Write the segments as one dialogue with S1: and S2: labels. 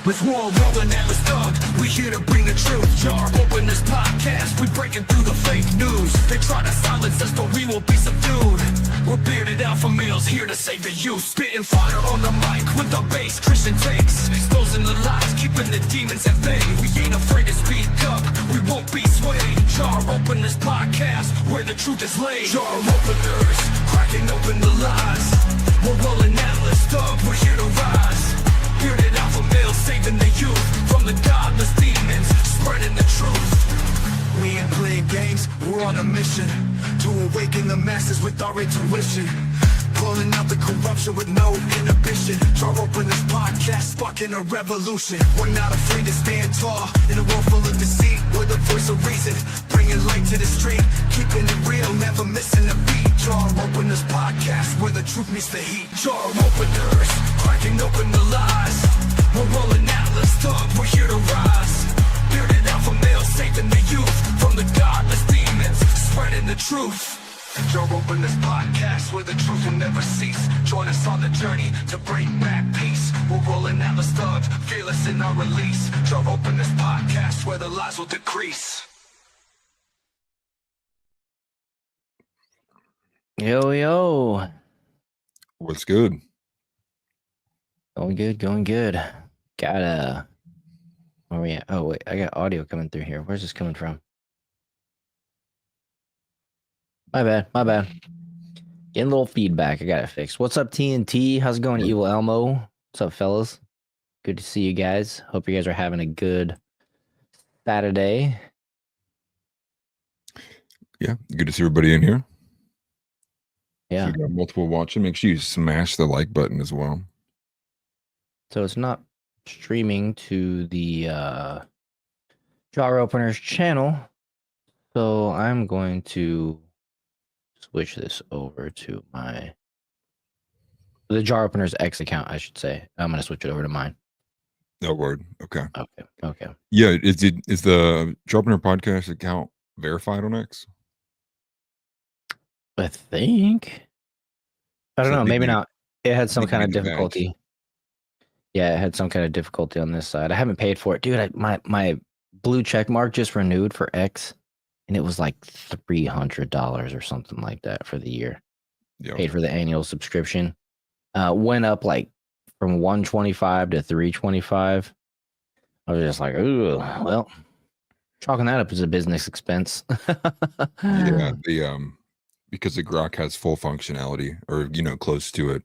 S1: With war rolling at the stug, we here to bring the truth. Jar open this podcast, we breaking through the fake news. They try to silence us, but we will be subdued. We're bearded alpha males here to save the youth. Spitting fire on the mic with the bass Christian takes. Exposing the lies, keeping the demons at bay. We ain't afraid to speak up, we won't be swayed. Jar open this podcast, where the truth is laid. Jar openers, cracking open the lies. We're rolling Atlas up, we're here to rise. Bearded alpha males saving the youth from the godless demons, spreading the truth. We ain't playing games, we're on a mission to awaken the masses with our intuition. Pulling out the corruption with no inhibition. Jar open this podcast, sparking a revolution. We're not afraid to stand tall in a world full of deceit. We're the voice of reason, bringing light to the street. Keeping it real, never missing a beat. Jar open this podcast, where the truth meets the heat. Jar openers, cracking open the lies. We're rolling Atlas up, we're here to rise. Bearded alpha males saving the youth from the godless demons, spreading the truth. Jar open this podcast, where the truth will never cease. Join us on the journey to bring back peace. We're rolling out the studs, fearless in our release. Jar open this podcast, where the lies will decrease.
S2: Yo, yo.
S3: What's good?
S2: Going good, going good. Got where we at? Oh, wait, I got audio coming through here. Where's this coming from? My bad, my bad. Getting a little feedback. I got it fixed. What's up, TNT? How's it going, Evil Elmo? What's up, fellas? Good to see you guys. Hope you guys are having a good Saturday.
S3: Yeah, good to see everybody in here.
S2: Yeah.
S3: If you got multiple watching, make sure you smash the like button as well.
S2: So it's not streaming to the Jar Openers channel. So I'm going to switch this over to the Jar Openers X account, I should say. I'm going to switch it over to mine.
S3: No word. Okay.
S2: Okay.
S3: Yeah, is the Jar Opener podcast account verified on X?
S2: I think. I don't know. Maybe not. It had some kind of
S3: badge.
S2: difficulty. Yeah, it had some kind of difficulty on this side. I haven't paid for it. Dude, my blue check mark just renewed for X, and it was like $300 or something like that for the year.
S3: Yeah.
S2: Paid for the annual subscription. Went up like from $125 to $325. I was just like, ooh, well, chalking that up as a business expense.
S3: Yeah, because the Grok has full functionality, or close to it.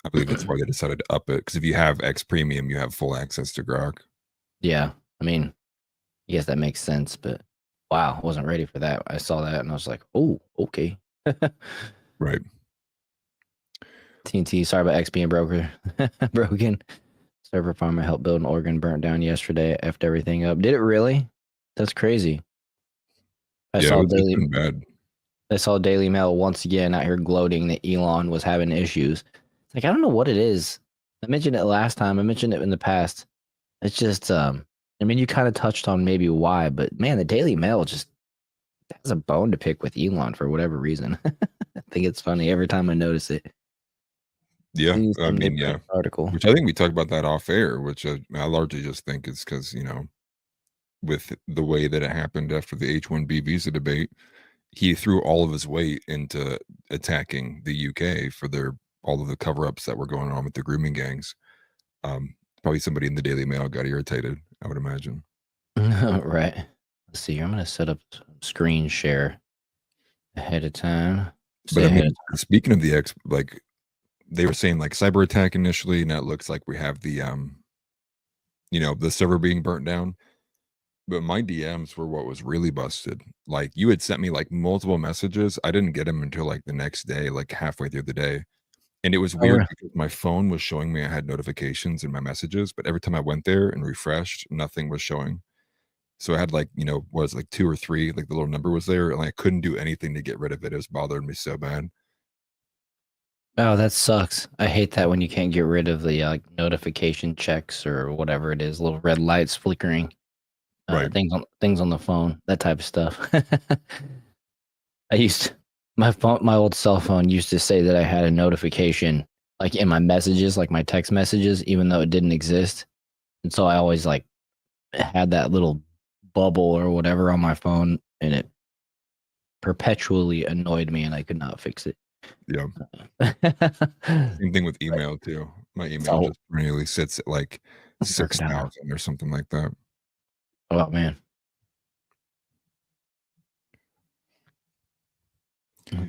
S3: I believe that's why they decided to up it. Because if you have X Premium, you have full access to Grok.
S2: Yeah, I mean, I guess that makes sense, but wow, I wasn't ready for that. I saw that and I was like, oh, okay.
S3: Right.
S2: TNT, sorry about X being broken. Server farm I helped build in Oregon burnt down yesterday. Effed everything up. Did it really? That's crazy.
S3: It's been bad.
S2: I saw Daily Mail once again out here gloating that Elon was having issues. Like, I don't know what it is. I mentioned it last time. I mentioned it in the past. It's just, I mean, you kind of touched on maybe why, but man, the Daily Mail just has a bone to pick with Elon for whatever reason. I think it's funny every time I notice it.
S3: Yeah, I mean, yeah.
S2: Article.
S3: Which I think we talked about that off air, which I largely just think is because, with the way that it happened after the H-1B visa debate, he threw all of his weight into attacking the UK for all of the cover-ups that were going on with the grooming gangs. Probably somebody in the Daily Mail got irritated, I would imagine.
S2: Right. Let's see here. I'm going to set up screen share ahead of time.
S3: But I mean, speaking of the X, like they were saying, like cyber attack initially, and it looks like we have the, the server being burnt down. But my DMs were what was really busted. Like you had sent me like multiple messages. I didn't get them until like the next day, like halfway through the day. And it was weird because my phone was showing me I had notifications in my messages, but every time I went there and refreshed, nothing was showing. So I had like, was like 2 or 3, like the little number was there, and I couldn't do anything to get rid of it. It was bothering me so bad.
S2: Oh, that sucks. I hate that when you can't get rid of the notification checks or whatever it is, little red lights flickering.
S3: Right.
S2: Things on the phone, that type of stuff. My old cell phone used to say that I had a notification like in my messages, like my text messages, even though it didn't exist. And so I always like had that little bubble or whatever on my phone, and it perpetually annoyed me, and I could not fix it.
S3: Yeah. Same thing with email too. My email
S2: So
S3: just perennially sits at like
S2: dark down.
S3: 6,000 or something like that.
S2: Oh man.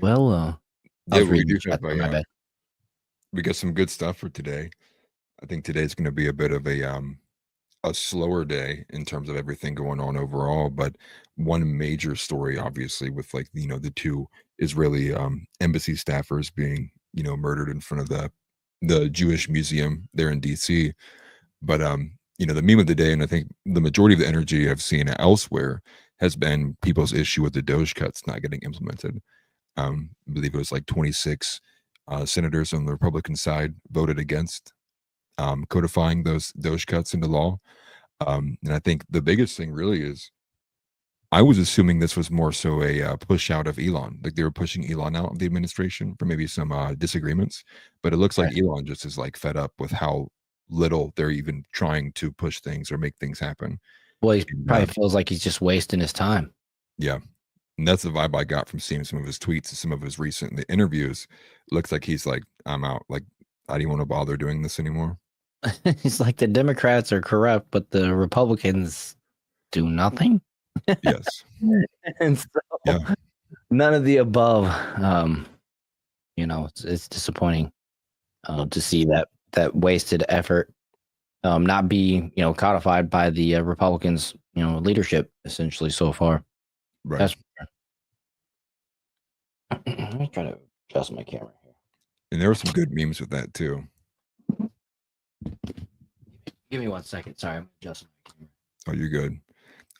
S2: Well, I
S3: Yeah,
S2: was
S3: but we
S2: reading
S3: do
S2: the chat.
S3: have
S2: My bad.
S3: we got some good stuff for today. I think today's going to be a bit of a slower day in terms of everything going on overall, but one major story, obviously, with like the two Israeli embassy staffers being murdered in front of the Jewish museum there in DC. But the meme of the day, and I think the majority of the energy I've seen elsewhere has been people's issue with the DOGE cuts not getting implemented. I believe it was like 26 senators on the Republican side voted against codifying those cuts into law. And I think the biggest thing really is I was assuming this was more so a push out of Elon, like they were pushing Elon out of the administration for maybe some disagreements. But it looks like
S2: Right.
S3: Elon just is like fed up with how little they're even trying to push things or make things happen.
S2: Well, he
S3: And,
S2: probably feels like he's just wasting his time.
S3: yeah, and that's the vibe I got from seeing some of his tweets and some of his recent interviews. Looks like he's like, I'm out. Like, I don't want to bother doing this anymore.
S2: He's like, the Democrats are corrupt, but the Republicans do nothing.
S3: Yes.
S2: And so
S3: Yeah.
S2: none of the above. It's disappointing to see that wasted effort not be codified by the Republicans leadership essentially so far.
S3: Right.
S2: That's let me try to adjust my camera here.
S3: And there were some good memes with that too.
S2: Give me 1 second. Sorry, I'm adjusting my camera.
S3: Oh, you're good.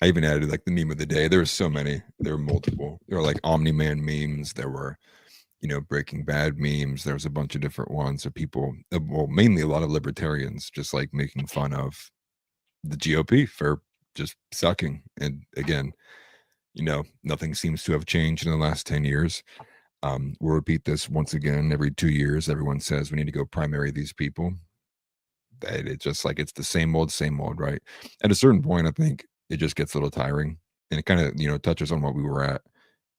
S3: I even added like the meme of the day. There were so many. There were multiple. There were like Omni-Man memes. There were, Breaking Bad memes. There was a bunch of different ones of people, well, mainly a lot of libertarians just like making fun of the GOP for just sucking. And again, nothing seems to have changed in the last 10 years. We'll repeat this once again every 2 years. Everyone says we need to go primary these people. That it's just like it's the same old, right? At a certain point, I think it just gets a little tiring. And it kind of, touches on what we were at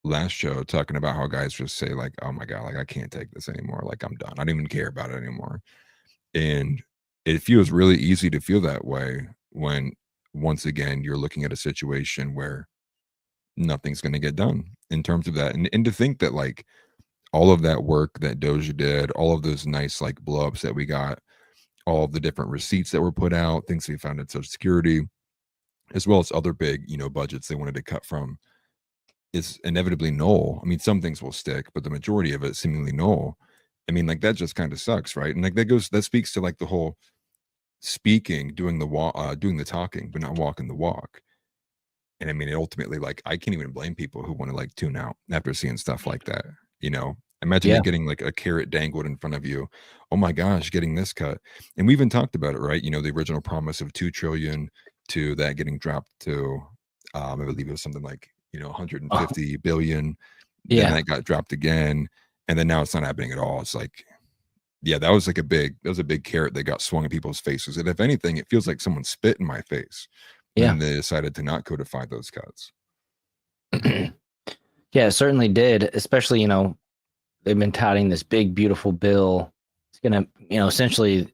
S3: last show, talking about how guys just say, like, oh my God, like I can't take this anymore. Like I'm done. I don't even care about it anymore. And it feels really easy to feel that way when once again you're looking at a situation where nothing's going to get done in terms of that. And to think that like all of that work that Doja did, all of those nice like blow-ups that we got, all of the different receipts that were put out, things we found in Social Security, as well as other big, budgets they wanted to cut from, is inevitably null. I mean, some things will stick, but the majority of it seemingly null. I mean, like that just kind of sucks, right? And like that speaks to like the whole speaking, doing the talking, but not walking the walk. And I mean, ultimately, like I can't even blame people who want to like tune out after seeing stuff like that. Imagine
S2: Yeah.
S3: it getting like a carrot dangled in front of you. Oh my gosh, getting this cut. And we even talked about it, right? The original promise of 2 trillion to that getting dropped to, I believe it was something like,
S2: Oh,
S3: 150 billion. Then
S2: yeah.
S3: that got dropped again. And then now it's not happening at all. It's like, yeah, that was a big carrot that got swung in people's faces. And if anything, it feels like someone spit in my face
S2: Yeah.
S3: when they decided to not codify those cuts.
S2: Yeah, it certainly did. Especially, they've been touting this big, beautiful bill. It's gonna, essentially,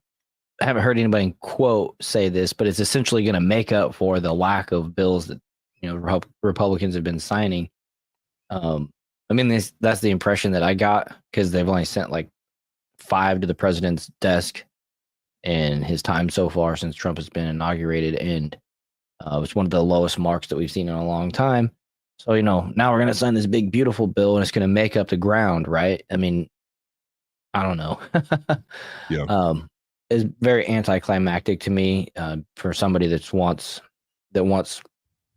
S2: I haven't heard anybody quote say this, but it's essentially going to make up for the lack of bills that Republicans have been signing. I mean, that's the impression that I got because they've only sent like 5 to the president's desk in his time so far since Trump has been inaugurated, and it's one of the lowest marks that we've seen in a long time. So now we're going to sign this big, beautiful bill, and it's going to make up the ground, right? I mean, I don't know.
S3: Yeah.
S2: Is very anticlimactic to me for somebody that wants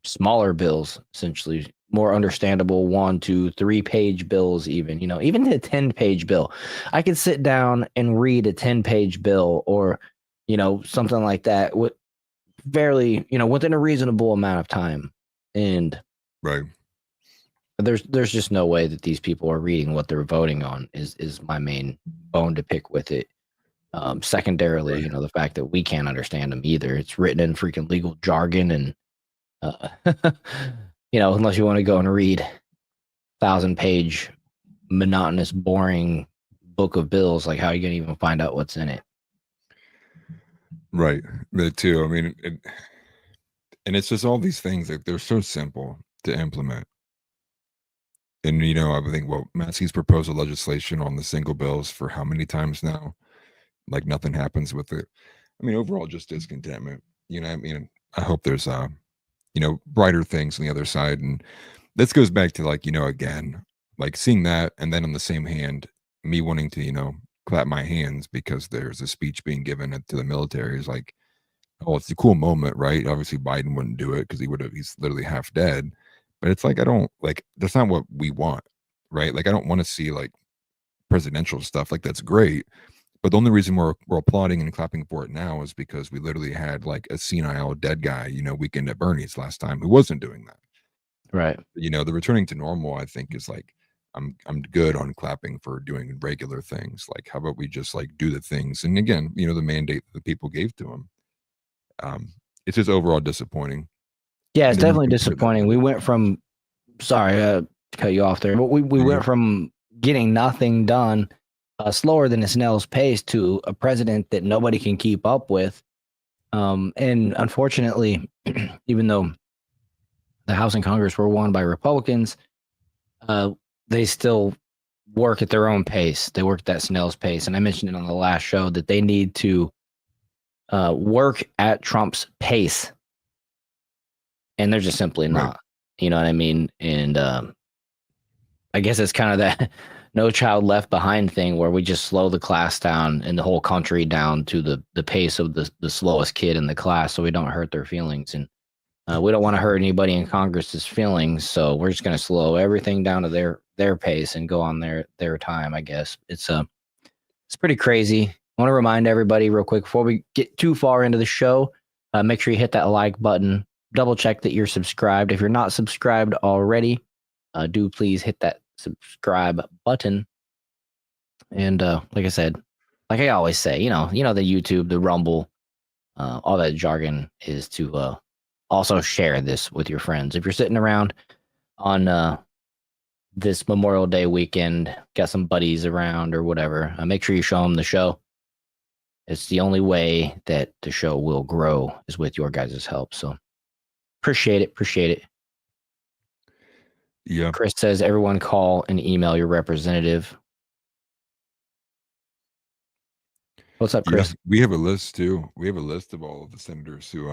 S2: smaller bills, essentially more understandable 1, 2, 3-page bills, even even a 10-page bill. I could sit down and read a 10-page bill or something like that with fairly within a reasonable amount of time. And
S3: Right.
S2: there's just no way that these people are reading what they're voting on is my main bone to pick with it. Secondarily,
S3: Right.
S2: you know, the fact that we can't understand them either. It's written in freaking legal jargon, and you know, unless you want to go and read 1,000-page monotonous, boring book of bills, like how are you gonna even find out what's in it?
S3: Right. That too. I mean, and it's just all these things that they're so simple to implement. And I think Massey's proposed a legislation on the single bills for how many times now? Like nothing happens with it. I mean, overall, just discontentment. I mean, I hope there's brighter things on the other side. And this goes back to like, again, like seeing that, and then on the same hand, me wanting to, clap my hands because there's a speech being given to the military is like, oh, it's a cool moment, right? Obviously, Biden wouldn't do it because he's literally half dead. But it's like I don't like that's not what we want, right? Like I don't want to see like presidential stuff. Like that's great. But the only reason we're applauding and clapping for it now is because we literally had like a senile dead guy, weekend at Bernie's last time who wasn't doing that.
S2: Right.
S3: The returning to normal, I think, is like I'm good on clapping for doing regular things. Like, how about we just like do the things? And again, the mandate that the people gave to him. It's just overall disappointing.
S2: Yeah,
S3: And
S2: it's
S3: then you
S2: definitely
S3: compare that
S2: disappointing.
S3: to
S2: We went from sorry to cut you off there, but we
S3: you
S2: went from getting nothing done slower than a snail's pace to a president that nobody can keep up with. And unfortunately, even though the House and Congress were won by Republicans, they still work at their own pace. They work at that snail's pace. And I mentioned it on the last show that they need to work at Trump's pace. And they're just simply
S3: right.
S2: not. You know what I mean? And I guess it's kind of that no child left behind thing where we just slow the class down and the whole country down to the pace of the slowest kid in the class so we don't hurt their feelings. And we don't want to hurt anybody in Congress's feelings, so we're just going to slow everything down to their pace and go on their time. I guess it's pretty crazy. I want to remind everybody real quick before we get too far into the show. Make sure you hit that like button. Double check that you're subscribed. If you're not subscribed already, do please hit that subscribe button. And like I said, like I always say, the YouTube, the Rumble, all that jargon is to also share this with your friends. If you're sitting around on this Memorial Day weekend, got some buddies around or whatever, make sure you show them the show. It's the only way that the show will grow is with your guys' help. So appreciate it.
S3: Yeah.
S2: Chris says, everyone call and email your representative. What's up, Chris?
S3: Yeah, we have a list too. We have a list of all of the senators who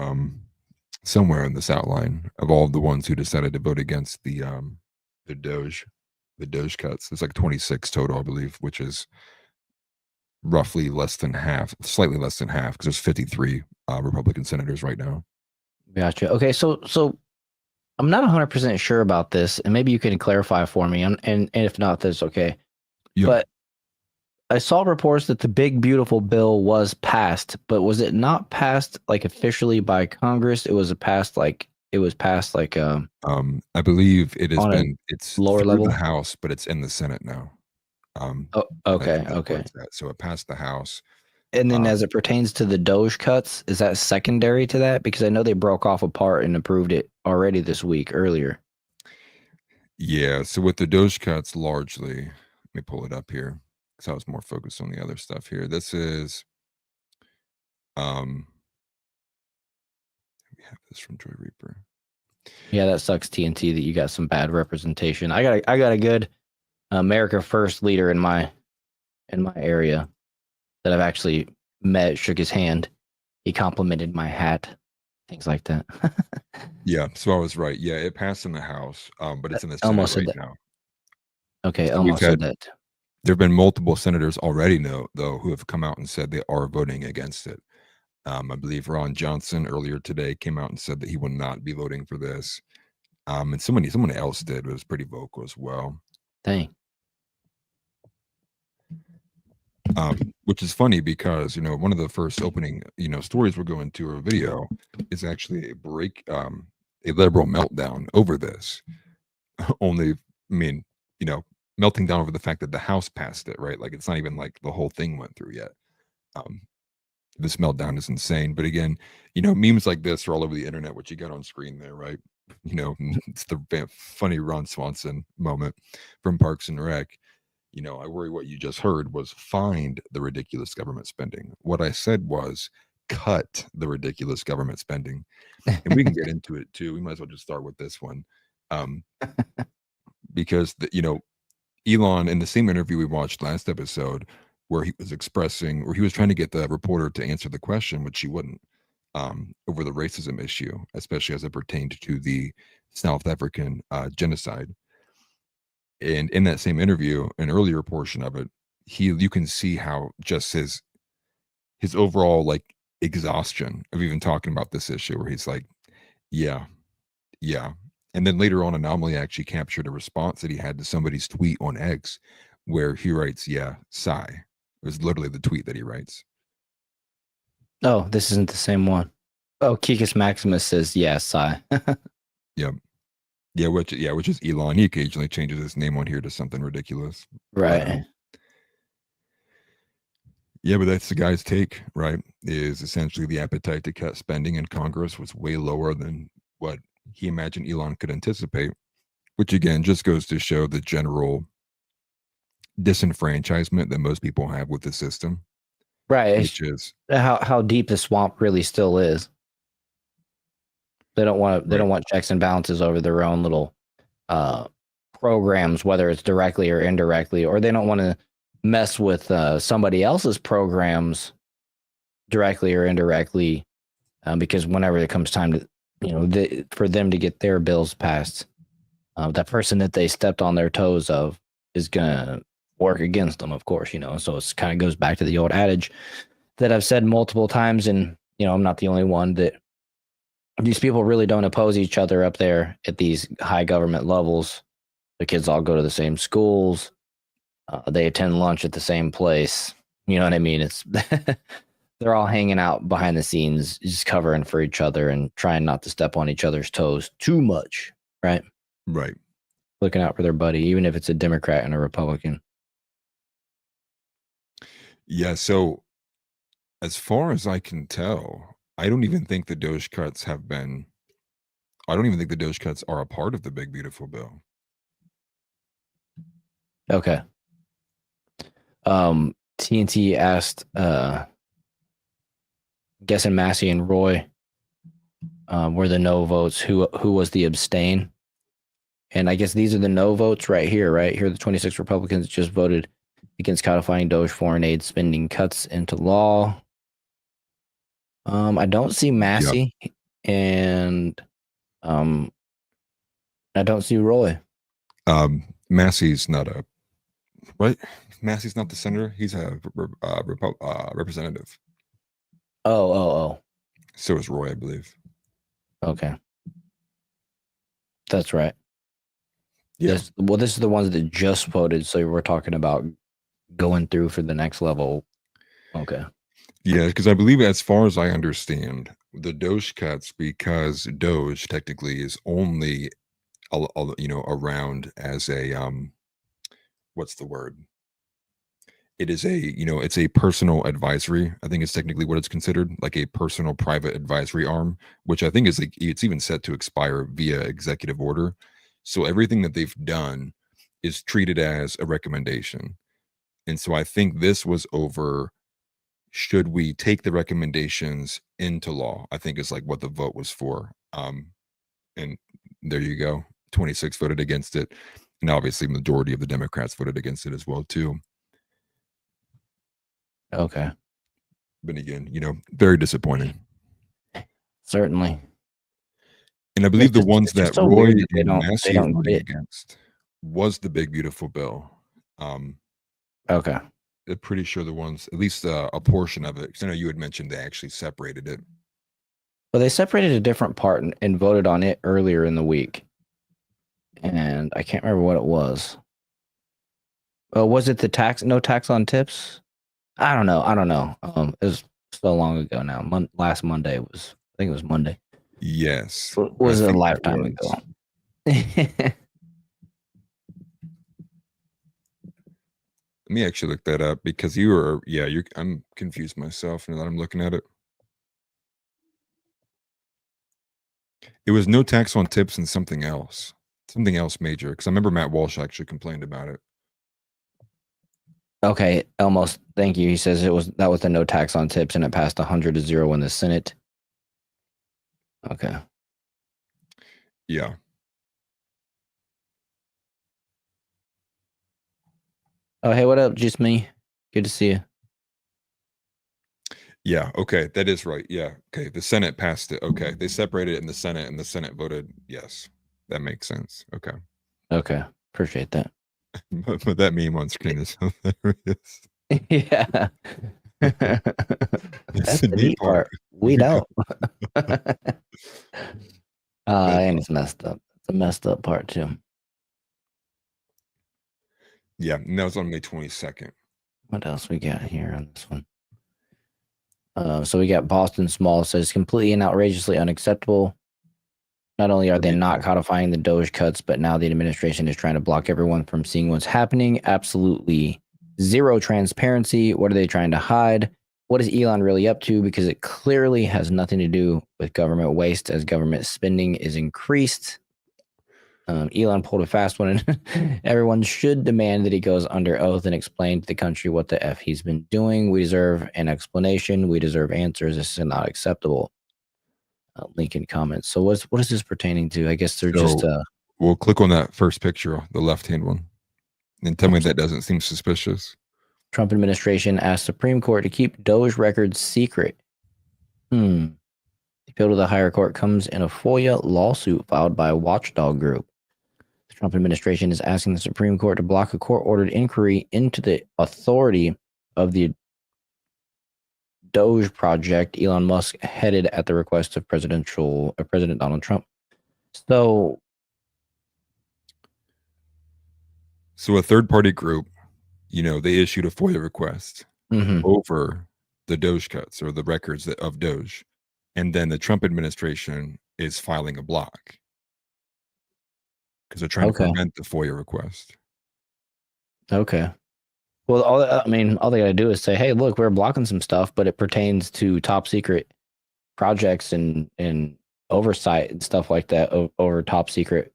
S3: somewhere in this outline of all of the ones who decided to vote against the DOGE cuts. There's like 26 total, I believe, which is roughly less than half, slightly less than half, because there's 53 Republican senators right now.
S2: Gotcha. Okay, so I'm not 100% sure about this, and maybe you can clarify for me, and if not, that's okay.
S3: Yeah.
S2: But I saw reports that the big beautiful bill was passed, but was it not passed like officially by Congress? It was passed like
S3: I believe it has
S2: on a
S3: been it's
S2: lower
S3: through
S2: level?
S3: the House, but it's in the Senate now.
S2: Oh,
S3: I
S2: okay,
S3: think that's where
S2: okay.
S3: it's at. So it passed the House.
S2: And then as it pertains to the DOGE cuts, is that secondary to that? Because I know they broke off apart and approved it already this week earlier.
S3: Yeah. So with the DOGE cuts, largely, let me pull it up here because I was more focused on the other stuff here. This is we have this from Joy Reaper.
S2: Yeah, that sucks, TNT, that you got some bad representation. I got a good America First leader in my area that I've actually met, shook his hand. He complimented my hat, things like that.
S3: Yeah, so I was right. Yeah, it passed in the House, but it's in the Senate
S2: Almost said
S3: right
S2: that.
S3: now.
S2: Okay,
S3: So we've
S2: almost said
S3: had
S2: that.
S3: there have been multiple senators already, though, who have come out and said they are voting against it. I believe Ron Johnson earlier today came out and said that he will not be voting for this. And someone else did was pretty vocal as well.
S2: Dang.
S3: Which is funny because one of the first opening stories we're going to, or video, is actually a liberal meltdown over this. Only, I mean, melting down over the fact that the House passed it, right? Like it's not even like the whole thing went through yet. This meltdown is insane. But again, memes like this are all over the internet, what you got on screen there, right? It's the funny Ron Swanson moment from Parks and Rec. I worry what you just heard was find the ridiculous government spending. What I said was cut the ridiculous government spending. And we can get into it too. We might as well just start with this one. Because, Elon, in the same interview we watched last episode, where he was trying to get the reporter to answer the question, which she wouldn't, over the racism issue, especially as it pertained to the South African genocide. And in that same interview, an earlier portion of it, you can see how just his overall like exhaustion of even talking about this issue, where he's like, yeah. And then later on, Anomaly actually captured a response that he had to somebody's tweet on X, where he writes, yeah, sigh. It was literally the tweet that he writes.
S2: Oh, this isn't the same one. Oh, Kikus Maximus says, yeah, sigh.
S3: Yep. Yeah, which is Elon. He occasionally changes his name on here to something ridiculous.
S2: Right.
S3: Yeah, but that's the guy's take, right? Is essentially the appetite to cut spending in Congress was way lower than what he imagined Elon could anticipate, which again just goes to show the general disenfranchisement that most people have with the system.
S2: Right.
S3: Which is
S2: how deep the swamp really still is. They don't want checks and balances over their own little programs, whether it's directly or indirectly, or they don't want to mess with somebody else's programs directly or indirectly, because whenever it comes time to, for them to get their bills passed, that person that they stepped on their toes of is gonna work against them, of course. So it's kind of goes back to the old adage that I've said multiple times, and I'm not the only one, that these people really don't oppose each other up there at these high government levels. The kids all go to the same schools. They attend lunch at the same place. You know what I mean? It's they're all hanging out behind the scenes, just covering for each other and trying not to step on each other's toes too much, right?
S3: Right.
S2: Looking out for their buddy, even if it's a Democrat and a Republican.
S3: Yeah, so as far as I can tell, I don't even think the DOGE cuts are a part of the big beautiful bill.
S2: Okay. TNT asked, guessing Massey and Roy were the no votes. Who was the abstain? And I guess these are the no votes right here, right? Here, the 26 Republicans just voted against codifying DOGE foreign aid spending cuts into law. I don't see Massey, and I don't see Roy.
S3: Massey's not Massey's not the senator. He's a representative.
S2: Oh.
S3: So is Roy, I believe.
S2: Okay. That's right.
S3: Yeah.
S2: This is the ones that just voted, so we're talking about going through for the next level. Okay.
S3: Yeah, because I believe, as far as I understand, the DOGE cuts, because DOGE technically is only around as a what's the word? It is it's a personal advisory. I think it's technically what it's considered, like a personal private advisory arm, which I think is it's even set to expire via executive order. So everything that they've done is treated as a recommendation. And so I think this was over, should we take the recommendations into law? I think is like what the vote was for. And there you go. 26 voted against it. And obviously majority of the Democrats voted against it as well too.
S2: Okay.
S3: But again, very disappointing.
S2: Certainly.
S3: And I believe the ones that
S2: so
S3: Roy
S2: that
S3: and Massey are voting against was the big beautiful bill.
S2: Okay.
S3: I'm pretty sure the ones, at least a portion of it, because I know you had mentioned they actually separated it.
S2: Well, they separated a different part and voted on it earlier in the week. And I can't remember what it was. Oh, was it the no tax on tips? I don't know. It was so long ago now. Last Monday I think it was Monday.
S3: Yes.
S2: It was a lifetime ago.
S3: me actually look that up because I'm confused myself now that I'm looking at it. It was no tax on tips and something else major. Because I remember Matt Walsh actually complained about it.
S2: Okay, Elmos, thank you. He says that was the no tax on tips, and it passed 100-0 in the Senate. Okay.
S3: Yeah.
S2: Oh, hey, what up? Just me. Good to see you.
S3: Yeah. Okay. That is right. Yeah. Okay. The Senate passed it. Okay. They separated it in the Senate, and the Senate voted yes. That makes sense. Okay.
S2: Okay, appreciate that.
S3: But that meme on screen is hilarious.
S2: Yeah.
S3: It's
S2: That's
S3: the
S2: the
S3: neat
S2: neat part. Weed out. And it's messed up. It's a messed up part too.
S3: Yeah, and that was on May 22nd.
S2: What else we got here on this one? So we got Boston Small says completely and outrageously unacceptable. Not only are they not codifying the DOGE cuts, but now the administration is trying to block everyone from seeing what's happening. Absolutely zero transparency. What are they trying to hide? What is Elon really up to? Because it clearly has nothing to do with government waste as government spending is increased. Elon pulled a fast one, and everyone should demand that he goes under oath and explain to the country what the F he's been doing. We deserve an explanation. We deserve answers. This is not acceptable. Lincoln comments. So what is this pertaining to? I guess they're just
S3: we'll click on that first picture, the left-hand one, and tell me that doesn't seem suspicious.
S2: Trump administration asked Supreme Court to keep DOGE records secret. The appeal to the higher court comes in a FOIA lawsuit filed by a watchdog group. The Trump administration is asking the Supreme Court to block a court-ordered inquiry into the authority of the DOGE project Elon Musk headed at the request of President Donald Trump. So
S3: a third-party group, they issued a FOIA request over the DOGE cuts or the records of DOGE, and then the Trump administration is filing a block because they're trying to prevent the FOIA request.
S2: Okay. Well, all they got to do is say, hey, look, we're blocking some stuff, but it pertains to top secret projects and oversight and stuff like that over top secret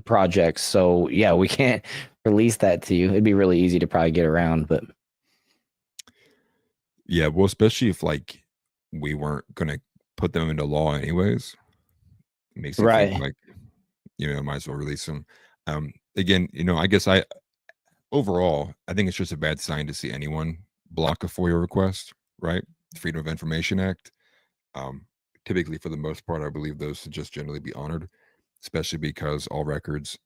S2: projects. So, yeah, we can't release that to you. It'd be really easy to probably get around, but.
S3: Yeah, well, especially if, we weren't going to put them into law anyways. It makes it
S2: right.
S3: Think might as well release them. Again, I guess overall, I think it's just a bad sign to see anyone block a FOIA request, right? Freedom of Information Act. Typically, for the most part, I believe those should just generally be honored, especially because all records,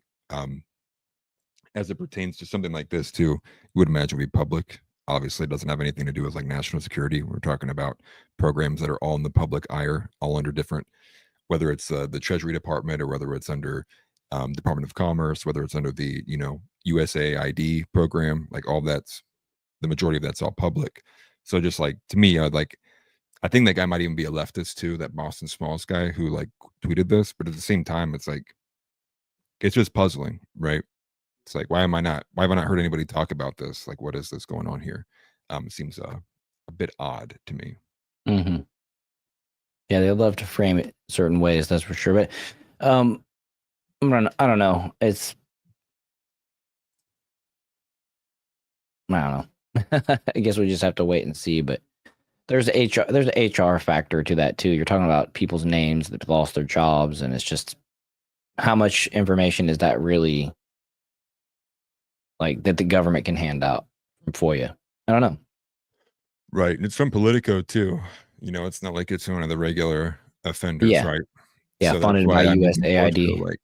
S3: as it pertains to something like this, too, you would imagine would be public. Obviously, it doesn't have anything to do with national security. We're talking about programs that are all in the public eye, all under different, whether it's the Treasury Department or whether it's under Department of Commerce, whether it's under the USAID program, all that's the majority of that's all public. So just to me, I think that guy might even be a leftist too, that Boston Smalls guy who tweeted this, but at the same time, it's it's just puzzling, right? It's why have I not heard anybody talk about this? What is this going on here? It seems a bit odd to me.
S2: Mm-hmm. Yeah, they love to frame it certain ways, that's for sure. But I don't know. I don't know. I guess we just have to wait and see. But there's an HR factor to that too. You're talking about people's names that lost their jobs, and it's just how much information is that really that the government can hand out for you? I don't know.
S3: Right, and it's from Politico too. It's not like it's one of the regular offenders, right?
S2: Yeah, so funded by USAID.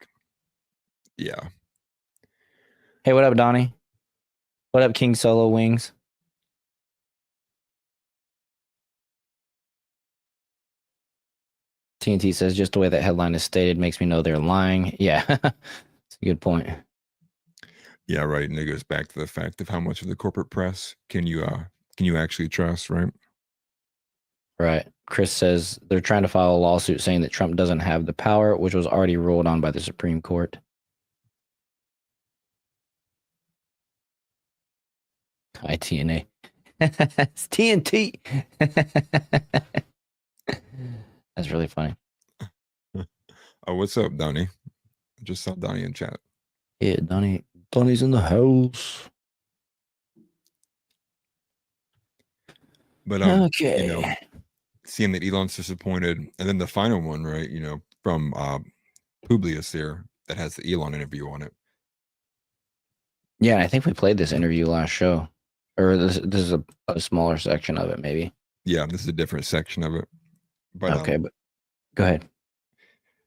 S3: Yeah.
S2: Hey, what up, Donnie? What up, King Solo Wings? TNT says just the way that headline is stated makes me know they're lying. Yeah, it's a good point.
S3: Yeah, right. And it goes back to the fact of how much of the corporate press can you actually trust, right?
S2: Right. Chris says they're trying to file a lawsuit saying that Trump doesn't have the power, which was already ruled on by the Supreme Court. ITNA. It's TNT. That's really funny.
S3: Oh, what's up, Donnie? I just saw Donnie in chat.
S2: Yeah, Donnie's in the house.
S3: But
S2: Okay.
S3: you know, seeing that Elon's disappointed, and then the final one, right? You know, from Publius there that has the Elon interview on it.
S2: Yeah, I think we played this interview last show, or this is a smaller section of it, maybe.
S3: Yeah, this is a different section of it. But
S2: okay, but go ahead.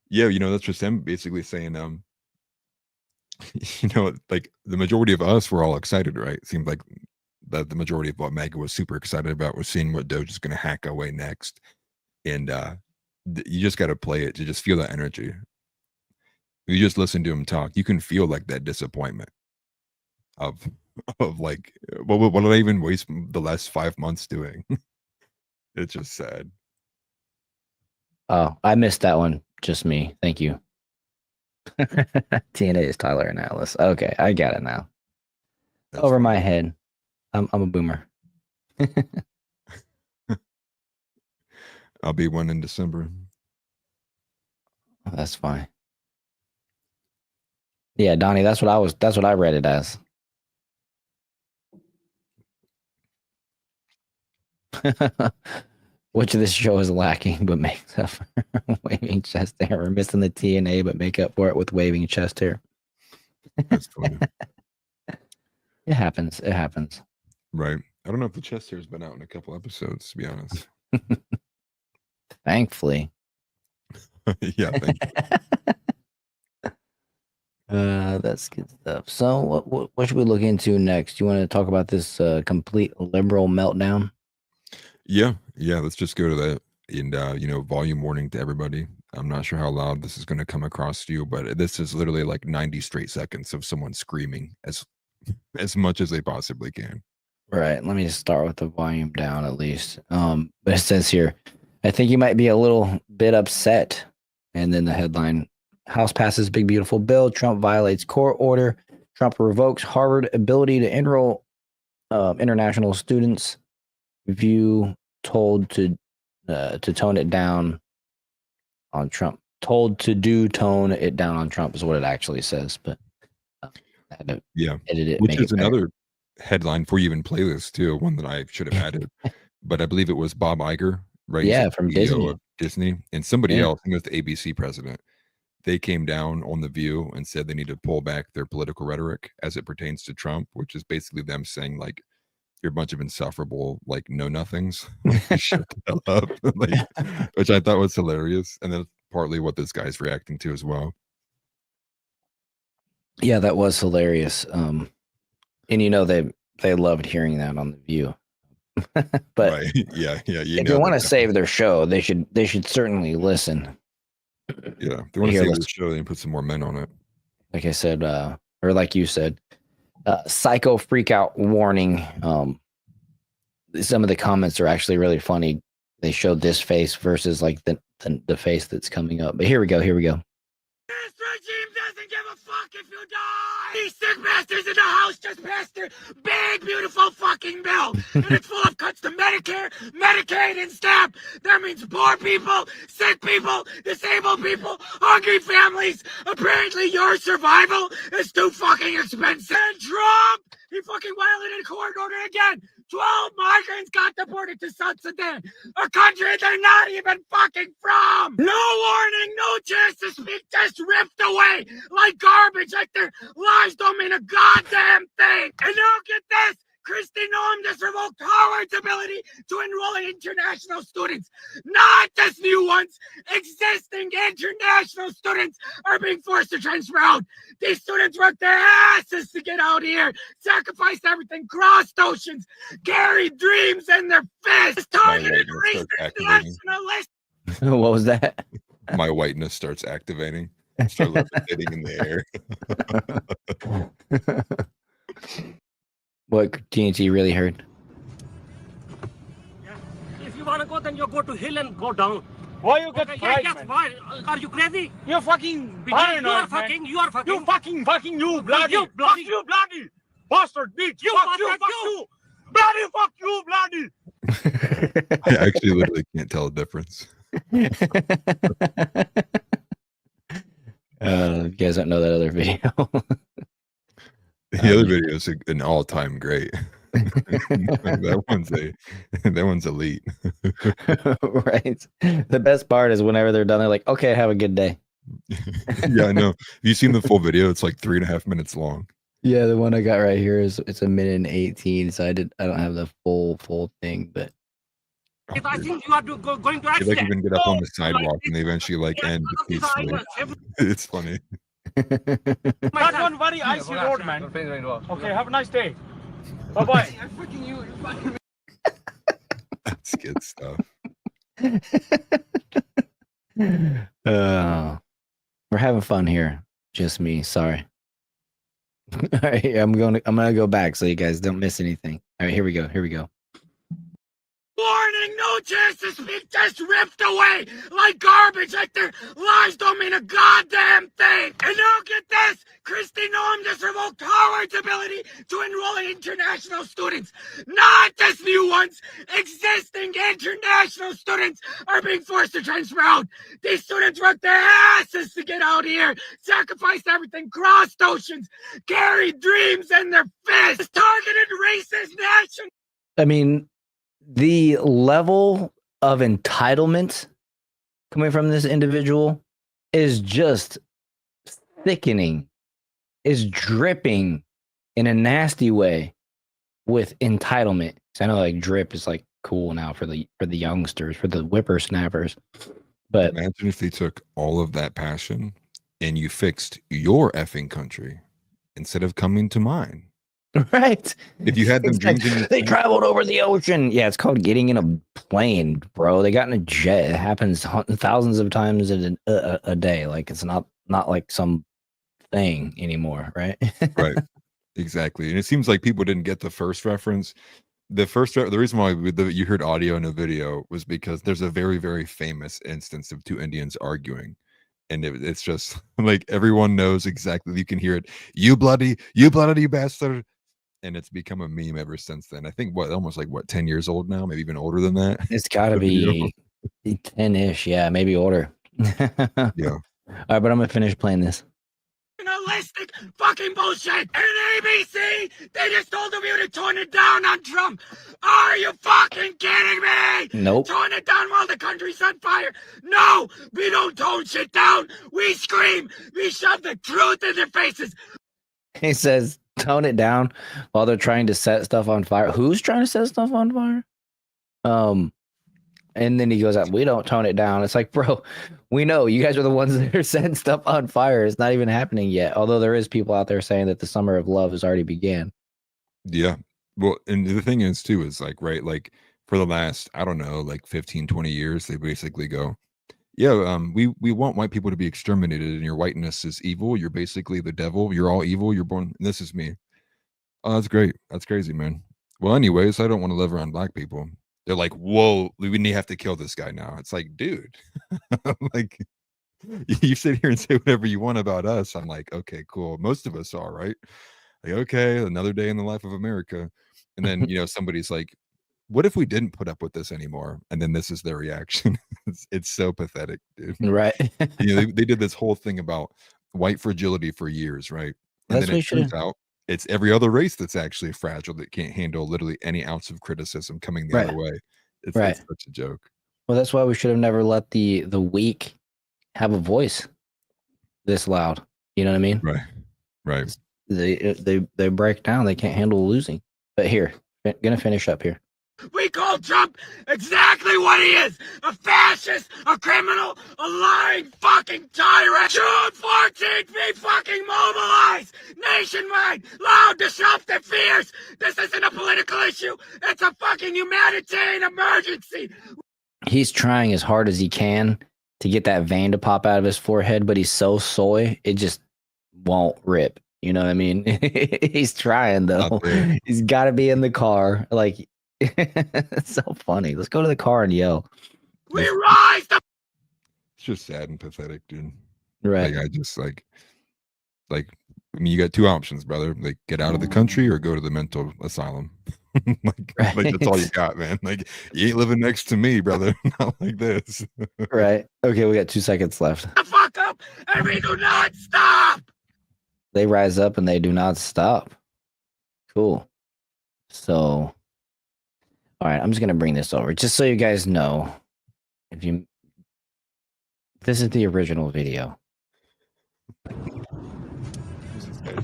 S3: Yeah, you know, that's just him basically saying, you know, like the majority of us were all excited, right? It seemed like that the majority of what Mega was super excited about was seeing what Doge is going to hack away next, and you just got to play it to just feel that energy. If you just listen to him talk, you can feel like that disappointment of like, what did I even waste the last 5 months doing? It's just sad.
S2: Oh, I missed that one. Just me. Thank you. TNA is Tyler and Alice. Okay, I got it now.
S3: That's
S2: Over
S3: funny.
S2: my head. I'm a boomer.
S3: I'll be one in December.
S2: Oh, that's fine. Yeah, Donnie, that's what I read it as. Which of this show is lacking but makes up for waving chest hair? We're missing the TNA but make up for it with waving chest hair.
S3: That's funny.
S2: It happens. It happens.
S3: Right. I don't know if the chest hair's been out in a couple episodes, to be honest.
S2: Thankfully.
S3: Yeah, thank you.
S2: That's good stuff. So what should we look into next? You want to talk about this complete liberal meltdown?
S3: Yeah, let's just go to that. And you know, volume warning to everybody. I'm not sure how loud this is going to come across to you, but this is literally like 90 straight seconds of someone screaming as much as they possibly can.
S2: Right. Let me just start with the volume down at least. But it says here, I think you might be a little bit upset. And then the headline, House passes big beautiful bill. Trump violates court order. Trump revokes Harvard ability to enroll international students. View told to tone it down on Trump. Told to tone it down on Trump is what it actually says. But I had to edit it.
S3: Which is another headline for you even play this too, one that I should have added. But I believe it was Bob Iger, right?
S2: Yeah, from
S3: Disney, and somebody else, I think it was the ABC president. They came down on The View and said they need to pull back their political rhetoric as it pertains to Trump, which is basically them saying like, you're a bunch of insufferable, like know-nothings. Shut the hell up. Like, which I thought was hilarious. And that's partly what this guy's reacting to as well.
S2: Yeah, that was hilarious. And you know they loved hearing that on The View. But
S3: right. Yeah.
S2: If you want to save their show, they should certainly listen.
S3: Yeah, they want to save the show and put some more men on it.
S2: Like I said, or like you said, psycho freak out warning. Some of the comments are actually really funny. They showed this face versus like the face that's coming up. But here we go.
S1: This regime doesn't give a fuck if you die! These sick bastards in the house just passed their big, beautiful fucking bill! And it's full of cuts to Medicare, Medicaid, and SNAP! That means poor people, sick people, disabled people, hungry families! Apparently your survival is too fucking expensive! And Trump! He fucking violated a court order again! 12 migrants got deported to South Sudan, a country they're not even fucking from! No warning, no chance to speak, just ripped away like garbage, like their lives don't mean a goddamn thing! And now get this! Kristi Noem just revoked Howard's ability to enroll in international students. Not just new ones. Existing international students are being forced to transfer out. These students worked their asses to get out here, sacrificed everything, crossed oceans, carried dreams in their fists, targeted racist nationalists.
S2: What was that?
S3: My whiteness starts activating. Start levitating in the air.
S2: What TNT really heard?
S4: Yeah. If you want to go, then you go to hill and go down.
S5: Why you get fried,
S4: yes,
S5: man?
S4: why? Are you crazy?
S5: You're fucking
S4: You
S5: paranoid,
S4: are
S5: man.
S4: fucking, you are fucking.
S5: You fucking, you bloody.
S4: You bloody.
S5: Fuck you, bloody. Bastard, bitch.
S4: You
S5: fuck
S4: bastard,
S5: you, fuck
S4: you.
S5: you. Bloody fuck you, bloody.
S3: I actually literally can't tell the difference.
S2: You guys don't know that other video.
S3: The other video is an all-time great. that one's elite.
S2: Right. The best part is whenever they're done, they're like, "Okay, have a good day."
S3: Yeah, I know. Have you seen the full video? It's like 3.5 minutes long.
S2: Yeah, the one I got right here is it's 1:18, so I don't have the full thing, but
S4: If I think you are going to
S3: They like
S4: accident.
S3: even get up on the sidewalk and they eventually like end peacefully. It's funny.
S5: But don't worry, I see road, man. Okay, have a nice day. Bye-bye.
S3: That's good stuff.
S2: We're having fun here. Just me. Sorry. All right, I'm gonna go back so you guys don't miss anything. All right, here we go.
S1: Warning, no chance to speak, just ripped away like garbage, like their lives don't mean a goddamn thing. And now get this, Kristi Noem just revoked Howard's ability to enroll in international students. Not just new ones, existing international students are being forced to transfer out. These students worked their asses to get out here, sacrificed everything, crossed oceans, carried dreams in their fists, targeted racist national.
S2: I mean, the level of entitlement coming from this individual is just thickening, is dripping in a nasty way with entitlement. So I know like drip is like cool now for the youngsters, for the whippersnappers. But
S3: imagine if they took all of that passion and you fixed your effing country instead of coming to mine.
S2: Right.
S3: If you had them dreams in your
S2: they
S3: sleep-
S2: traveled over the ocean. Yeah, it's called getting in a plane, bro. They got in a jet. It happens thousands of times a day. Like it's not like some thing anymore, right?
S3: Right. Exactly. And it seems like people didn't get the first reference. The reason why you heard audio and a video was because there's a very, very famous instance of two Indians arguing. And it's just like everyone knows exactly. You can hear it. You bloody bastard. And it's become a meme ever since then. I think almost 10 years old now, maybe even older than that.
S2: It's got to be 10-ish. Yeah, maybe older.
S3: Yeah.
S2: All right, but I'm going to finish playing this.
S1: Nationalistic fucking bullshit. And ABC, they just told you to tone it down on Trump. Are you fucking kidding me?
S2: Nope.
S1: Tone it down while the country's on fire. No, we don't tone shit down. We scream. We shove the truth in their faces.
S2: He says, tone it down while they're trying to set stuff on fire. Who's trying to set stuff on fire? And then he goes out, we don't tone it down. It's like, bro, we know you guys are the ones that are setting stuff on fire. It's not even happening yet. Although there is people out there saying that the summer of love has already began.
S3: Yeah. Well, and the thing is too, is like, right, like for the last, I don't know, like 15, 20 years, they basically go, yeah, we want white people to be exterminated and your whiteness is evil. You're basically the devil. You're all evil. You're born. And this is me. Oh, that's great. That's crazy, man. Well, anyways, I don't want to live around black people. They're like, whoa, we have to kill this guy now. It's like, dude, like you sit here and say whatever you want about us. I'm like, okay, cool. Most of us are, right? Like, okay, another day in the life of America. And then, somebody's like, what if we didn't put up with this anymore? And then this is their reaction. It's so pathetic, dude.
S2: Right.
S3: They did this whole thing about white fragility for years, right? And then it turns out it's every other race that's actually fragile that can't handle literally any ounce of criticism coming the other way. It's such a joke.
S2: Well, that's why we should have never let the weak have a voice this loud. You know what I mean?
S3: Right.
S2: They break down. They can't handle losing. But here, gonna finish up here.
S1: We call Trump exactly what he is. A fascist, a criminal, a lying fucking tyrant. June 14th, we fucking mobilize nationwide, loud, disruptive fears. This isn't a political issue. It's a fucking humanitarian emergency. He's
S2: trying as hard as he can to get that vein to pop out of his forehead, but he's so soy, it just won't rip. You know what I mean? He's trying, though. He's got to be in the car. Like, it's so funny. Let's go to the car and yell.
S1: We rise to.
S3: It's just sad and pathetic, dude.
S2: Right.
S3: Like, I just I mean, you got two options, brother. Like, get out of the country or go to the mental asylum. Like that's all you got, man. Like you ain't living next to me, brother. Not like this.
S2: Right. Okay, we got 2 seconds left.
S4: The fuck up, and we do not stop.
S2: They rise up and they do not stop. Cool. So, all right, I'm just gonna bring this over just so you guys know. This is the original video.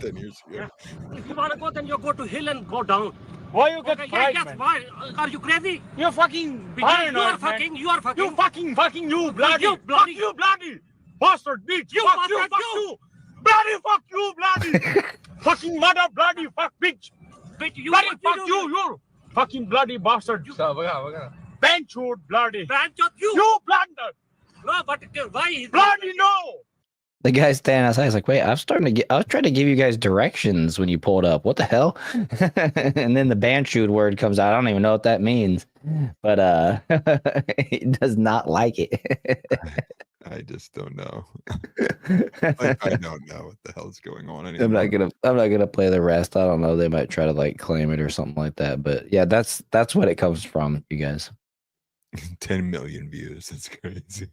S3: 10 years ago.
S4: If you wanna go, then you go to hill and go down.
S5: Why you get
S4: Okay,
S5: fried,
S4: yes,
S5: man?
S4: why? Are you crazy?
S5: You're fucking
S4: Because
S5: paranoid,
S4: you are
S5: man.
S4: fucking. You are fucking.
S5: You fucking you bloody.
S4: You bloody.
S5: Fuck you bloody. Bastard bitch.
S4: You
S5: Fuck you,
S4: bastard,
S5: fuck
S4: you.
S5: you. Bloody fuck you bloody. Fucking mother bloody fuck bitch.
S4: Bitch, you
S5: Bloody
S4: what
S5: fuck
S4: do?
S5: you fucking bloody bastard. Benchwood bloody.
S4: Branch of you.
S5: You blunder.
S4: No, but why is
S5: Bloody no.
S2: The guy standing outside is like, wait, I was trying to give you guys directions when you pulled up. What the hell? And then the Banshee word comes out. I don't even know what that means. But he does not like it.
S3: I just don't know. I don't know what the hell's going on anymore.
S2: I'm not gonna play the rest. I don't know. They might try to like claim it or something like that. But yeah, that's what it comes from, you guys.
S3: 10 million views. That's crazy.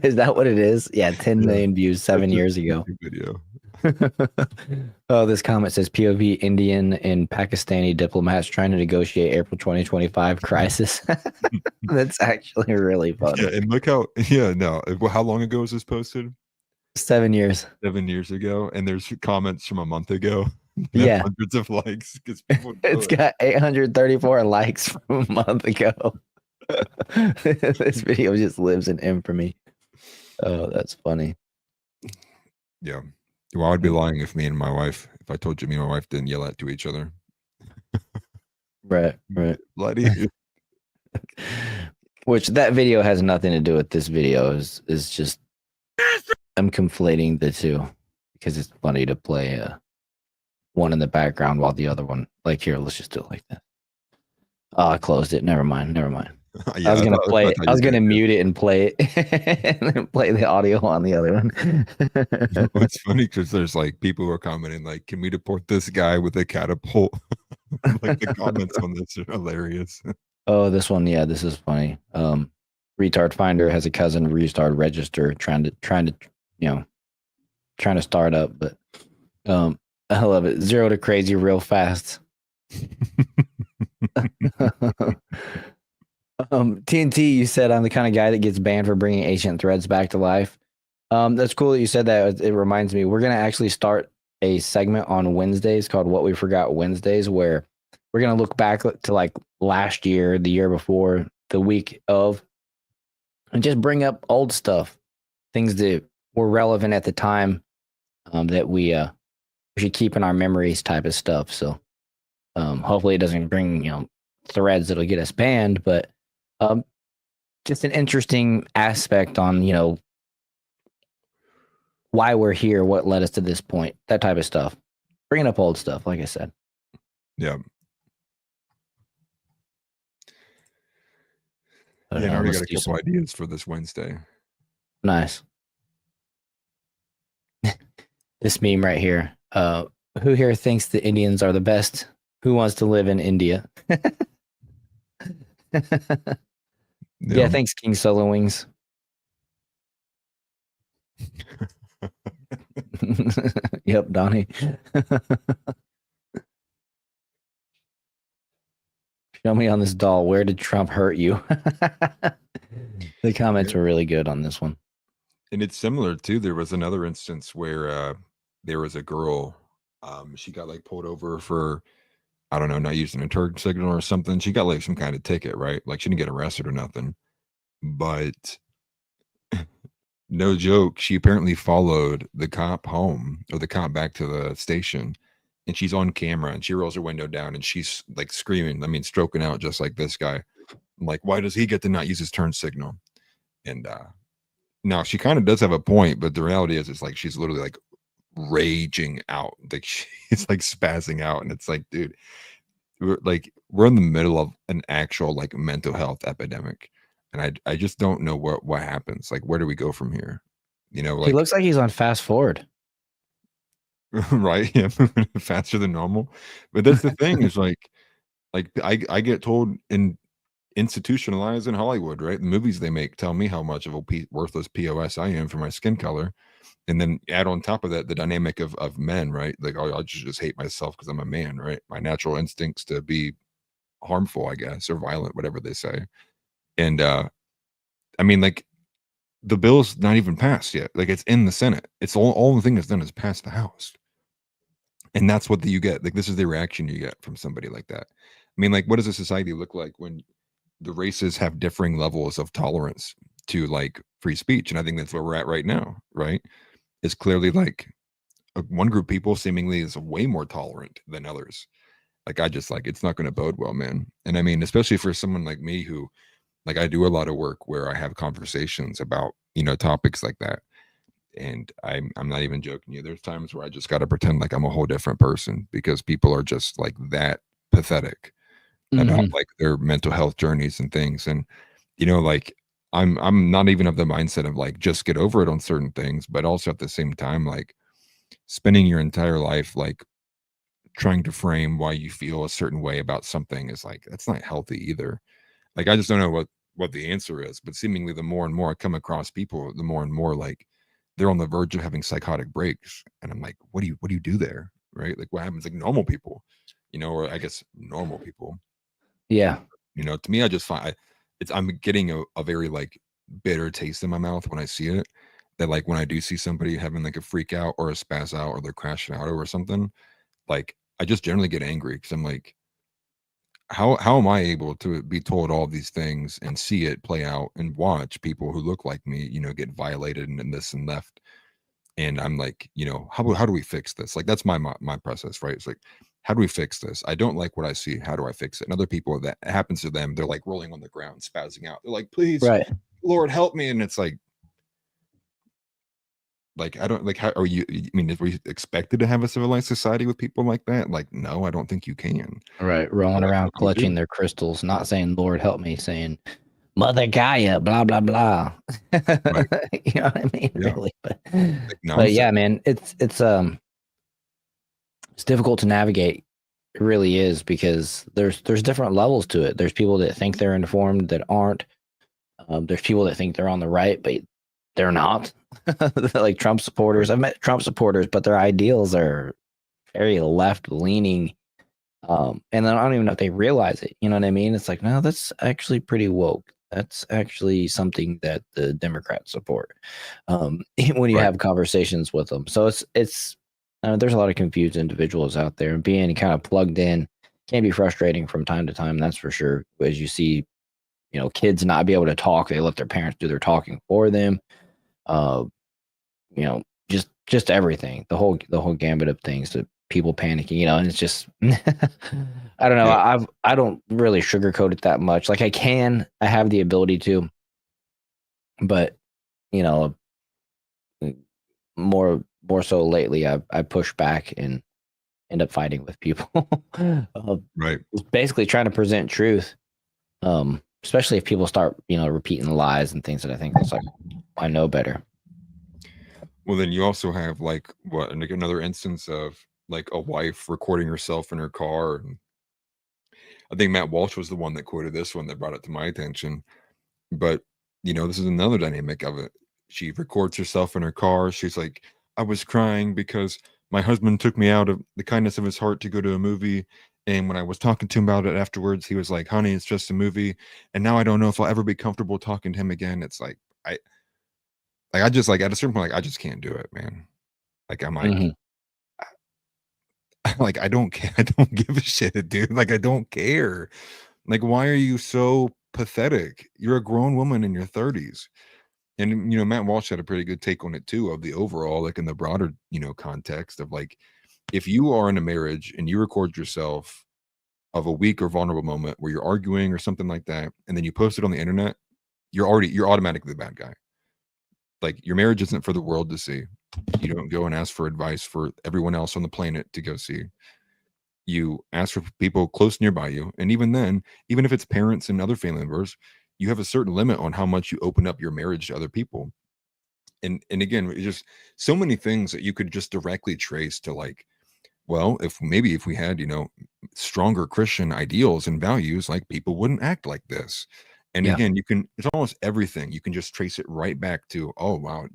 S2: Is that what it is? Yeah, 10 million views 7 years ago.
S3: Video.
S2: Oh, this comment says POV Indian and Pakistani diplomats trying to negotiate April 2025 crisis. That's actually really funny.
S3: Yeah, and look how how long ago was this posted?
S2: 7 years.
S3: 7 years ago, and there's comments from a month ago.
S2: Yeah,
S3: hundreds of likes because people
S2: it's got 834 likes from a month ago. This video just lives in infamy. Oh, that's funny.
S3: Yeah. Well, I would be lying if I told you me and my wife didn't yell at to each other.
S2: Right.
S3: Bloody.
S2: Which that video has nothing to do with this video. Is just I'm conflating the two because it's funny to play one in the background while the other one, like, here, let's just do it like that. Oh, I closed it. Never mind.
S3: Yeah,
S2: I was gonna play it. I was gonna mute it and play it, and then play the audio on the other one.
S3: It's funny because there's like people who are commenting like, "Can we deport this guy with a catapult?" Like the comments on this are hilarious.
S2: Oh, this one, yeah, this is funny. Retard Finder has a cousin restart register trying to start up, but I love it. 0 to crazy real fast. TNT, you said I'm the kind of guy that gets banned for bringing ancient threads back to life. That's cool that you said that. It reminds me, we're going to actually start a segment on Wednesdays called What We Forgot Wednesdays, where we're going to look back to like last year, the year before, the week of, and just bring up old stuff, things that were relevant at the time, that we should keep in our memories type of stuff. So hopefully it doesn't bring, threads that'll get us banned, but just an interesting aspect on, why we're here, what led us to this point, that type of stuff. Bringing up old stuff, like I said.
S3: Yeah.
S2: But,
S3: I already got a
S2: do
S3: couple ideas for this Wednesday.
S2: Nice. This meme right here. Who here thinks the Indians are the best? Who wants to live in India? Yeah, thanks, King Solo Wings. Yep, Donnie. Show me on this doll. Where did Trump hurt you? The comments were really good on this one.
S3: And it's similar too. There was another instance where there was a girl. She got like pulled over for, I don't know, not using a turn signal or something. She got like some kind of ticket, right? Like she didn't get arrested or nothing. But no joke, she apparently followed the cop home, or the cop back to the station, and she's on camera and she rolls her window down and she's like screaming, stroking out just like this guy. I'm like, why does he get to not use his turn signal? And now she kind of does have a point, but the reality is it's like she's literally like raging out, like she's like spazzing out, and it's like, dude, we're in the middle of an actual like mental health epidemic, and I just don't know what happens. Like, where do we go from here? Like,
S2: he looks like he's on fast forward.
S3: Right? Yeah, faster than normal. But that's the thing, is like, Like I get told in institutionalized in Hollywood, right? The movies they make tell me how much of a worthless POS I am for my skin color. And then add on top of that the dynamic of men, right? Like, oh, I just hate myself because I'm a man, right? My natural instincts to be harmful, I guess, or violent, whatever they say. And I mean, like, the bill's not even passed yet. Like, it's in the Senate. It's all the thing that's done is pass the House. And that's what you get. Like, this is the reaction you get from somebody like that. I mean, like, what does a society look like when the races have differing levels of tolerance to like free speech? And I think that's where we're at right now, right? It's clearly like one group of people seemingly is way more tolerant than others. Like, I just like, it's not going to bode well, man. And I mean, especially for someone like me who, like, I do a lot of work where I have conversations about, topics like that. And I'm not even joking you. There's times where I just got to pretend like I'm a whole different person because people are just like that pathetic about like their mental health journeys and things. And, like, I'm not even of the mindset of like just get over it on certain things, but also at the same time, like spending your entire life like trying to frame why you feel a certain way about something is like, that's not healthy either. Like, I just don't know what the answer is, but seemingly the more and more I come across people, the more and more like they're on the verge of having psychotic breaks. And I'm like, what do you do there? Right? Like, what happens? Like normal people, or I guess normal people.
S2: Yeah.
S3: To me, I just find I'm getting a very like bitter taste in my mouth when I see it. That like when I do see somebody having like a freak out or a spaz out or they're crashing out over something, like I just generally get angry because I'm like, how am I able to be told all these things and see it play out and watch people who look like me, get violated and this and left? And I'm like, how do we fix this? Like, that's my process, right? It's like, how do we fix this? I don't like what I see. How do I fix it? And other people, that happens to them, they're like rolling on the ground, spazzing out. They're like, please,
S2: Right.
S3: Lord, help me. And it's like I don't like, how are you? I mean, if we expected to have a civilized society with people like that, like, no, I don't think you can.
S2: Right. Rolling
S3: Like,
S2: around
S3: what do you do?
S2: clutching their crystals, not saying Lord help me, saying Mother Gaia, blah blah blah.
S3: Right.
S2: You know what I mean?
S3: Yeah.
S2: Really.
S3: Like
S2: But
S3: nonsense.
S2: yeah, man, it's difficult to navigate. It really is, because there's different levels to it. There's people that think they're informed that aren't. There's people that think they're on the right, but they're not. Like Trump supporters.
S3: Right.
S2: I've met Trump supporters, but their ideals are very left leaning. And I don't even know if they realize it. You know what I mean? It's like, no, that's actually pretty woke. That's actually something that the Democrats support. When you
S3: Right.
S2: have conversations with them. So it's there's a lot of confused individuals out there, and being kind of plugged in can be frustrating from time to time. That's for sure. As you see, kids not be able to talk, they let their parents do their talking for them. Uh, just everything, the whole gambit of things, that people panicking, and it's just I don't know.
S3: Yeah.
S2: I don't really sugarcoat it that much. Like, I have the ability to, but you know, more so lately, I push back and end up fighting with people.
S3: Right.
S2: Basically trying to present truth. Especially if people start, repeating lies and things that I think it's like, I know better.
S3: Well, then you also have like like another instance of like a wife recording herself in her car. And I think Matt Walsh was the one that quoted this one that brought it to my attention. But this is another dynamic of it. She records herself in her car. She's like, I was crying because my husband took me out of the kindness of his heart to go to a movie. And when I was talking to him about it afterwards, he was like, honey, it's just a movie. And now I don't know if I'll ever be comfortable talking to him again. It's like, I just like at a certain point, like I just can't do it, man. Like I'm like,
S2: Mhm.
S3: like I don't care. I don't give a shit, dude. Like I don't care. Like, why are you so pathetic? You're a grown woman in your 30s. And Matt Walsh had a pretty good take on it too, of the overall, like in the broader, context of like, if you are in a marriage and you record yourself of a weak or vulnerable moment where you're arguing or something like that, and then you post it on the internet, you're automatically the bad guy. Like, your marriage isn't for the world to see. You don't go and ask for advice for everyone else on the planet to go see. You ask for people close nearby you. And even then, even if it's parents and other family members, you have a certain limit on how much you open up your marriage to other people. And again, it's just so many things that you could just directly trace to like, well, if we had, stronger Christian ideals and values, like people wouldn't act like this. And
S2: Yeah.
S3: again, it's almost everything. You can just trace it right back to, oh, wow,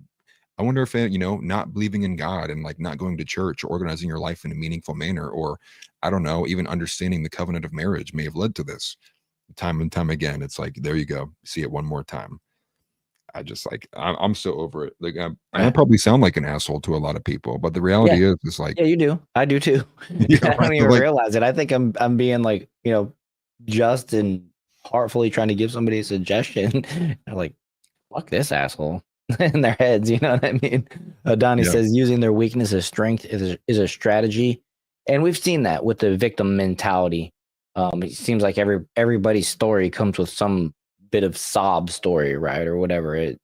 S3: I wonder if, not believing in God and like not going to church or organizing your life in a meaningful manner, or I don't know, even understanding the covenant of marriage may have led to this. Time and time again, it's like, there you go. See it one more time. I just like, I'm so over it. Like, I probably sound like an asshole to a lot of people, but the reality is like,
S2: yeah, you do. I do too.
S3: Yeah,
S2: I don't
S3: right,
S2: even
S3: like-
S2: realize it. I think I'm being like, just and heartfully trying to give somebody a suggestion. They're like, fuck this asshole in their heads. You know what I mean? Donnie
S3: Yeah.
S2: says using their weakness as strength is a strategy. And we've seen that with the victim mentality. It seems like everybody's story comes with some bit of sob story, right? Or whatever.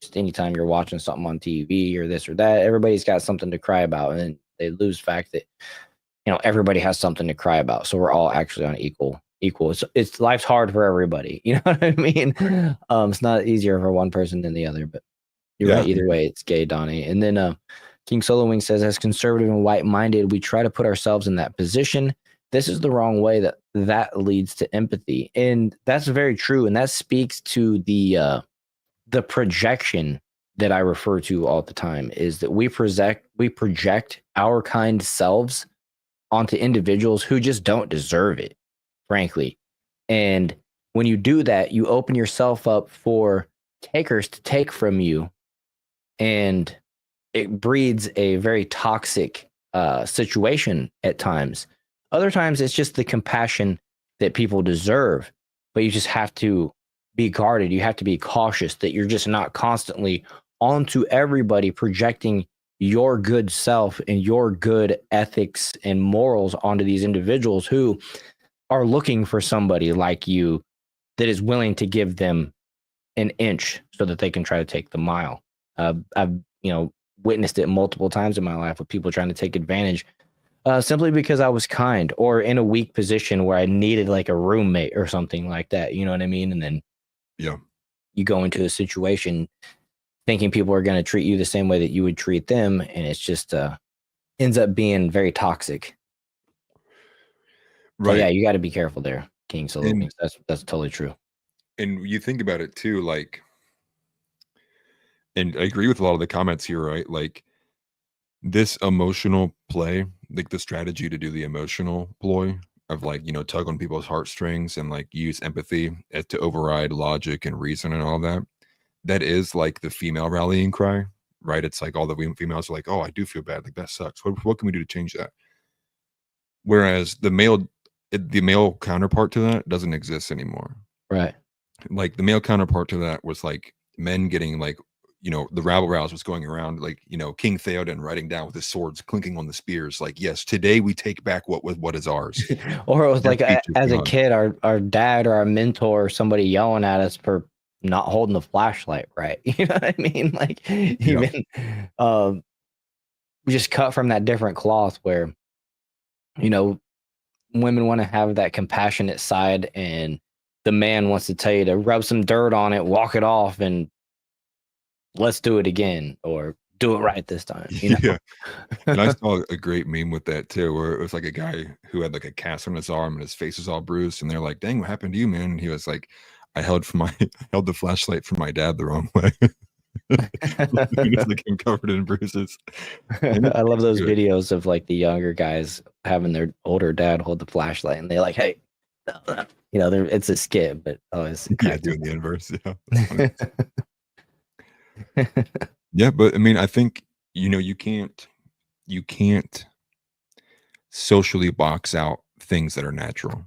S2: Just anytime you're watching something on TV or this or that, everybody's got something to cry about. And then they lose fact that, everybody has something to cry about. So we're all actually on equal. It's life's hard for everybody. You know what I mean? It's not easier for one person than the other, but you're right. Either way, it's gay, Donnie. And then King Solo Wing says, as conservative and white-minded, we try to put ourselves in that position. This is the wrong way that leads to empathy. And that's very true. And that speaks to the projection that I refer to all the time, is that we project our kind selves onto individuals who just don't deserve it, frankly. And when you do that, you open yourself up for takers to take from you, and it breeds a very toxic situation at times. Other times it's just the compassion that people deserve, but you just have to be guarded. You have to be cautious that you're just not constantly onto everybody projecting your good self and your good ethics and morals onto these individuals who are looking for somebody like you that is willing to give them an inch so that they can try to take the mile. I've witnessed it multiple times in my life with people trying to take advantage simply because I was kind or in a weak position where I needed like a roommate or something like that. You know what I mean? And then you go into a situation thinking people are going to treat you the same way that you would treat them, and it's just ends up being very toxic. Right? So yeah, you got to be careful there, King Solo. That's totally true.
S3: And you think about it too, like, and I agree with a lot of the comments here, right? Like this emotional play, like the strategy to do the emotional ploy of like, tug on people's heartstrings and like use empathy to override logic and reason and all that. That is like the female rallying cry, right? It's like all the females are like, oh, I do feel bad. Like that sucks. What can we do to change that? Whereas the male counterpart to that doesn't exist anymore.
S2: Right.
S3: Like the male counterpart to that was like men getting like, the rabble rouse was going around like, King Theoden writing down with his swords clinking on the spears. Like, yes, today we take back what is ours.
S2: Or it was like as a kid, our dad or our mentor or somebody yelling at us for not holding the flashlight right. You know what I mean? Like even we just cut from that different cloth where, women want to have that compassionate side and the man wants to tell you to rub some dirt on it, walk it off, and let's do it again or do it right this time.
S3: Yeah. And I saw a great meme with that too, where it was like a guy who had like a cast on his arm and his face was all bruised. And they're like, dang, what happened to you, man? And he was like, I held the flashlight for my dad the wrong way. Like him covered in bruises.
S2: I love those videos of like the younger guys having their older dad hold the flashlight and they're like, hey, it's a skit, but always
S3: doing the inverse. Yeah, but I mean, I think you can't socially box out things that are natural,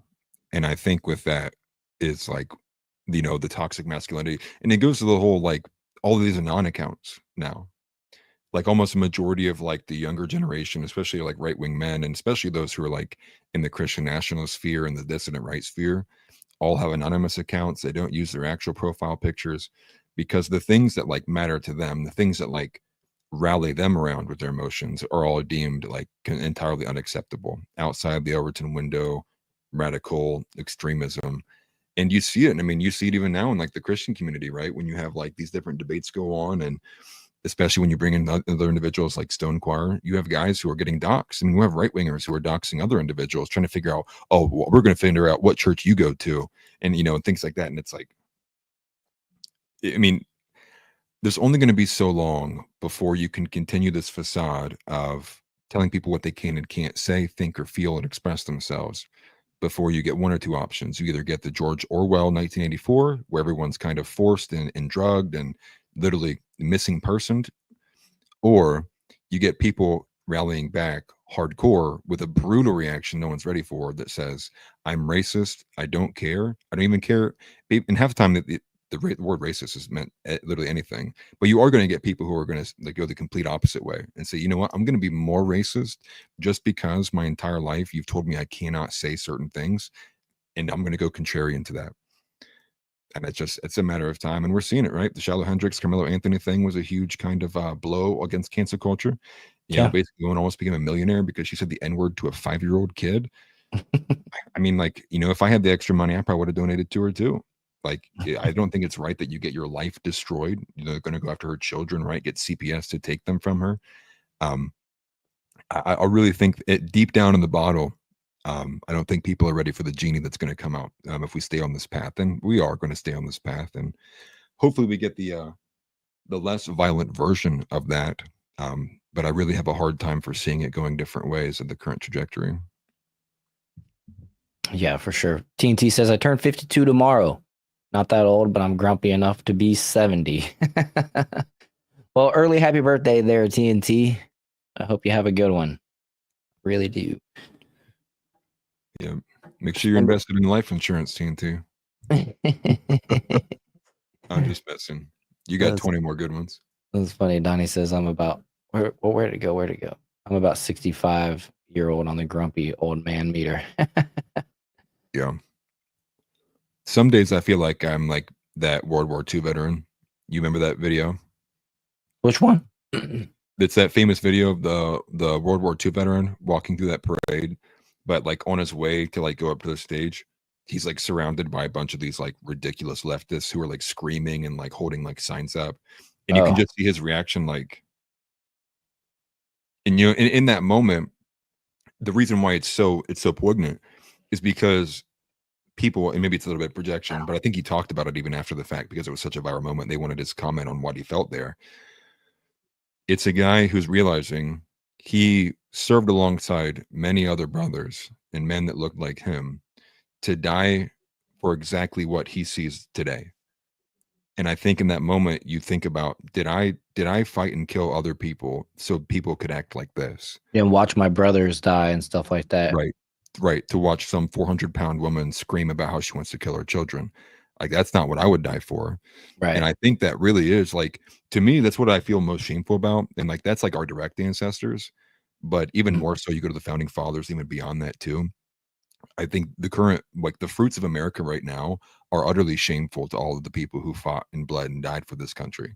S3: and I think with that is like the toxic masculinity, and it goes to the whole like all of these anon accounts now, like almost a majority of like the younger generation, especially like right-wing men, and especially those who are like in the Christian nationalist sphere and the dissident right sphere, all have anonymous accounts. They don't use their actual profile pictures because the things that like matter to them, the things that like rally them around with their emotions are all deemed like entirely unacceptable outside the Overton window, radical extremism. And you see it. I mean, you see it even now in like the Christian community, right? When you have like these different debates go on and especially when you bring in other individuals like Stone Choir. You have guys who are getting doxxed. I mean, we have right-wingers who are doxing other individuals, trying to figure out, oh, well, we're going to figure out what church you go to, and and things like that. And it's like, I mean, there's only going to be so long before you can continue this facade of telling people what they can and can't say, think, or feel and express themselves, before you get one or two options. You either get the George Orwell 1984, where everyone's kind of forced and drugged and literally missing personed, or you get people rallying back hardcore with a brutal reaction no one's ready for, that says, I'm racist, I don't care, I don't even care. And half the time the word racist is meant literally anything, but you are going to get people who are going to go the complete opposite way and say, you know what, I'm going to be more racist just because my entire life you've told me I cannot say certain things, and I'm going to go contrarian to that. And it's a matter of time, and we're seeing it, right? The Shallow Hendrix, Carmelo Anthony thing was a huge kind of blow against cancel culture. Basically one almost became a millionaire because she said the N-word to a 5-year-old kid. I mean, like, if I had the extra money, I probably would have donated to her too. Like, I don't think it's right that you get your life destroyed. They're going to go after her children, right? Get CPS to take them from her. I really think deep down in the bottle, I don't think people are ready for the genie that's going to come out if we stay on this path. And we are going to stay on this path. And hopefully we get the less violent version of that. But I really have a hard time for seeing it going different ways at the current trajectory.
S2: Yeah, for sure. TNT says, I turn 52 tomorrow. Not that old, but I'm grumpy enough to be 70. Well, early happy birthday there, TNT. I hope you have a good one. Really do.
S3: Yeah. Make sure you're invested in life insurance, TNT. I'm just messing. You got 20 more good ones.
S2: That's funny. Donnie says, I'm about, where'd it go? I'm about 65-year-old on the grumpy old man meter.
S3: Yeah. Some days I feel like I'm like that World War II veteran. You remember that video?
S2: Which one?
S3: It's that famous video of the World War II veteran walking through that parade, but like on his way to like go up to the stage, he's like surrounded by a bunch of these like ridiculous leftists who are like screaming and like holding like signs up, and you can just see his reaction, like, and in that moment, the reason why it's so poignant is because people, and maybe it's a little bit projection, but I think he talked about it even after the fact because it was such a viral moment. They wanted his comment on what he felt there. It's a guy who's realizing he served alongside many other brothers and men that looked like him to die for exactly what he sees today. And I think in that moment you think about, did I fight and kill other people so people could act like this?
S2: And watch my brothers die and stuff like that.
S3: Right. To watch some 400-pound woman scream about how she wants to kill her children. Like, that's not what I would die for.
S2: Right.
S3: And I think that really is, like, to me, that's what I feel most shameful about. And like, that's like our direct ancestors, but even more so, you go to the founding fathers, even beyond that too. I think the current, like, the fruits of America right now are utterly shameful to all of the people who fought and bled and died for this country.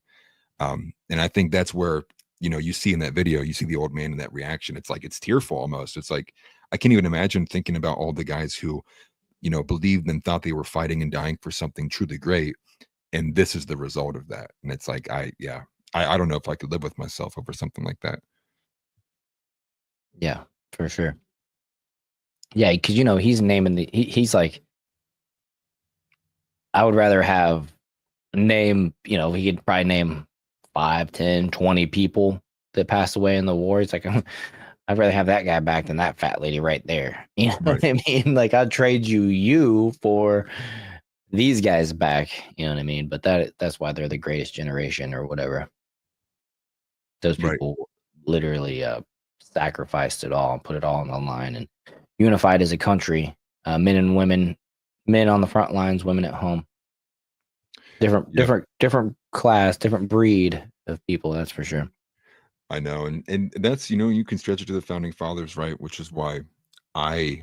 S3: And I think that's where, you see in that video, you see the old man in that reaction. It's like, it's tearful almost. It's like, I can't even imagine thinking about all the guys who, believed and thought they were fighting and dying for something truly great. And this is the result of that. And it's like, I don't know if I could live with myself over something like that.
S2: Yeah, for sure. Yeah, because he's naming he's like, I would rather have he could probably name 5, 10, 20 people that passed away in the war. It's like, I'd rather have that guy back than that fat lady right there. You know what I mean? Like, I'd trade you for these guys back. You know what I mean? But that's why they're the greatest generation or whatever. Those people literally sacrificed it all and put it all on the line and unified as a country. Men and women, men on the front lines, women at home. Different class, different breed of people. That's for sure.
S3: I know. And that's, you can stretch it to the founding fathers, right? Which is why I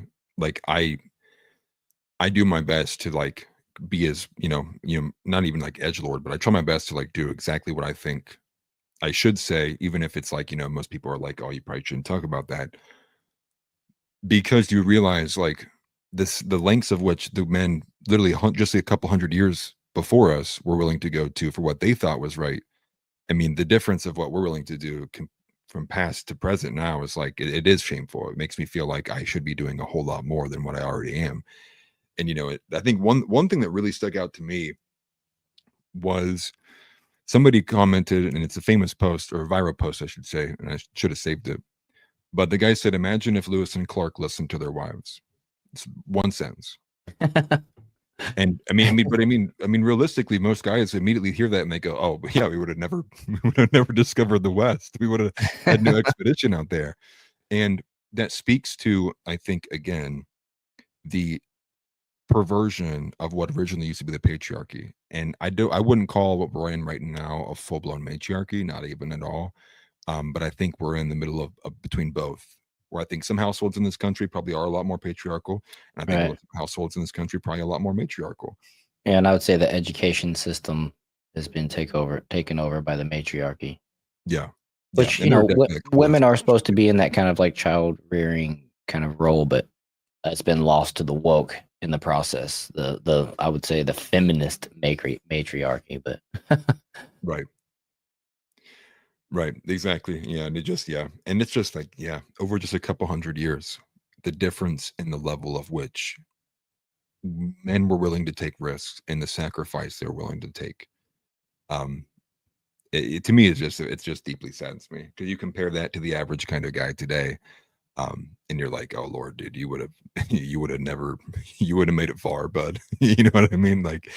S3: do my best to like be as, not even like edgelord, but I try my best to like do exactly what I think I should say, even if it's like, most people are like, oh, you probably shouldn't talk about that. Because you realize like the lengths of which the men literally just a couple hundred years before us were willing to go to for what they thought was right. I mean, the difference of what we're willing to do from past to present now is like it is shameful. It makes me feel like I should be doing a whole lot more than what I already am. And I think one thing that really stuck out to me was somebody commented, and it's a famous post or a viral post, I should say, and I should have saved it. But the guy said, "Imagine if Lewis and Clark listened to their wives." It's one sentence. And I mean, realistically, most guys immediately hear that and they go, "Oh, yeah, we would have never discovered the West. We would have had no expedition out there." And that speaks to, I think, again, the perversion of what originally used to be the patriarchy. And I wouldn't call what we're in right now a full-blown matriarchy, not even at all. But I think we're in the middle of between both, where I think some households in this country probably are a lot more patriarchal, and I think households in this country probably a lot more matriarchal.
S2: Yeah, and I would say the education system has been taken over by the matriarchy.
S3: Yeah.
S2: Which,
S3: yeah,
S2: women are supposed to be in that kind of like child rearing kind of role, but it's been lost to the woke in the process. I would say the feminist matriarchy, but
S3: right. Right, exactly. Yeah, and it's just like, over just a couple hundred years, the difference in the level of which men were willing to take risks and the sacrifice they're willing to take. To me, it's just deeply saddens me, because you compare that to the average kind of guy today, and you're like, "Oh Lord, dude, you would have made it far, bud." You know what I mean? Like,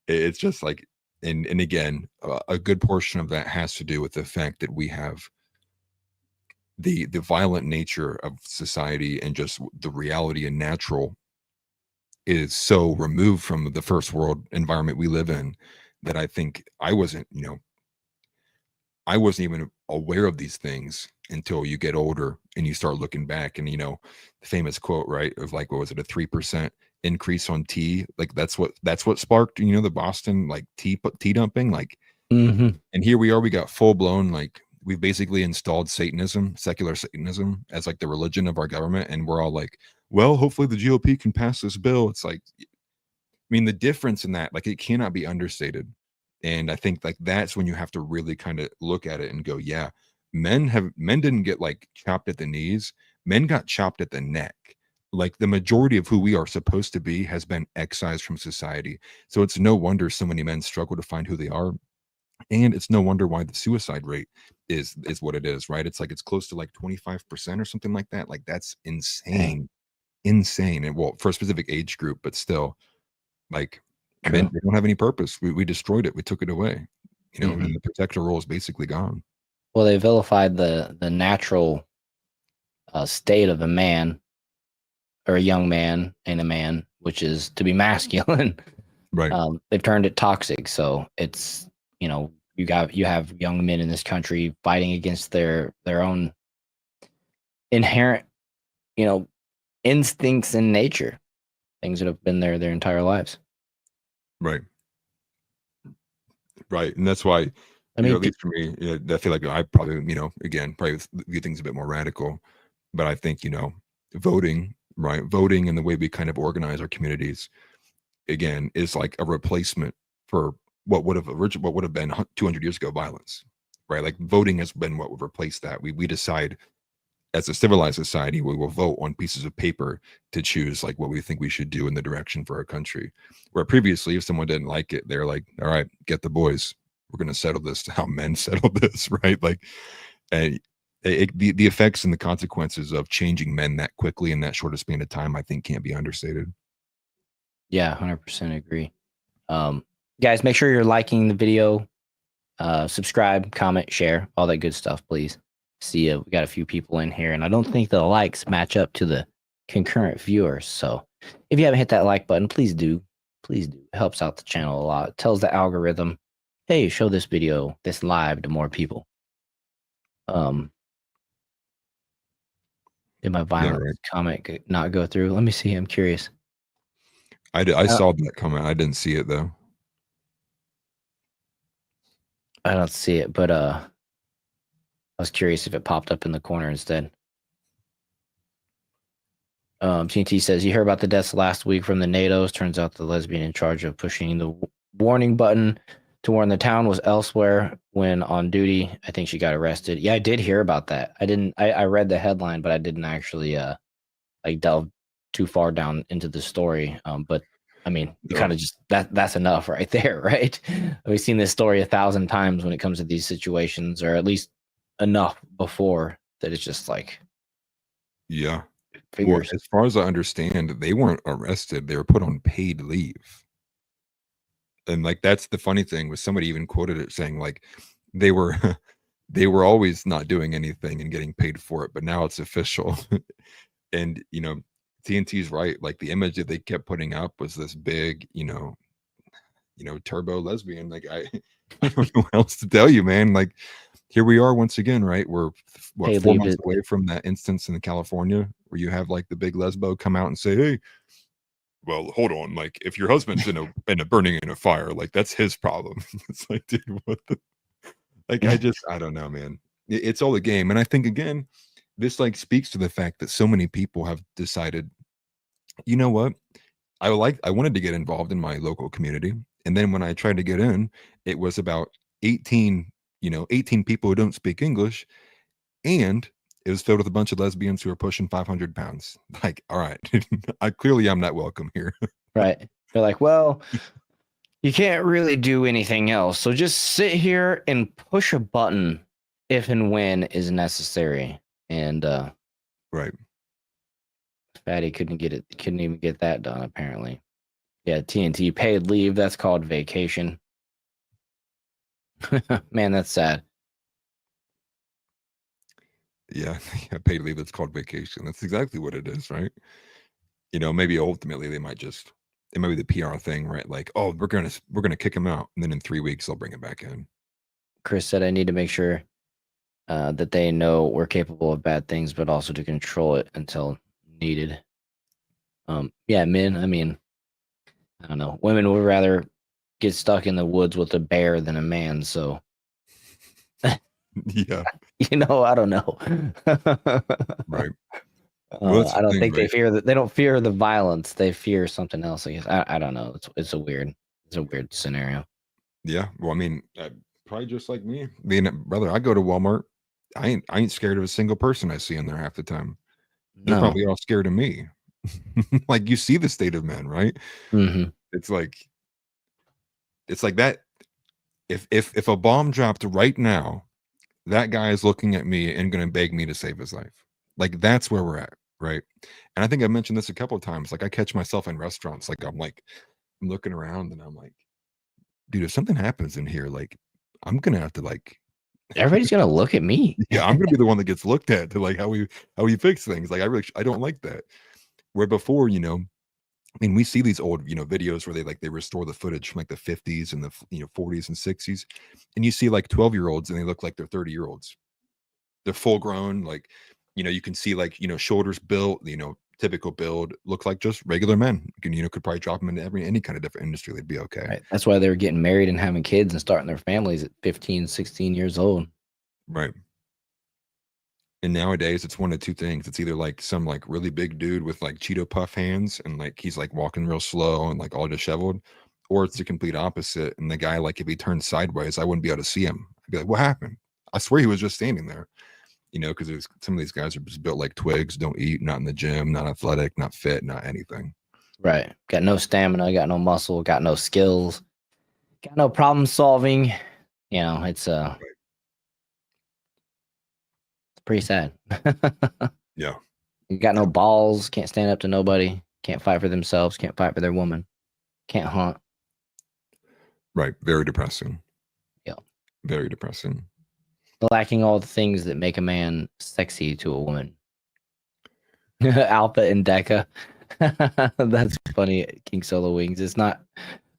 S3: it's just like. And again, a good portion of that has to do with the fact that we have the violent nature of society, and just the reality and natural is so removed from the first world environment we live in, that I think I wasn't even aware of these things until you get older and you start looking back. And the famous quote, right, of like, what was it, a 3% increase on tea, like that's what sparked the Boston like tea dumping, like. And here we are, we got full blown, like, we've basically installed Satanism, secular Satanism, as like the religion of our government, and we're all like, well, hopefully the GOP can pass this bill. It's like, I mean, the difference in that, like, it cannot be understated. And I think like that's when you have to really kind of look at it and go, yeah, men didn't get like chopped at the knees, men got chopped at the neck. Like, the majority of who we are supposed to be has been excised from society. So it's no wonder so many men struggle to find who they are. And it's no wonder why the suicide rate is what it is, right? It's like, it's close to like 25% or something like that. Like, that's insane. Insane. And well, for a specific age group, but still, like, men, they don't have any purpose. We destroyed it. We took it away. And the protector role is basically gone.
S2: Well, they vilified the natural state of a man, or a young man and a man, which is to be masculine.
S3: Right.
S2: They've turned it toxic. So it's, you have young men in this country fighting against their own inherent, instincts in nature, things that have been there their entire lives.
S3: Right. Right. And that's why, at least for me, I feel like I probably, again, probably view things a bit more radical, but I think, voting, right? Voting and the way we kind of organize our communities, again, is like a replacement for what would have been 200 years ago violence, right? Like, voting has been what would replace that. We decide, as a civilized society, we will vote on pieces of paper to choose like what we think we should do in the direction for our country. Where previously, if someone didn't like it, they're like, all right, get the boys. We're going to settle this to how men settle this, right? Like, and the effects and the consequences of changing men that quickly in that short a span of time, I think, can't be understated.
S2: Yeah, 100% agree. Guys, make sure you're liking the video, subscribe, comment, share, all that good stuff, please. See, we got a few people in here, and I don't think the likes match up to the concurrent viewers. So if you haven't hit that like button, please do. Please do. It helps out the channel a lot. It tells the algorithm, hey, show this video, this live to more people. Did my violent comment not go through? Let me see. I'm curious.
S3: I saw that comment. I didn't see it though.
S2: I don't see it, but I was curious if it popped up in the corner instead. TNT says, you heard about the deaths last week from the NATOs. Turns out the lesbian in charge of pushing the warning button to warn the town was elsewhere when on duty. I think she got arrested. Yeah, I did hear about that. I read the headline, but I didn't actually like delve too far down into the story. But I mean, you kind of just that's enough right there, right? We've seen this story 1,000 times when it comes to these situations, or at least enough before that it's just like
S3: Yeah. Well,
S2: figures.
S3: as far as I understand, they weren't arrested. They were put on paid leave. And like that's the funny thing was somebody even quoted it saying like they were they were always not doing anything and getting paid for it, but now it's official. And TNT's right. Like the image that they kept putting up was this big, turbo lesbian. Like I don't know what else to tell you, man. Like here we are once again, right? We're what
S2: Paid
S3: 4
S2: leave
S3: months
S2: is
S3: away from that instance in California where you have like the big lesbo come out and say, "Hey, well, hold on. Like if your husband's in a burning in a fire, like that's his problem." It's like, dude, what the like I don't know, man. It's all a game. And I think again, this like speaks to the fact that so many people have decided, you know what? I wanted to get involved in my local community. And then when I tried to get in, it was about 18 people who don't speak English. And it was filled with a bunch of lesbians who are pushing 500 pounds. Like, all right, I'm not welcome here.
S2: right. They're like, well, you can't really do anything else, so just sit here and push a button if and when is necessary. And
S3: Right.
S2: Fatty couldn't even get that done apparently. Yeah, TNT paid leave. That's called vacation. Man, that's sad.
S3: Yeah, paid leave. That's called vacation. That's exactly what it is, right? Maybe ultimately it might be the PR thing, right? Like, oh, we're gonna kick him out, and then in 3 weeks they'll bring him back in.
S2: Chris said, I need to make sure that they know we're capable of bad things, but also to control it until needed. Yeah, men, I mean, I don't know. Women would rather get stuck in the woods with a bear than a man, so
S3: Yeah,
S2: I don't know.
S3: right. Well, that's
S2: I
S3: the
S2: don't
S3: thing,
S2: think
S3: right?
S2: they don't fear the violence. They fear something else, I guess. I don't know. It's a weird scenario.
S3: Yeah. Well, I mean, probably just like me, being brother. I go to Walmart. I ain't scared of a single person I see in there half the time. They're
S2: No.
S3: probably all scared of me. Like you see the state of men, right?
S2: Hmm.
S3: It's like that. If a bomb dropped right now, that guy is looking at me and going to beg me to save his life. Like that's where we're at, right? And I think I mentioned this a couple of times. Like I catch myself in restaurants, I'm looking around and I'm like, dude, if something happens in here, like I'm gonna have to like,
S2: Everybody's gonna look at me.
S3: yeah, I'm gonna be the one that gets looked at to like how we fix things. Like I don't like that. Where before, I mean, we see these old, videos where they restore the footage from like the 50s and the 40s and 60s, and you see like 12-year-olds and they look like they're 30-year-olds. They're full grown, like, you can see like, shoulders built, typical build, look like just regular men. You can, could probably drop them into any kind of different industry. They'd be okay.
S2: Right. That's why they were getting married and having kids and starting their families at 15, 16 years old.
S3: Right. And nowadays it's one of two things. It's either like some like really big dude with like Cheeto Puff hands and like he's like walking real slow and like all disheveled, or it's the complete opposite. And the guy, like if he turned sideways, I wouldn't be able to see him. I'd be like, what happened? I swear he was just standing there. Because some of these guys are just built like twigs, don't eat, not in the gym, not athletic, not fit, not anything.
S2: Right. Got no stamina, got no muscle, got no skills, got no problem solving. It's pretty sad.
S3: Yeah.
S2: You got no balls, can't stand up to nobody, can't fight for themselves, can't fight for their woman, can't hunt.
S3: Right. Very depressing.
S2: Yeah.
S3: Very depressing.
S2: Lacking all the things that make a man sexy to a woman. Alpha and Deca. That's funny. King Solo Wings. It's not.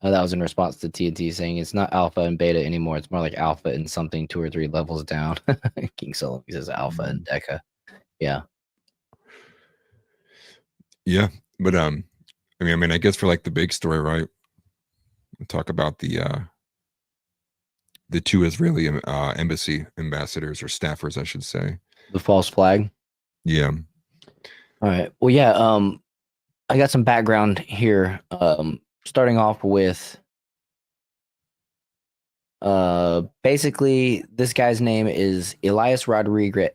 S2: That was in response to TNT saying it's not alpha and beta anymore. It's more like alpha and something 2 or 3 levels down. King Solo Wings is alpha and Deca. Yeah.
S3: Yeah. But I guess for like the big story, right? We'll talk about the 2 Israeli embassy ambassadors or staffers, I should say.
S2: The false flag.
S3: Yeah.
S2: All right. Well, yeah. I got some background here. Starting off with Basically, this guy's name is Elias Rodriguez.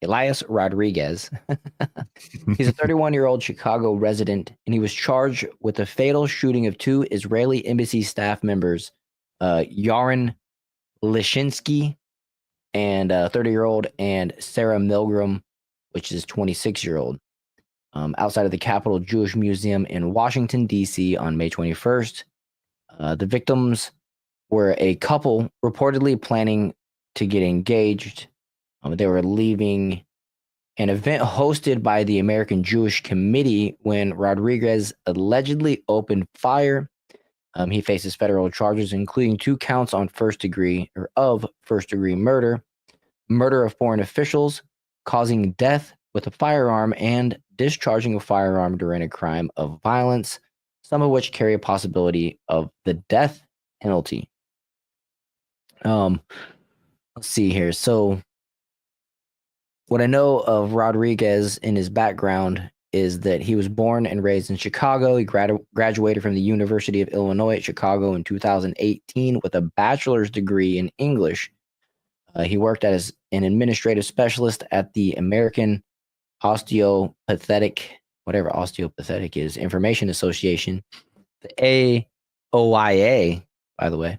S2: Elias Rodriguez. He's a 31-year-old Chicago resident, and he was charged with the fatal shooting of two Israeli embassy staff members, Yaron Lishinsky, and 30-year-old, and Sarah Milgram, which is 26-year-old, outside of the Capitol Jewish Museum in Washington, D.C. on May 21st. The victims were a couple reportedly planning to get engaged. They were leaving an event hosted by the American Jewish Committee when Rodriguez allegedly opened fire. He faces federal charges, including 2 counts on first degree murder, murder of foreign officials, causing death with a firearm, and discharging a firearm during a crime of violence, some of which carry a possibility of the death penalty. Let's see here. So what I know of Rodriguez in his background is that he was born and raised in Chicago. He graduated from the University of Illinois at Chicago in 2018 with a bachelor's degree in English. He worked as an administrative specialist at the American Osteopathic Information Association, the AOIA, by the way,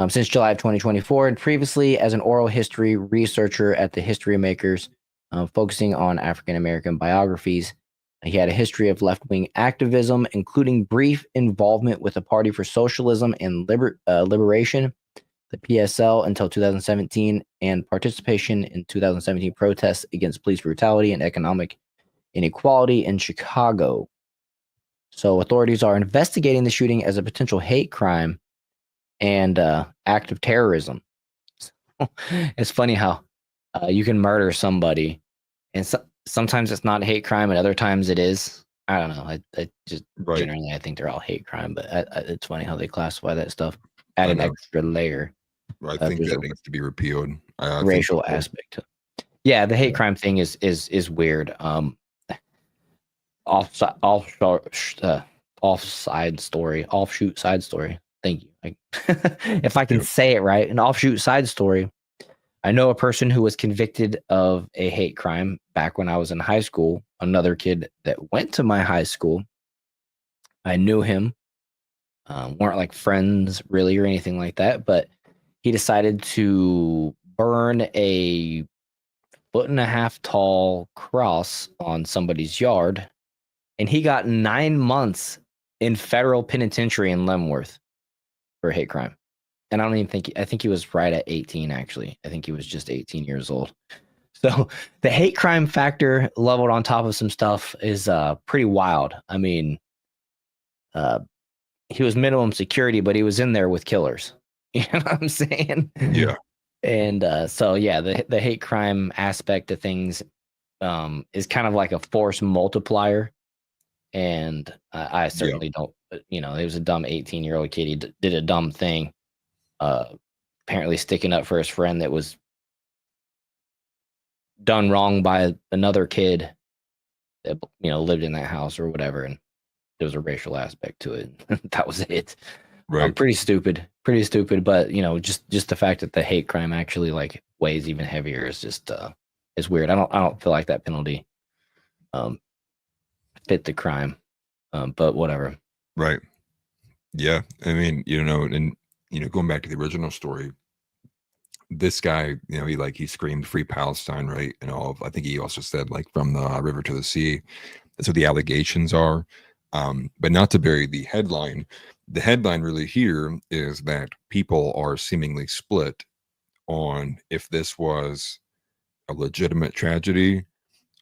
S2: since July of 2024, and previously as an oral history researcher at the History Makers, focusing on African-American biographies. He had a history of left-wing activism, including brief involvement with the Party for Socialism and Liberation, the PSL, until 2017, and participation in 2017 protests against police brutality and economic inequality in Chicago. So authorities are investigating the shooting as a potential hate crime and act of terrorism. It's funny how you can murder somebody, and sometimes it's not hate crime, and other times it is. I don't know. I just generally I think they're all hate crime, but it's funny how they classify that stuff. Add an extra layer.
S3: I think that needs to be repealed.
S2: Racial aspect. Yeah, the hate crime thing is weird. Offshoot side story. Thank you. If I can say it right, an offshoot side story. I know a person who was convicted of a hate crime back when I was in high school. Another kid that went to my high school. I knew him. Weren't like friends really or anything like that, but he decided to burn a 1.5 foot tall cross on somebody's yard, and he got 9 months in federal penitentiary in Leavenworth for a hate crime. And I think he was right at 18, actually. I think he was just 18 years old. So the hate crime factor leveled on top of some stuff is pretty wild. I mean, he was minimum security, but he was in there with killers. You know what I'm saying?
S3: Yeah.
S2: And so, yeah, the hate crime aspect of things is kind of like a force multiplier. And I certainly don't, he was a dumb 18-year-old kid. He did a dumb thing, apparently sticking up for his friend that was done wrong by another kid that, lived in that house or whatever. And there was a racial aspect to it. That was it.
S3: Right.
S2: Pretty stupid, but just the fact that the hate crime actually like weighs even heavier is just is weird. I don't feel like that penalty fit the crime, but whatever.
S3: Right. Yeah. I mean, going back to the original story, this guy, he screamed free Palestine, right? And I think he also said like from the river to the sea. That's what the allegations are. But not to bury the headline. The headline really here is that people are seemingly split on if this was a legitimate tragedy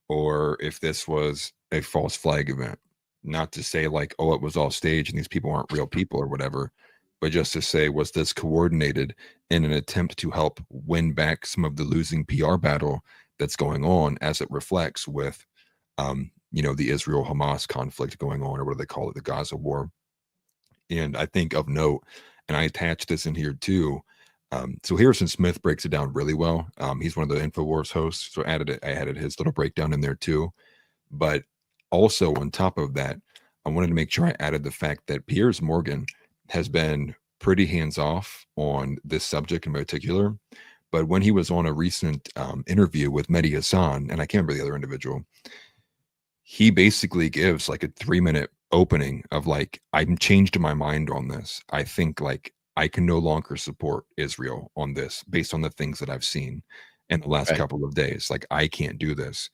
S3: or if this was a false flag event. Not to say like, oh, it was all staged and these people aren't real people or whatever, but just to say, was this coordinated in an attempt to help win back some of the losing PR battle that's going on as it reflects with, the Israel-Hamas conflict going on, or what do they call it, the Gaza war. And I think of note, and I attached this in here too. So Harrison Smith breaks it down really well. He's one of the InfoWars hosts, so I added his little breakdown in there too. But also on top of that, I wanted to make sure I added the fact that Piers Morgan has been pretty hands off on this subject in particular. But when he was on a recent interview with Mehdi Hassan, and I can't remember the other individual, he basically gives like a 3-minute opening of like, I'm changed my mind on this. I think like I can no longer support Israel on this based on the things that I've seen in the last couple of days. Like, I can't do this.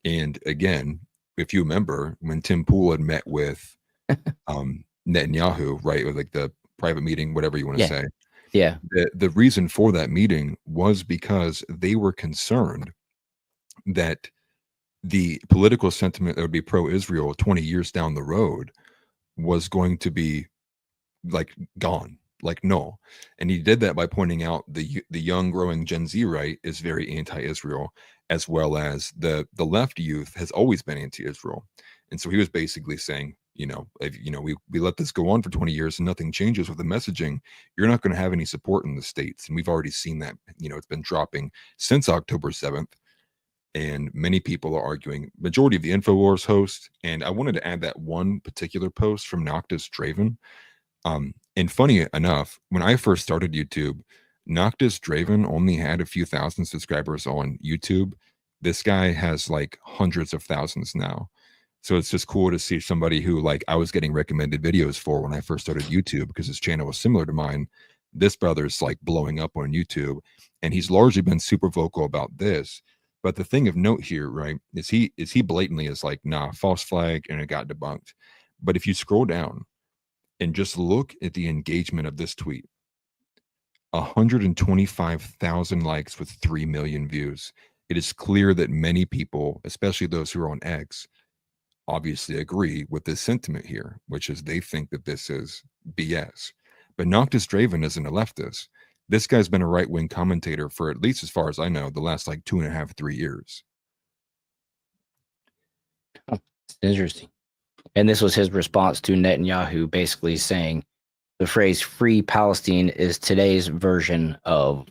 S3: And again, if you remember when Tim Pool had met with Netanyahu, right, with like the private meeting, whatever you want to say.
S2: Yeah.
S3: The reason for that meeting was because they were concerned that the political sentiment that would be pro-Israel 20 years down the road was going to be like gone, like null. And he did that by pointing out the young growing Gen Z right is very anti-Israel, as well as the left youth has always been anti-Israel. And so he was basically saying, if we let this go on for 20 years and nothing changes with the messaging, you're not going to have any support in the States. And we've already seen that, it's been dropping since October 7th. And many people are arguing, majority of the InfoWars hosts, and I wanted to add that one particular post from Noctis Draven. And funny enough, when I first started YouTube, Noctis Draven only had a few thousand subscribers on YouTube. This guy has like hundreds of thousands now. So it's just cool to see somebody who like I was getting recommended videos for when I first started YouTube because his channel was similar to mine. This brother's like blowing up on YouTube, and he's largely been super vocal about this. But the thing of note here, right, is he blatantly is like, nah, false flag, and it got debunked. But if you scroll down and just look at the engagement of this tweet, 125,000 likes with 3 million views. It is clear that many people, especially those who are on X, obviously agree with this sentiment here, which is they think that this is BS. But Noctis Draven isn't a leftist. This guy's been a right-wing commentator for, at least as far as I know, the last like 2.5, 3 years.
S2: Oh, it's interesting. And this was his response to Netanyahu, basically saying the phrase "Free Palestine" is today's version of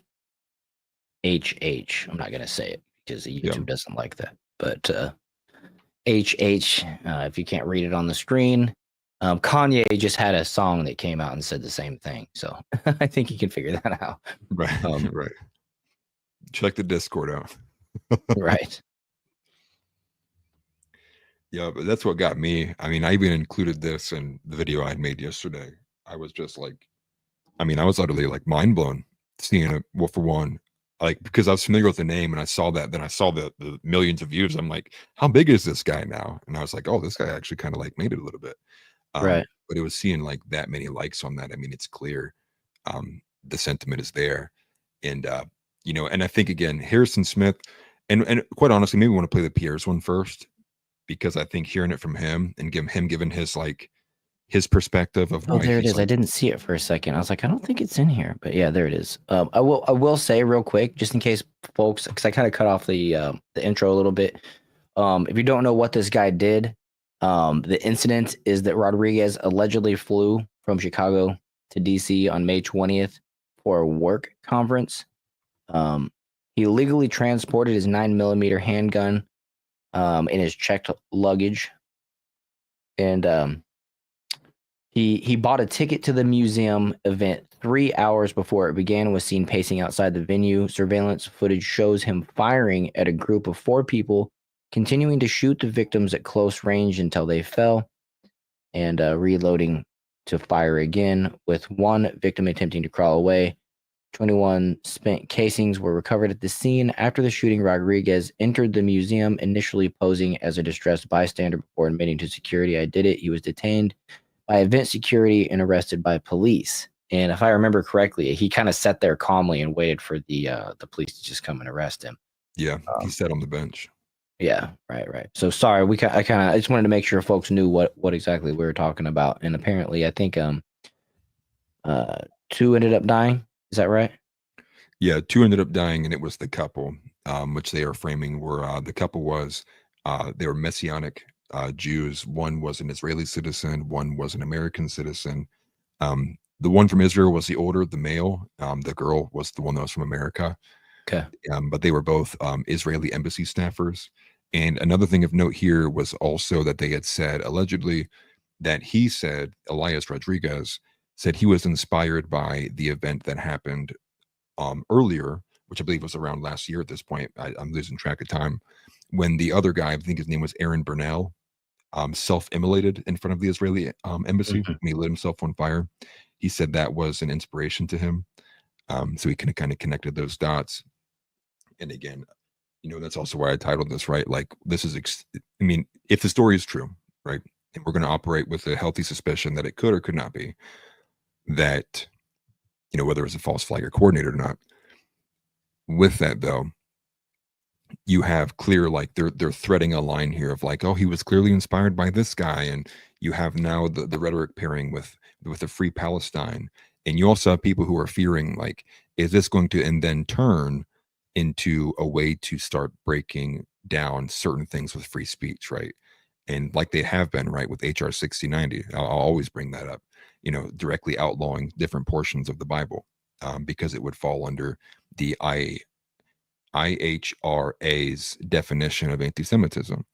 S2: HH. I'm not going to say it because YouTube doesn't like that. But HH, if you can't read it on the screen, Kanye just had a song that came out and said the same thing. So I think you can figure that out.
S3: Right. Right. Check the Discord out.
S2: Right.
S3: Yeah, but that's what got me. I mean, I even included this in the video I had made yesterday. I was just like, I mean, I was utterly like mind blown seeing it. Well, for one, like, because I was familiar with the name and I saw that, then I saw the millions of views. I'm like, how big is this guy now? And I was like, oh, this guy actually kind of like made it a little bit.
S2: Right.
S3: But it was seeing like that many likes on that. I mean, it's clear the sentiment is there. And, and I think, again, Harrison Smith, and quite honestly, maybe we want to play the Pierre's one first, because I think hearing it from him and giving his like his perspective of
S2: why there it is. Like, I didn't see it for a second. I was like, I don't think it's in here, but yeah, there it is. I will say real quick, just in case folks, because I kind of cut off the intro a little bit. If you don't know what this guy did, the incident is that Rodriguez allegedly flew from Chicago to DC on May 20th for a work conference. He illegally transported his 9mm handgun in his checked luggage, and he bought a ticket to the museum event 3 hours before it began and was seen pacing outside the venue. Surveillance footage shows him firing at a group of 4 people, continuing to shoot the victims at close range until they fell, and reloading to fire again, with one victim attempting to crawl away. 21 spent casings were recovered at the scene. After the shooting, Rodriguez entered the museum, initially posing as a distressed bystander before admitting to security, "I did it." He was detained by event security and arrested by police. And if I remember correctly, he kind of sat there calmly and waited for the police to just come and arrest him.
S3: Yeah, he sat on the bench.
S2: Yeah, right. So sorry, I just wanted to make sure folks knew what exactly we were talking about. And apparently, I think 2 ended up dying. Is that right?
S3: Yeah, 2 ended up dying, and it was the couple, which they are framing were the couple was they were Messianic Jews. One was an Israeli citizen, one was an American citizen. The one from Israel was the older, the male. The girl was the one that was from America.
S2: Okay.
S3: But they were both Israeli embassy staffers. And another thing of note here was also that they had said, allegedly, that he said, Elias Rodriguez, said he was inspired by the event that happened earlier, which I believe was around last year at this point. I'm losing track of time. When the other guy, I think his name was Aaron Burnell, self-immolated in front of the Israeli embassy.
S2: Mhm.
S3: When he lit himself on fire. He said that was an inspiration to him. So he kind of connected those dots. And again, that's also why I titled this, right? Like, this is, I mean, if the story is true, right, and we're going to operate with a healthy suspicion that it could or could not be, that, whether it's a false flag or coordinated or not. With that, though, you have clear, like, they're threading a line here of like, oh, he was clearly inspired by this guy, and you have now the rhetoric pairing with a free Palestine, and you also have people who are fearing, like, is this going to and then turn into a way to start breaking down certain things with free speech, right? And like they have been, right, with HR 6090. I'll always bring that up, directly outlawing different portions of the Bible, because it would fall under the IHRA's definition of anti-Semitism.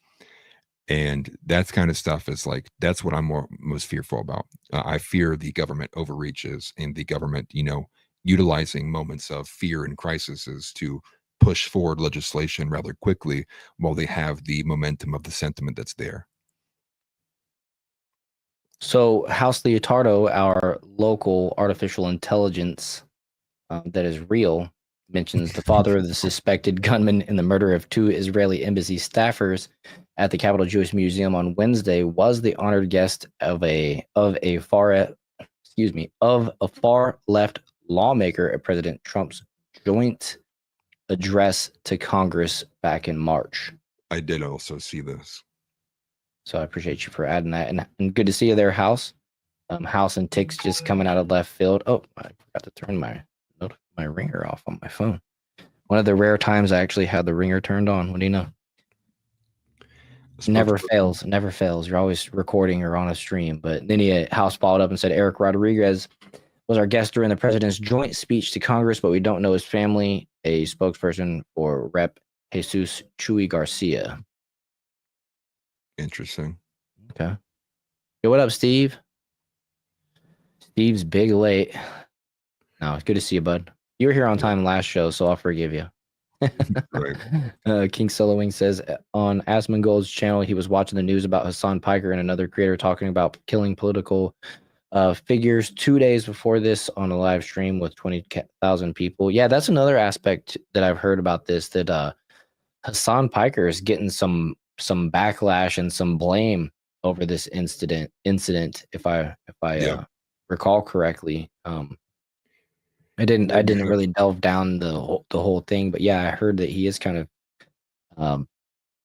S3: And that's kind of stuff is like, that's what I'm most fearful about. I fear the government overreaches and the government, utilizing moments of fear and crises to push forward legislation rather quickly while they have the momentum of the sentiment that's there.
S2: So House Leotardo, our local artificial intelligence that is real, mentions the father of the suspected gunman in the murder of 2 Israeli embassy staffers at the Capitol Jewish Museum on Wednesday was the honored guest of a far left lawmaker at President Trump's joint address to Congress back in March.
S3: I did also see this.
S2: So I appreciate you for adding that, and good to see you there, House. House and Ticks just coming out of left field. Oh, I forgot to turn my ringer off on my phone. One of the rare times I actually had the ringer turned on. What do you know? Never fails. You're always recording or on a stream. But then House followed up and said Elias Rodriguez was our guest during the president's joint speech to Congress, but we don't know his family. A spokesperson for Rep. Jesus Chuy Garcia.
S3: Interesting.
S2: Okay. Yo, what up, Steve? Steve's big late. No, it's good to see you, bud. You were here on time last show, so I'll forgive you.
S3: Right.
S2: King Solowing says on Asmongold's channel he was watching the news about Hassan Piker and another creator talking about killing political figures 2 days before this on a live stream with 20,000 people. Yeah, that's another aspect that I've heard about this, that Hassan Piker is getting some backlash and some blame over this incident. If I recall correctly. I didn't really delve down the whole thing, but yeah, I heard that he is kind of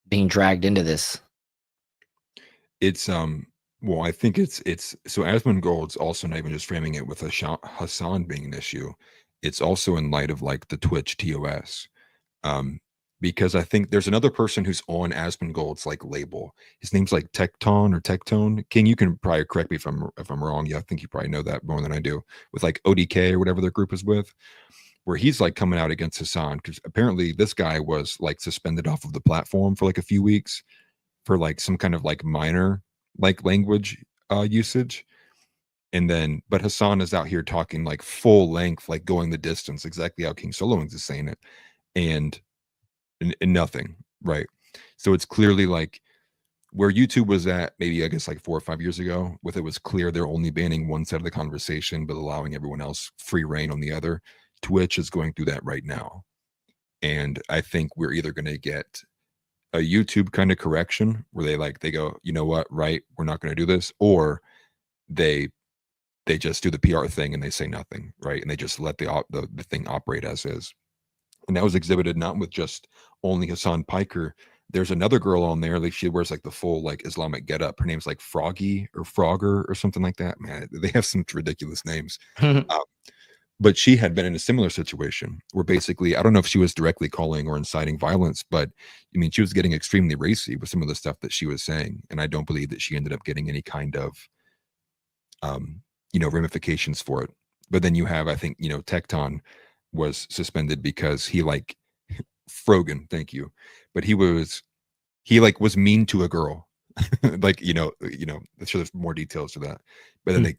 S2: being dragged into this.
S3: It's well, I think it's so Asmongold's also not even just framing it with Hassan being an issue. It's also in light of like the Twitch TOS. Because I think there's another person who's on Asmongold's like label. His name's like Tectone. King, you can probably correct me if I'm wrong. Yeah, I think you probably know that more than I do. With like ODK or whatever their group is with, where he's like coming out against Hassan because apparently this guy was like suspended off of the platform for like a few weeks for like some kind of like minor like language usage. And then, but Hassan is out here talking like full length, like going the distance, exactly how King Solowings is saying it, and nothing, right? So it's clearly like where YouTube was at maybe I guess like 4 or 5 years ago, with it was clear they're only banning one side of the conversation but allowing everyone else free reign on the other. Twitch is going through that right now, and I think we're either going to get a YouTube kind of correction where they go, you know what, right, we're not going to do this, or they just do the PR thing and they say nothing, right, and they just let the thing operate as is. And that was exhibited not with just only Hassan Piker. There's another girl on there, like she wears like the full like Islamic getup. Her name's like Froggy or Frogger or something like that. Man, they have some ridiculous names. But she had been in a similar situation where basically, I don't know if she was directly calling or inciting violence, but I mean, she was getting extremely racy with some of the stuff that she was saying. And I don't believe that she ended up getting any kind of, ramifications for it. But then you have, I think, Tecton was suspended because he like Frogan, thank you. But he was mean to a girl. Like, I'm sure there's more details to that. But then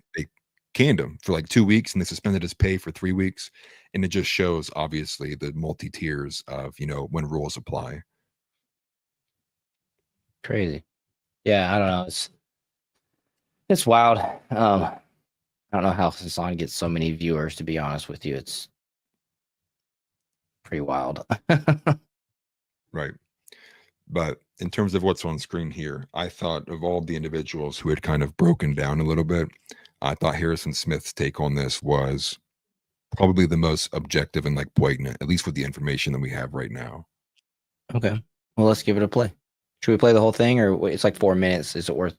S3: canned him for like 2 weeks and they suspended his pay for 3 weeks. And it just shows obviously the multi tiers of, when rules apply.
S2: Crazy. Yeah, I don't know. It's wild. I don't know how Hassan gets so many viewers, to be honest with you. It's pretty wild.
S3: Right. But in terms of what's on screen here, I thought of all the individuals who had kind of broken down a little bit, I thought Harrison Smith's take on this was probably the most objective and like poignant, at least with the information that we have right now.
S2: Okay. Well, let's give it a play. Should we play the whole thing, or wait, it's like 4 minutes? Is it worth?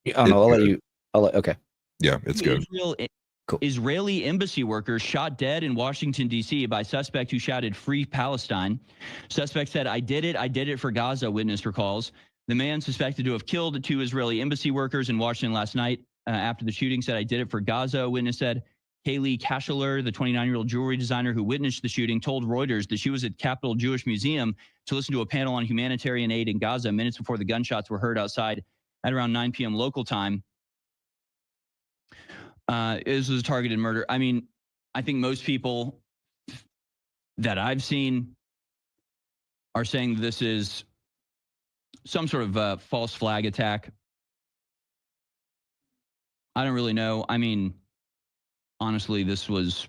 S2: I don't know. I'll let you. Okay.
S3: Yeah, it's good.
S2: Cool.
S6: Israeli embassy workers shot dead in Washington, D.C. by suspect who shouted "Free Palestine." Suspect said, I did it for Gaza," witness recalls. The man suspected to have killed 2 Israeli embassy workers in Washington last night after the shooting said, "I did it for Gaza," witness said. Kaylee Kasheler, the 29-year-old jewelry designer who witnessed the shooting, told Reuters that she was at Capitol Jewish Museum to listen to a panel on humanitarian aid in Gaza minutes before the gunshots were heard outside at around 9 p.m. local time. This was a targeted murder. I mean, I think most people that I've seen are saying this is some sort of false flag attack. I don't really know. I mean, honestly, this was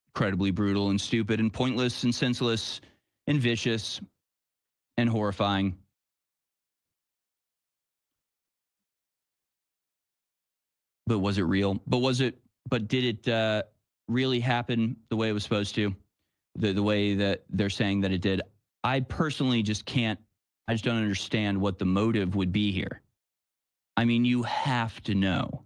S6: incredibly brutal and stupid and pointless and senseless and vicious and horrifying. But was it real? But did it really happen the way it was supposed to? The way that they're saying that it did? I personally just can't. I just don't understand what the motive would be here. I mean, you have to know.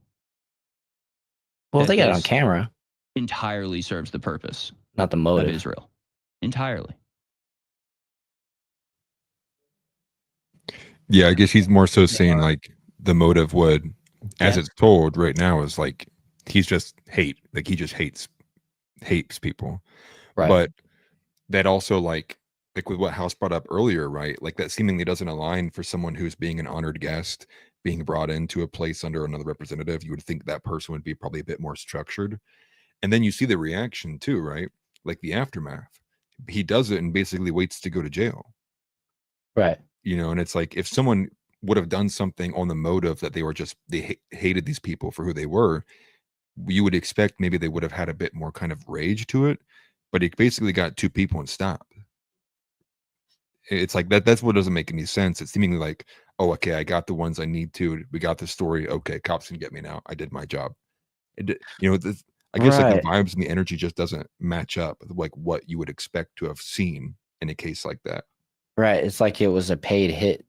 S2: Well, if they got it on camera.
S6: Entirely serves the purpose.
S2: Not the motive.
S6: Of Israel. Entirely.
S3: Yeah, I guess he's more so saying like the motive would, as it's told right now, is like he's just hate. Like he just hates people.
S2: Right.
S3: But that also like with what House brought up earlier, right? Like that seemingly doesn't align for someone who's being an honored guest, being brought into a place under another representative. You would think that person would be probably a bit more structured. And then you see the reaction too, right? Like the aftermath. He does it and basically waits to go to jail.
S2: Right.
S3: And it's like if someone would have done something on the motive that they were just they hated these people for who they were, you would expect maybe they would have had a bit more kind of rage to it. But he basically got 2 people and stopped. It's like that's what doesn't make any sense. It's seemingly like, oh, okay, I got the ones I need to. We got the story. Okay, cops can get me now. I did my job. I guess like the vibes and the energy just doesn't match up with like what you would expect to have seen in a case like that. Right.
S2: It's like it was a paid hit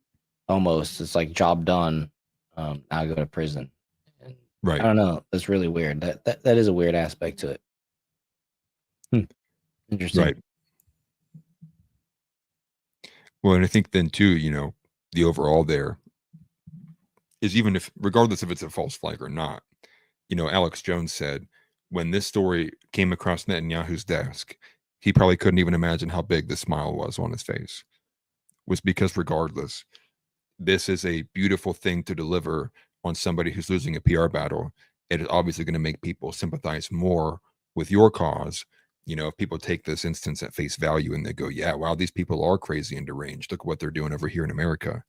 S2: almost. It's like job done. Now go to prison. And
S3: right.
S2: I don't know. That's really weird. That is a weird aspect to it. Interesting.
S3: Right. Well, and I think then too, the overall there is even if regardless if it's a false flag or not, Alex Jones said when this story came across Netanyahu's desk, he probably couldn't even imagine how big the smile was on his face. Was because regardless, this is a beautiful thing to deliver on somebody who's losing a PR battle. It is obviously going to make people sympathize more with your cause. If people take this instance at face value and they go, yeah, wow, these people are crazy and deranged. Look what they're doing over here in America.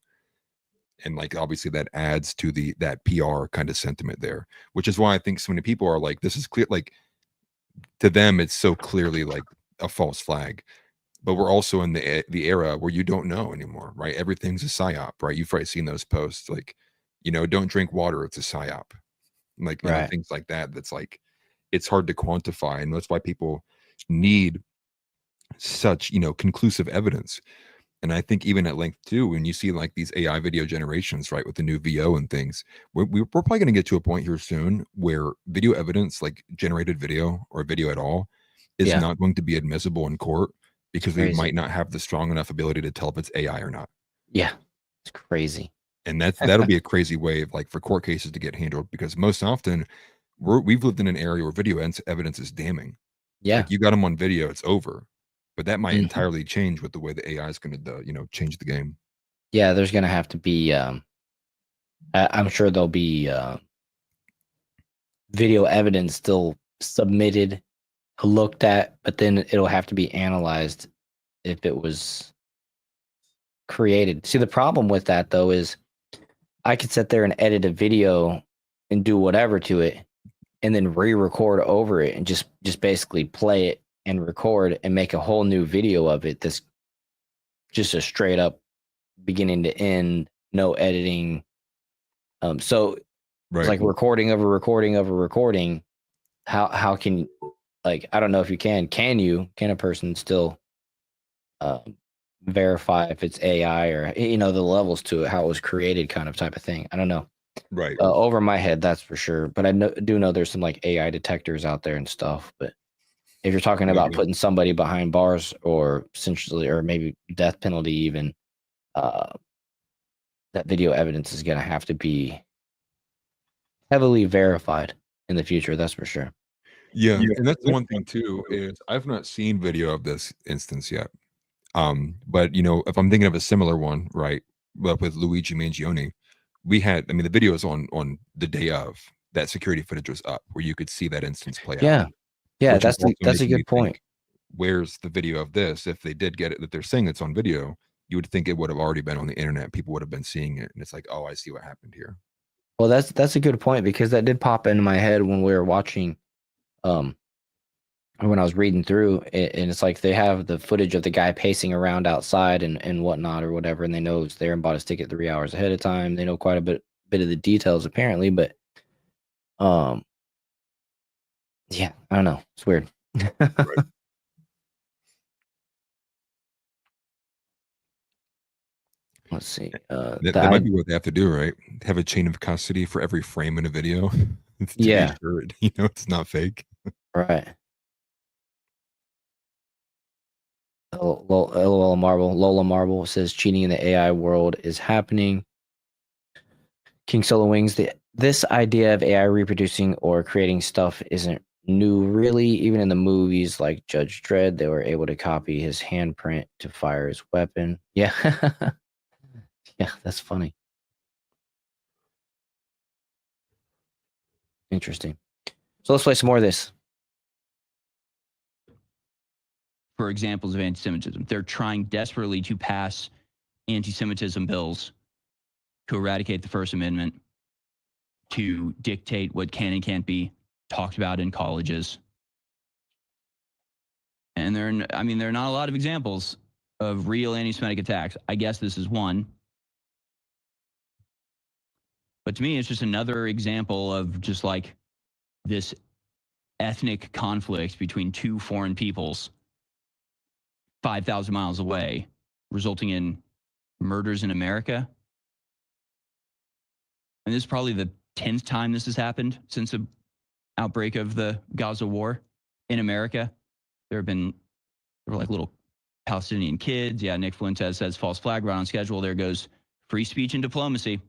S3: And like, obviously that adds to that PR kind of sentiment there, which is why I think so many people are like, this is clear. Like to them, it's so clearly like a false flag, but we're also in the era where you don't know anymore, right? Everything's a psyop, right? You've probably seen those posts like, don't drink water. It's a psyop. Like, things like that. That's like, it's hard to quantify. And that's why people need such conclusive evidence. And I think even at length too, when you see like these AI video generations, right, with the new VO and things, we're probably going to get to a point here soon where video evidence, like generated video or video at all, is not going to be admissible in court because we might not have the strong enough ability to tell if it's AI or not.
S2: Yeah, it's crazy.
S3: And that'll be a crazy way of like for court cases to get handled, because most often we've lived in an area where video evidence is damning.
S2: Yeah.
S3: Like you got them on video, it's over. But that might entirely change with the way the AI is going to, change the game.
S2: Yeah, there's going to have to be, I'm sure there'll be video evidence still submitted, looked at, but then it'll have to be analyzed if it was created. See, the problem with that though is I could sit there and edit a video and do whatever to it and then re-record over it and just basically play it and record and make a whole new video of it that's just a straight up beginning to end, no editing. So
S3: Right.
S2: it's like recording over recording over recording. How can, like, I don't know if you can a person still verify if it's AI or, you know, the levels to it, how it was created kind of type of thing. I don't know.
S3: Right.
S2: Over my head, that's for sure. But I do know there's some like AI detectors out there and stuff. But if you're talking about putting somebody behind bars or essentially, or maybe death penalty even, that video evidence is going to have to be heavily verified in the future. That's for sure.
S3: Yeah, and that's the one thing too is I've not seen video of this instance yet. But you know, if I'm thinking of a similar one, right, with Luigi Mangione, we had, I mean, the video is on the day of that security footage was up where you could see that instance play
S2: Yeah,
S3: out.
S2: yeah,
S3: Which is
S2: that's
S3: also
S2: a
S3: making me
S2: good point.
S3: think, where's the video of this? If they did get it, that they're saying it's on video, you would think it would have already been on the internet. People would have been seeing it, and it's like, oh, I see what happened here.
S2: Well, that's a good point because that did pop into my head when we were watching, when I was reading through it, and it's like they have the footage of the guy pacing around outside and whatnot or whatever, and they know it's there and bought his ticket 3 hours ahead of time. They know quite a bit of the details apparently, but yeah, I don't know. It's weird.
S3: Right.
S2: Let's see.
S3: That might be what they have to do, right? Have a chain of custody for every frame in a video to
S2: Yeah.
S3: be sure you know it's not fake.
S2: Right. LOL Marble. Lola Marble says cheating in the AI world is happening. King Solo Wings, this idea of AI reproducing or creating stuff isn't new, really. Even in the movies like Judge Dredd, they were able to copy his handprint to fire his weapon. Yeah. Yeah, that's funny. Interesting. So let's play some more of this.
S6: For examples of anti-Semitism, they're trying desperately to pass anti-Semitism bills to eradicate the First Amendment, to dictate what can and can't be talked about in colleges. And there are not a lot of examples of real anti-Semitic attacks. I guess this is one. But to me, it's just another example of just like this ethnic conflict between two foreign peoples 5,000 miles away, resulting in murders in America. And this is probably the 10th time this has happened since the outbreak of the Gaza war in America. There were like little Palestinian kids. Yeah, Nick Fuentes says false flag right on schedule. There goes free speech and diplomacy.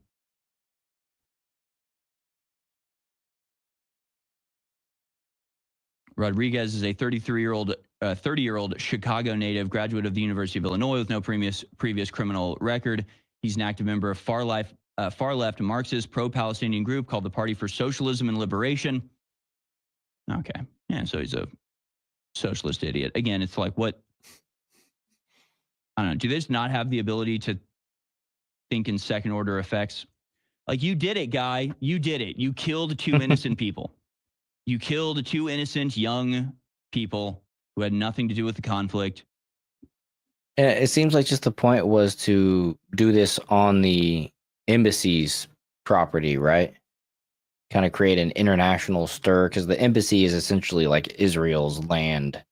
S6: Rodriguez is a 30-year-old Chicago native, graduate of the University of Illinois with no previous criminal record. He's an active member of far left Marxist pro-Palestinian group called the Party for Socialism and Liberation. Okay, yeah, so he's a socialist idiot. Again, it's like what? I don't know. Do they just not have the ability to think in second order effects? Like, you did it, guy. You did it. You killed two innocent people. You killed two innocent young people who had nothing to do with the conflict.
S2: And it seems like just the point was to do this on the embassy's property, right? Kind of create an international stir because the embassy is essentially like Israel's land.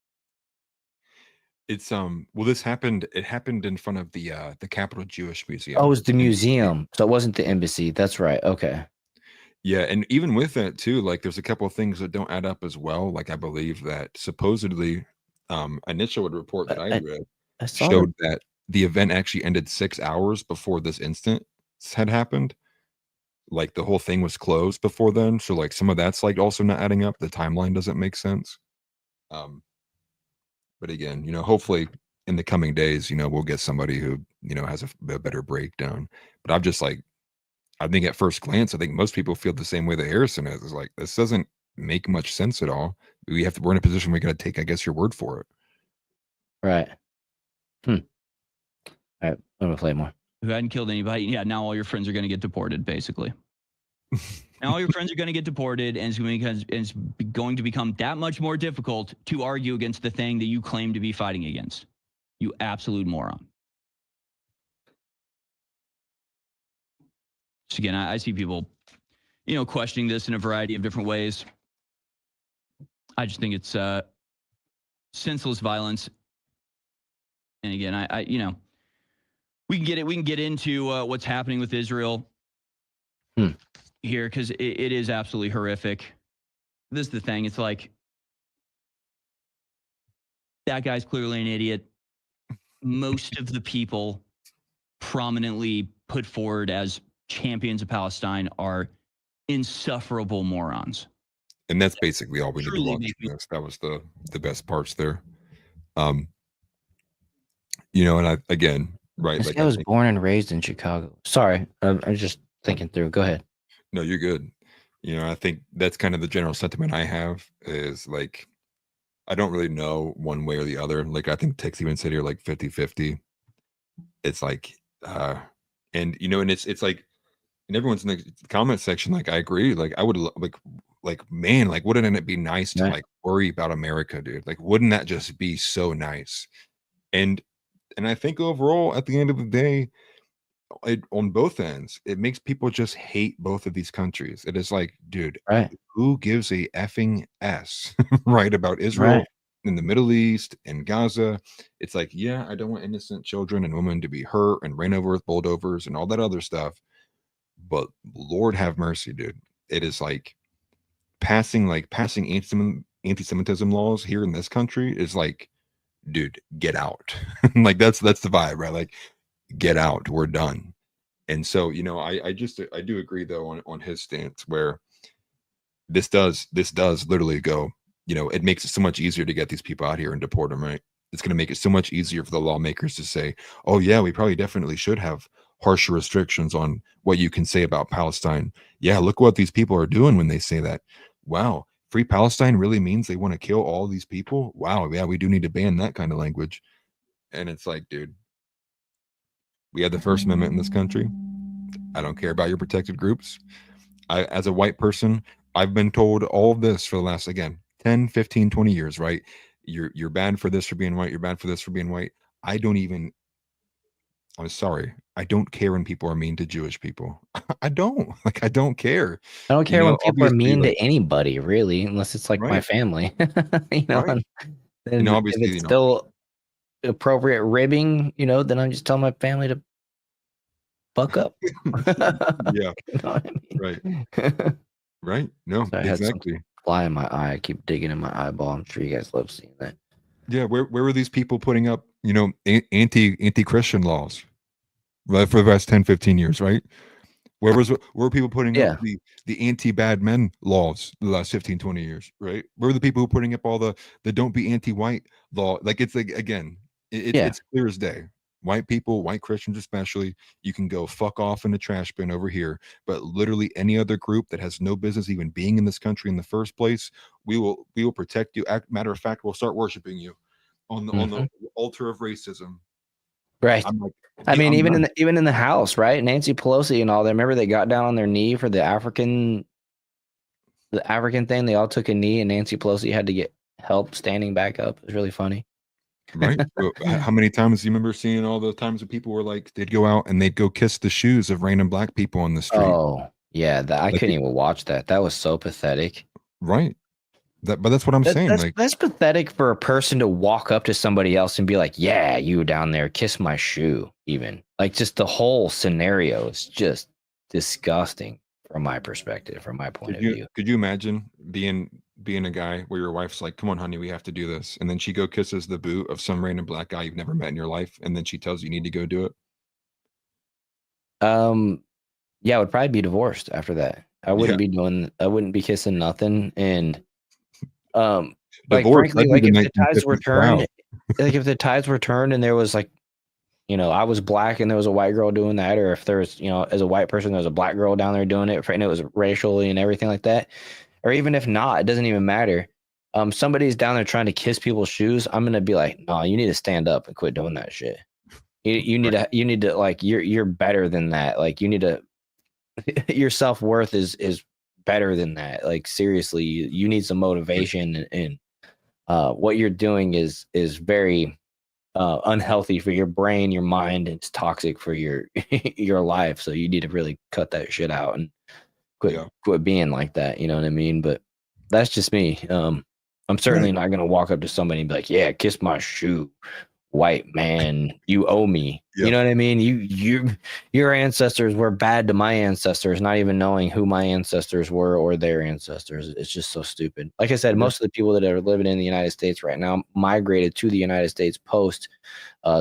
S3: It's well, this happened. It happened in front of the Capitol Jewish Museum.
S2: Oh, it was the museum, so it wasn't the embassy. That's right. Okay.
S3: Yeah, and even with that too, like there's a couple of things that don't add up as well. Like I believe that supposedly, initial report that I read showed that the event actually ended 6 hours before this instance had happened. Like the whole thing was closed before then, so like some of that's like also not adding up. The timeline doesn't make sense. But again, you know, hopefully in the coming days, you know, we'll get somebody who, you know, has a better breakdown. But I'm just like, I think at first glance, I think most people feel the same way that Harrison is. It's like, this doesn't make much sense at all. We're in a position where we got to take, I guess, your word for it.
S2: Right. All right. I'm gonna play more.
S6: Who hadn't killed anybody. Yeah, now all your friends are going to get deported, basically. Now all your friends are going to get deported, and it's going to become that much more difficult to argue against the thing that you claim to be fighting against. You absolute moron. So again, I see people, questioning this in a variety of different ways. I just think it's senseless violence. And again, I we can get into what's happening with Israel here, because it is absolutely horrific. This is the thing. It's like, that guy's clearly an idiot. Most of the people prominently put forward as champions of Palestine are insufferable morons.
S3: And that's basically all we need to
S6: Truly
S3: watch
S6: make me-
S3: from this. That was the best parts there. And again, right?
S2: This
S3: Like,
S2: guy was born and raised in Chicago. Sorry, I'm just thinking through. Go ahead.
S3: no, you're good. I think that's kind of the general sentiment I have is like, I don't really know one way or the other. Like, I think Tex even said here like 50-50. It's like, and it's like, and everyone's in the comment section, like, I agree. Like, I would man, like, wouldn't it be nice to like worry about America, dude? Like, wouldn't that just be so nice? And I think overall, at the end of the day, on both ends, it makes people just hate both of these countries. It is like, dude,
S2: Right.
S3: who gives a effing S, right, about Israel
S2: Right.
S3: in the Middle East and Gaza? It's like, yeah, I don't want innocent children and women to be hurt and ran over with bulldozers and all that other stuff. But Lord have mercy, dude. It is like passing anti-Semitism laws here in this country is like, dude, get out. Like, that's the vibe, right? Like, get out, we're done. And so, I do agree though on his stance, where this does literally go, it makes it so much easier to get these people out here and deport them, right? It's going to make it so much easier for the lawmakers to say, oh yeah, we probably definitely should have harsher restrictions on what you can say about Palestine. Yeah, look what these people are doing when they say that. Wow, free Palestine really means they want to kill all these people? Wow, yeah, we do need to ban that kind of language. And it's like, dude, we had the First Amendment in this country. I don't care about your protected groups. As a white person, I've been told all of this for the last, again, 10, 15, 20 years, right? You're bad for this for being white. You're bad for this for being white. I'm sorry. I don't care when people are mean to Jewish people. I don't care.
S2: I don't care when people are
S3: obviously,
S2: mean
S3: like,
S2: to anybody, really, unless it's like my
S3: Right.
S2: family.
S3: Right.
S2: Then
S3: obviously,
S2: if it's still appropriate ribbing, then I'm just telling my family to buck up.
S3: Yeah.
S2: You know what I mean?
S3: Right. Right. No,
S2: So I had
S3: exactly.
S2: fly in my eye. I keep digging in my eyeball. I'm sure you guys love seeing that.
S3: Yeah. Where were these people putting up, anti-Christian laws, right, for the last 10, 15 years, right? Where were people putting up the anti-bad men laws the last 15, 20 years, right? Where were the people who were putting up all the don't be anti-white law? Like, it's like, again, it's clear as day. White people, white Christians especially, you can go fuck off in the trash bin over here. But literally any other group that has no business even being in this country in the first place, we will protect you. Matter of fact, we'll start worshiping you on the altar of racism.
S2: Right.
S3: I'm like,
S2: I mean, even in the House, right? Nancy Pelosi and all that. Remember, they got down on their knee for the African thing. They all took a knee, and Nancy Pelosi had to get help standing back up. It was really funny.
S3: Right. How many times do you remember seeing all the times that people were like, they'd go out and they'd go kiss the shoes of random black people on the street?
S2: Oh, yeah. I couldn't even watch that. That was so pathetic.
S3: Right. But that's what I'm saying.
S2: That's pathetic for a person to walk up to somebody else and be like, yeah, you down there, kiss my shoe, even. Like, just the whole scenario is just disgusting from my perspective, from my point of view.
S3: Could you imagine being a guy where your wife's like, come on, honey, we have to do this. And then she go kisses the boot of some random black guy you've never met in your life. And then she tells you need to go do it.
S2: Yeah, I would probably be divorced after that. I wouldn't be kissing nothing. And, like, frankly, like, if the tides were turned, and there was, like, I was black and there was a white girl doing that, or if there's, as a white person, there's a black girl down there doing it, and it was racially and everything like that, or even if not, it doesn't even matter. Somebody's down there trying to kiss people's shoes. I'm gonna be like, no, you need to stand up and quit doing that shit. You need to like you're better than that. Like you need to your self-worth is better than that. Like seriously, you need some motivation and what you're doing is very unhealthy for your brain, your mind, and it's toxic for your your life. So you need to really cut that shit out and quit being like that. You know what I mean? But that's just me. I'm certainly not gonna walk up to somebody and be like, "Yeah, kiss my shoe, white man. You owe me."
S3: Yep.
S2: You know what I mean? Your ancestors were bad to my ancestors, not even knowing who my ancestors were or their ancestors. It's just so stupid. Like I said, most of the people that are living in the United States right now migrated to the United States post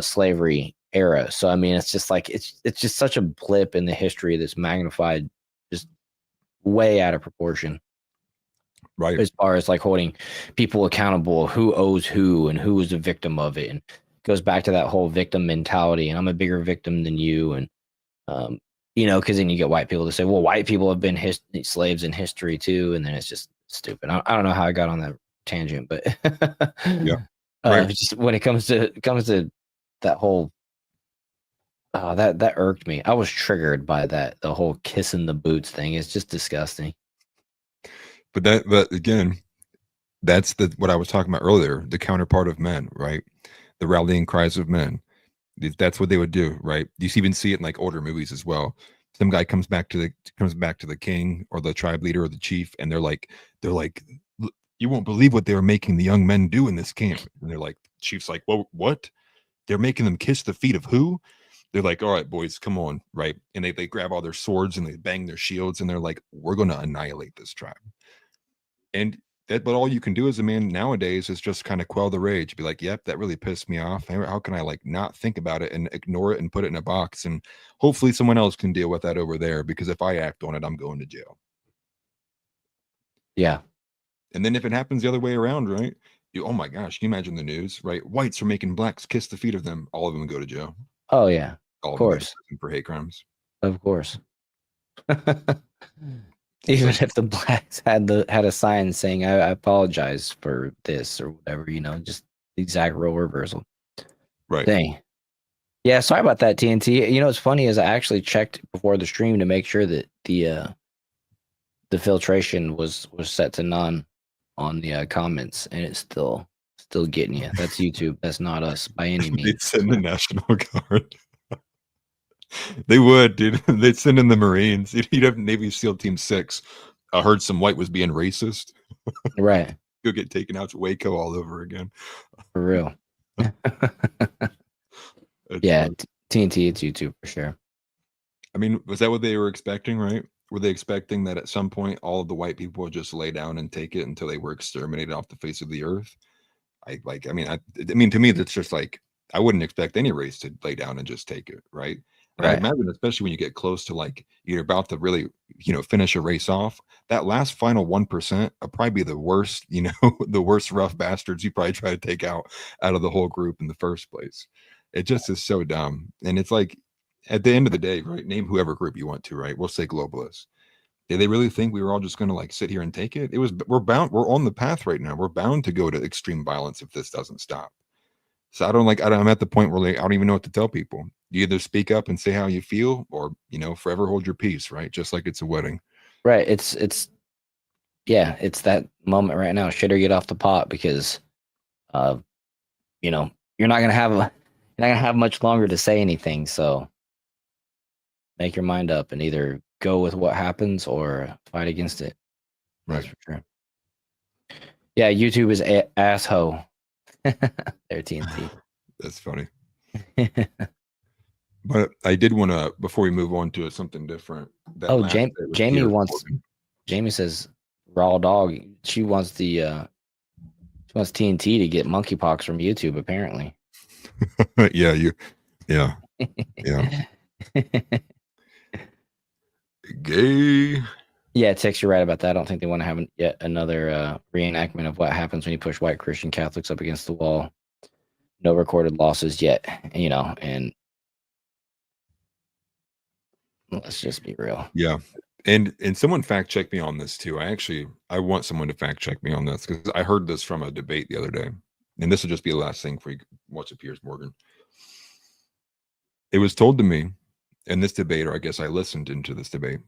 S2: slavery era. So I mean, it's just like it's just such a blip in the history that's magnified just way out of proportion.
S3: Right.
S2: As far as like holding people accountable, who owes who and who is a victim of it, and it goes back to that whole victim mentality. And I'm a bigger victim than you, and you know, because then you get white people to say, "Well, white people have been slaves in history too," and then it's just stupid. I don't know how I got on that tangent, but just when it comes to that whole that irked me. I was triggered by that. The whole kissing the boots thing is just disgusting.
S3: But again, that's what I was talking about earlier, the counterpart of men, right? The rallying cries of men. That's what they would do, right? You even see it in like older movies as well. Some guy comes back to the king or the tribe leader or the chief, and they're like, you won't believe what they were making the young men do in this camp. And they're like, chief's like, well, what? They're making them kiss the feet of who? They're like, all right, boys, come on, right? And they grab all their swords and they bang their shields, and they're like, we're going to annihilate this tribe. And but all you can do as a man nowadays is just kind of quell the rage, be like, yep, that really pissed me off. How can I like not think about it and ignore it and put it in a box? And hopefully someone else can deal with that over there, because if I act on it, I'm going to jail.
S2: Yeah.
S3: And then if it happens the other way around, right? Oh my gosh, can you imagine the news, right? Whites are making blacks kiss the feet of them. All of them go to jail.
S2: Oh yeah.
S3: All
S2: of course.
S3: For hate crimes.
S2: Of course. Even if the blacks had a sign saying I apologize for this or whatever, you know, just the exact role reversal.
S3: Right.
S2: Dang. Yeah, sorry about that, TNT. You know what's funny is I actually checked before the stream to make sure that the filtration was set to none on the comments, and it's still getting you. That's YouTube. That's not us by any means.
S3: They'd send the National Guard. They would, dude. They'd send in the Marines. You'd have Navy SEAL Team 6. I heard some white was being racist.
S2: Right.
S3: You'll get taken out to Waco all over again.
S2: For real. Yeah, TNT, it's YouTube for sure.
S3: I mean, was that what they were expecting, right? Were they expecting that at some point all of the white people would just lay down and take it until they were exterminated off the face of the earth? I mean, to me, that's just like, I wouldn't expect any race to lay down and just take it, right? And I imagine, especially when you get close to like you're about to really, you know, finish a race off, that last final 1% will probably be the worst, you know, the worst rough bastards you probably try to take out of the whole group in the first place. It just is so dumb. And it's like, at the end of the day, right? Name whoever group you want to, right? We'll say globalists. Did they really think we were all just going to like sit here and take it? We're on the path right now. We're bound to go to extreme violence if this doesn't stop. So I'm at the point where I don't even know what to tell people. You either speak up and say how you feel, or, you know, forever hold your peace, right? Just like it's a wedding.
S2: Right. It's that moment right now. Shit or get off the pot, because, you know, you're not gonna have much longer to say anything. So make your mind up and either go with what happens or fight against it.
S3: Right.
S2: That's for sure. Yeah, YouTube is asshole. Their TNT.
S3: That's funny. But I did want to, before we move on to something different.
S2: Jamie says raw dog. She wants TNT to get monkeypox from YouTube, apparently.
S3: Yeah. Gay.
S2: Yeah, Tex, you're right about that. I don't think they want to have yet another reenactment of what happens when you push white Christian Catholics up against the wall. No recorded losses yet, you know, and let's just be real.
S3: Yeah. And someone fact checked me on this too. I want someone to fact check me on this because I heard this from a debate the other day. And this will just be the last thing for you watch it, Piers Morgan. It was told to me in this debate, or I guess I listened into this debate,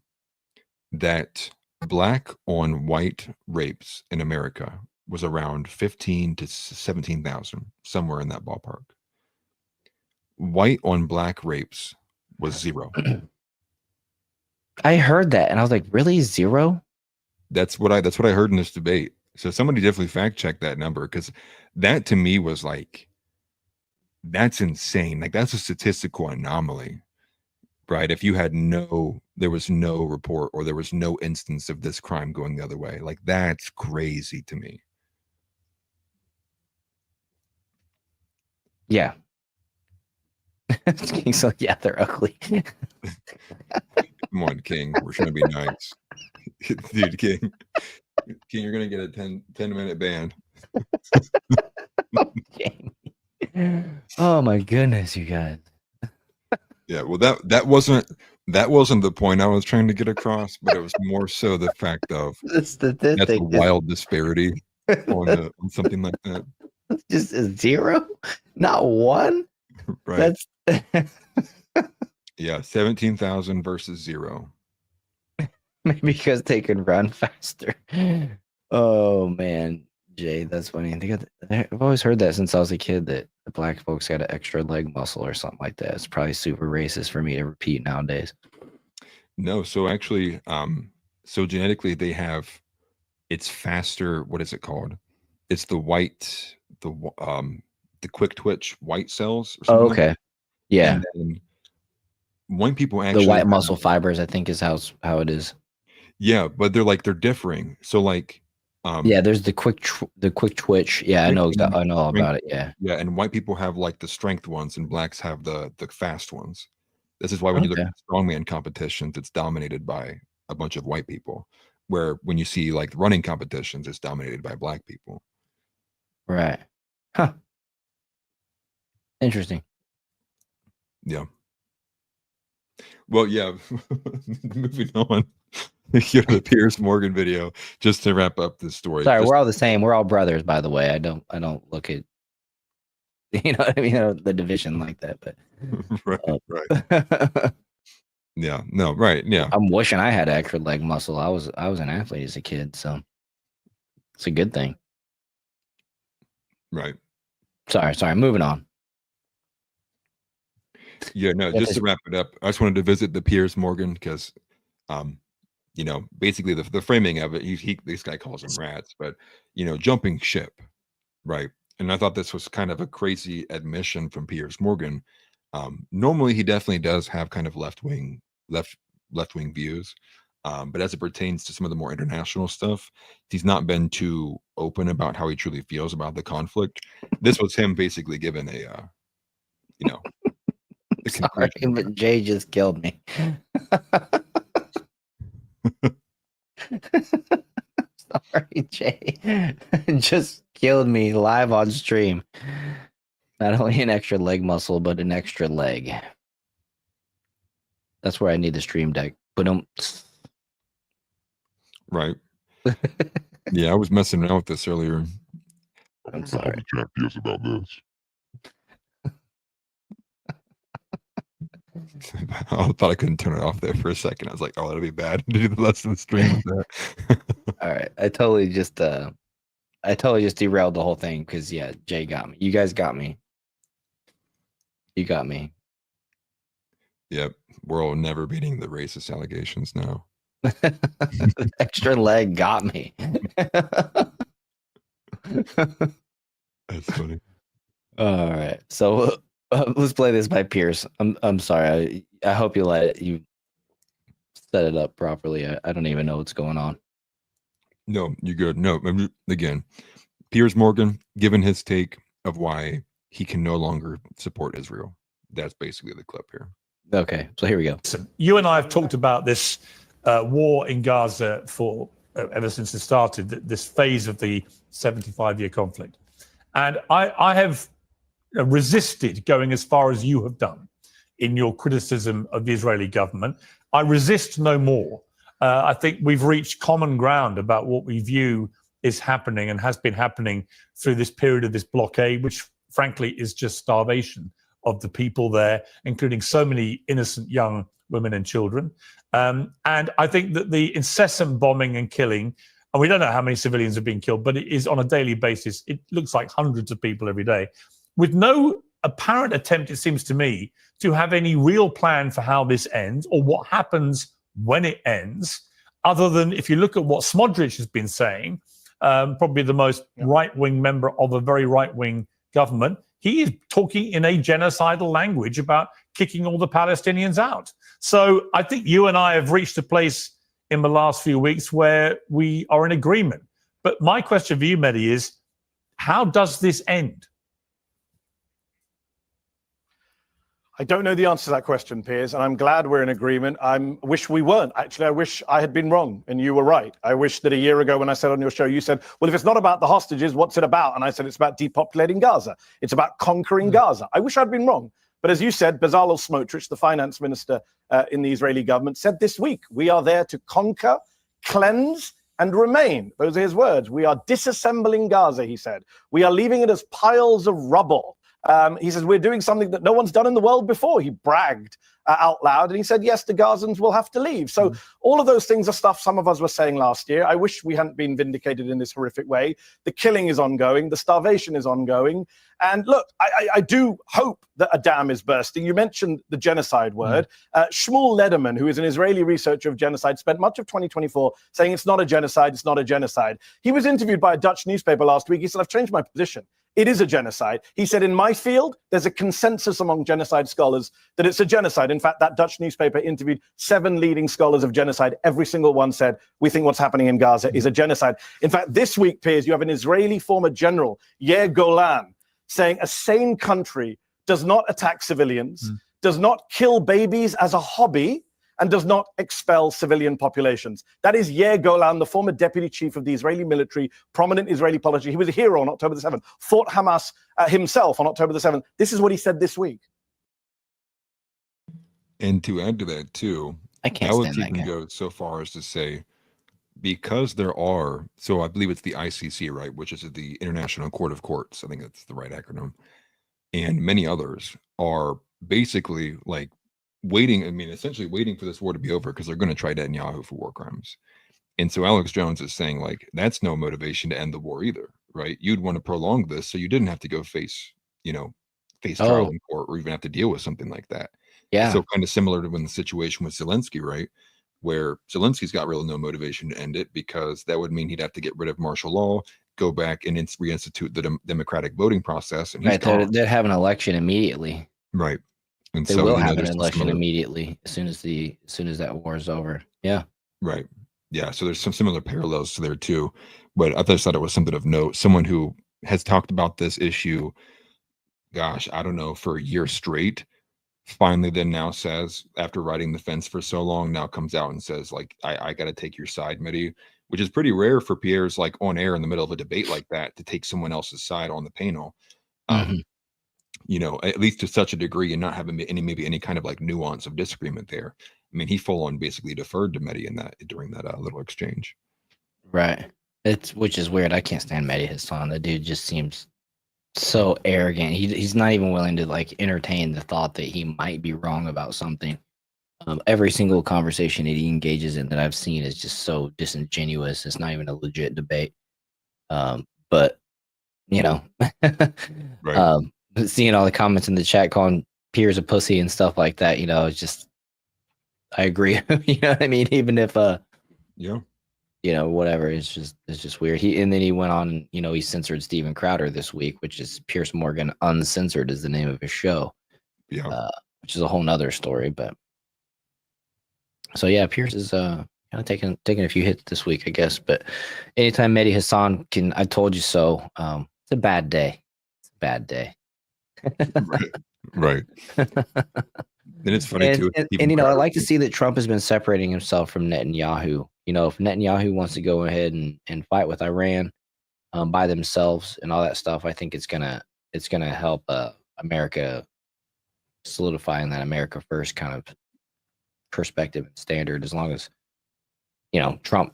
S3: that black on white rapes in America was around 15 to 17,000, somewhere in that ballpark. White on black rapes was 0.
S2: I heard that and I was like, really? 0?
S3: That's what I heard in this debate. So somebody definitely fact checked that number, because that to me was like, that's insane. Like, that's a statistical anomaly, right? If you had there was no report or there was no instance of this crime going the other way, like, that's crazy to me.
S2: Yeah. King's like, yeah, they're ugly.
S3: Come on, King. We're trying to be nice. Dude, King, you're going to get a 10-minute ban.
S2: King. Oh my goodness, you guys.
S3: Yeah, well, that wasn't the point I was trying to get across, but it was more so the fact of that's a wild disparity on something like that.
S2: Just a 0, not 1.
S3: Right. That's yeah, 17,000 versus 0.
S2: Maybe because they can run faster. Oh man, Jay, that's funny. I've always heard that since I was a kid, that the black folks got an extra leg muscle or something like that. It's probably super racist for me to repeat nowadays.
S3: No, so actually, so genetically it's faster. What is it called? It's the quick twitch white cells. Or something.
S2: Oh, okay. Yeah.
S3: And then when people actually
S2: the white muscle fibers, I think, is how it is.
S3: Yeah, but they're differing. So like,
S2: yeah, there's the quick twitch. Yeah, I know all about it. Yeah.
S3: Yeah, and white people have like the strength ones, and blacks have the fast ones. This is why when you look at strongman competitions, it's dominated by a bunch of white people. Where when you see like running competitions, it's dominated by black people.
S2: Right. Huh. Interesting.
S3: Yeah. Well, yeah. Moving on. Here's the Piers Morgan video just to wrap up this story.
S2: Sorry, we're all the same. We're all brothers, by the way. I don't look at the division like that, but
S3: right. Yeah. No, right. Yeah.
S2: I'm wishing I had extra leg muscle. I was an athlete as a kid, so it's a good thing.
S3: Right.
S2: Sorry, moving on.
S3: Yeah, no, just to wrap it up, I just wanted to visit the Piers Morgan because basically the framing of it, this guy calls them rats, but jumping ship, right? And I thought this was kind of a crazy admission from Piers Morgan. Normally he definitely does have kind of left-wing views, but as it pertains to some of the more international stuff, he's not been too open about how he truly feels about the conflict. This was him basically giving a
S2: sorry, but Jay just killed me. Sorry, Jay. Just killed me live on stream. Not only an extra leg muscle, but an extra leg. That's where I need the stream deck. But
S3: right. Yeah, I was messing around with this earlier.
S2: I'm sorry.
S7: Champions about this.
S3: I thought I couldn't turn it off there for a second. I was like, "Oh, that'll be bad to do the rest of the stream." With that.
S2: All right, I totally just derailed the whole thing because Jay got me. You guys got me. You got me.
S3: Yep, we're all never beating the racist allegations now.
S2: Extra leg got me.
S3: That's funny.
S2: All right, so let's play this by Piers. I'm sorry. I hope you set it up properly. I don't even know what's going on.
S3: No, you're good. No, again, Piers Morgan given his take of why he can no longer support Israel. That's basically the clip here.
S2: Okay, so here we go.
S5: You and I have talked about this war in Gaza for ever since it started, this phase of the 75-year conflict. And I have resisted going as far as you have done in your criticism of the Israeli government. I resist no more. I think we've reached common ground about what we view is happening and has been happening through this period of this blockade, which frankly is just starvation of the people there, including so many innocent young women and children. And I think that the incessant bombing and killing, and we don't know how many civilians have been killed, but it is on a daily basis. It looks like hundreds of people every day, with no apparent attempt, it seems to me, to have any real plan for how this ends or what happens when it ends, other than if you look at what Smodrich has been saying, probably the most right-wing member of a very right-wing government, he is talking in a genocidal language about kicking all the Palestinians out. So I think you and I have reached a place in the last few weeks where we are in agreement. But my question for you, Mehdi, is how does this end?
S7: I don't know the answer to that question, Piers, and I'm glad we're in agreement. I wish we weren't. Actually, I wish I had been wrong and you were right. I wish that a year ago when I said on your show, you said, well, if it's not about the hostages, what's it about? And I said, it's about depopulating Gaza. It's about conquering Gaza. I wish I'd been wrong. But as you said, Bezalel Smotrich, the finance minister in the Israeli government, said this week, we are there to conquer, cleanse, and remain. Those are his words. We are disassembling Gaza, he said. We are leaving it as piles of rubble. He says, we're doing something that no one's done in the world before. He bragged out loud, and he said, yes, the Gazans will have to leave. So all of those things are stuff some of us were saying last year. I wish we hadn't been vindicated in this horrific way. The killing is ongoing. The starvation is ongoing. And look, I do hope that a dam is bursting. You mentioned the genocide word. Shmuel Lederman, who is an Israeli researcher of genocide, spent much of 2024 saying it's not a genocide, it's not a genocide. He was interviewed by a Dutch newspaper last week. He said, I've changed my position. It is a genocide. He said, in my field, there's a consensus among genocide scholars that it's a genocide. In fact, that Dutch newspaper interviewed 7 leading scholars of genocide. Every single one said, we think what's happening in Gaza is a genocide. In fact, this week, Piers, you have an Israeli former general, Yair Golan, saying a sane country does not attack civilians, does not kill babies as a hobby, and does not expel civilian populations. That is Yair Golan, the former deputy chief of the Israeli military, prominent Israeli politician. He was a hero on October the 7th, fought Hamas himself on October the 7th. This is what he said this week.
S3: And to add to that too,
S2: I can't
S3: would
S2: stand that
S3: even
S2: guy.
S3: go so far as to say, because there are, so I believe it's the ICC, right, which is the International Court of Courts. I think that's the right acronym. And many others are basically like waiting, essentially waiting for this war to be over because they're going to try Netanyahu for war crimes. And so Alex Jones is saying, like, that's no motivation to end the war either, right? You'd want to prolong this so you didn't have to go face trial in court or even have to deal with something like that.
S2: Yeah.
S3: So kind of similar to when the situation with Zelensky, right? Where Zelensky's got really no motivation to end it because that would mean he'd have to get rid of martial law, go back and reinstitute the democratic voting process. And
S2: Right. They'd have an election immediately.
S3: Right. And
S2: they
S3: so,
S2: will have an election immediately as soon as that war is over. Yeah.
S3: Right. Yeah. So there's some similar parallels to there too. But I just thought it was something of note. Someone who has talked about this issue, gosh, I don't know, for a year straight, finally then now says, after riding the fence for so long, now comes out and says, like, I got to take your side, Mehdi, which is pretty rare for Pierre's, like, on air in the middle of a debate like that, to take someone else's side on the panel. At least to such a degree, and not having any kind of like nuance of disagreement there. I mean, he full on basically deferred to Mehdi in that during that little exchange.
S2: Right. Which is weird. I can't stand Mehdi Hassan. The dude just seems so arrogant. He's not even willing to like entertain the thought that he might be wrong about something. Every single conversation that he engages in that I've seen is just so disingenuous. It's not even a legit debate. But
S3: Right.
S2: Seeing all the comments in the chat calling Piers a pussy and stuff like that, it's just, I agree. You know what I mean? Even if, whatever, it's just weird. Then he went on, he censored Steven Crowder this week, which is Piers Morgan Uncensored is the name of his show. Yeah. Which is a whole nother story, but so yeah, Piers is, kind of taking a few hits this week, I guess, but anytime Mehdi Hassan I told you so, it's a bad day. It's a bad day.
S3: Right. And it's funny too.
S2: And I like to see that Trump has been separating himself from Netanyahu. If Netanyahu wants to go ahead and fight with Iran by themselves and all that stuff, I think it's gonna help America solidifying that America first kind of perspective and standard. As long as Trump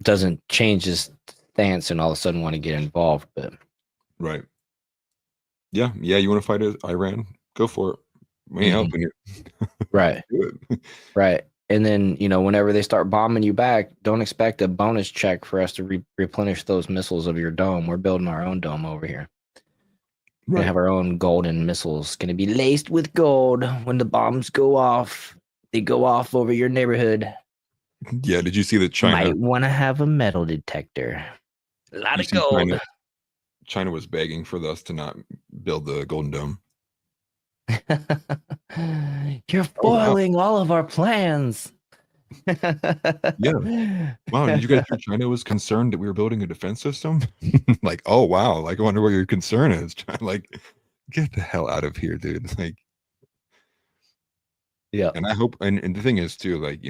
S2: doesn't change his stance and all of a sudden want to get involved. But
S3: Right. Yeah. You want to fight Iran? Go for it. We ain't helping you.
S2: right,
S3: Do it.
S2: right. And then, whenever they start bombing you back, don't expect a bonus check for us to replenish those missiles of your dome. We're building our own dome over here. We're gonna have our own golden missiles. Gonna be laced with gold. When the bombs go off, they go off over your neighborhood.
S3: Yeah. Did you see that China?
S2: Might want to have a metal detector. A lot
S3: You
S2: of
S3: see
S2: gold.
S3: China was begging for us to not build the Golden Dome.
S2: You're foiling all of our plans.
S3: Yeah. Wow. Did you guys hear China was concerned that we were building a defense system? Like, oh wow. Like, I wonder what your concern is. Like, get the hell out of here, dude. Like,
S2: Yeah.
S3: and I hope, and the thing is too, like,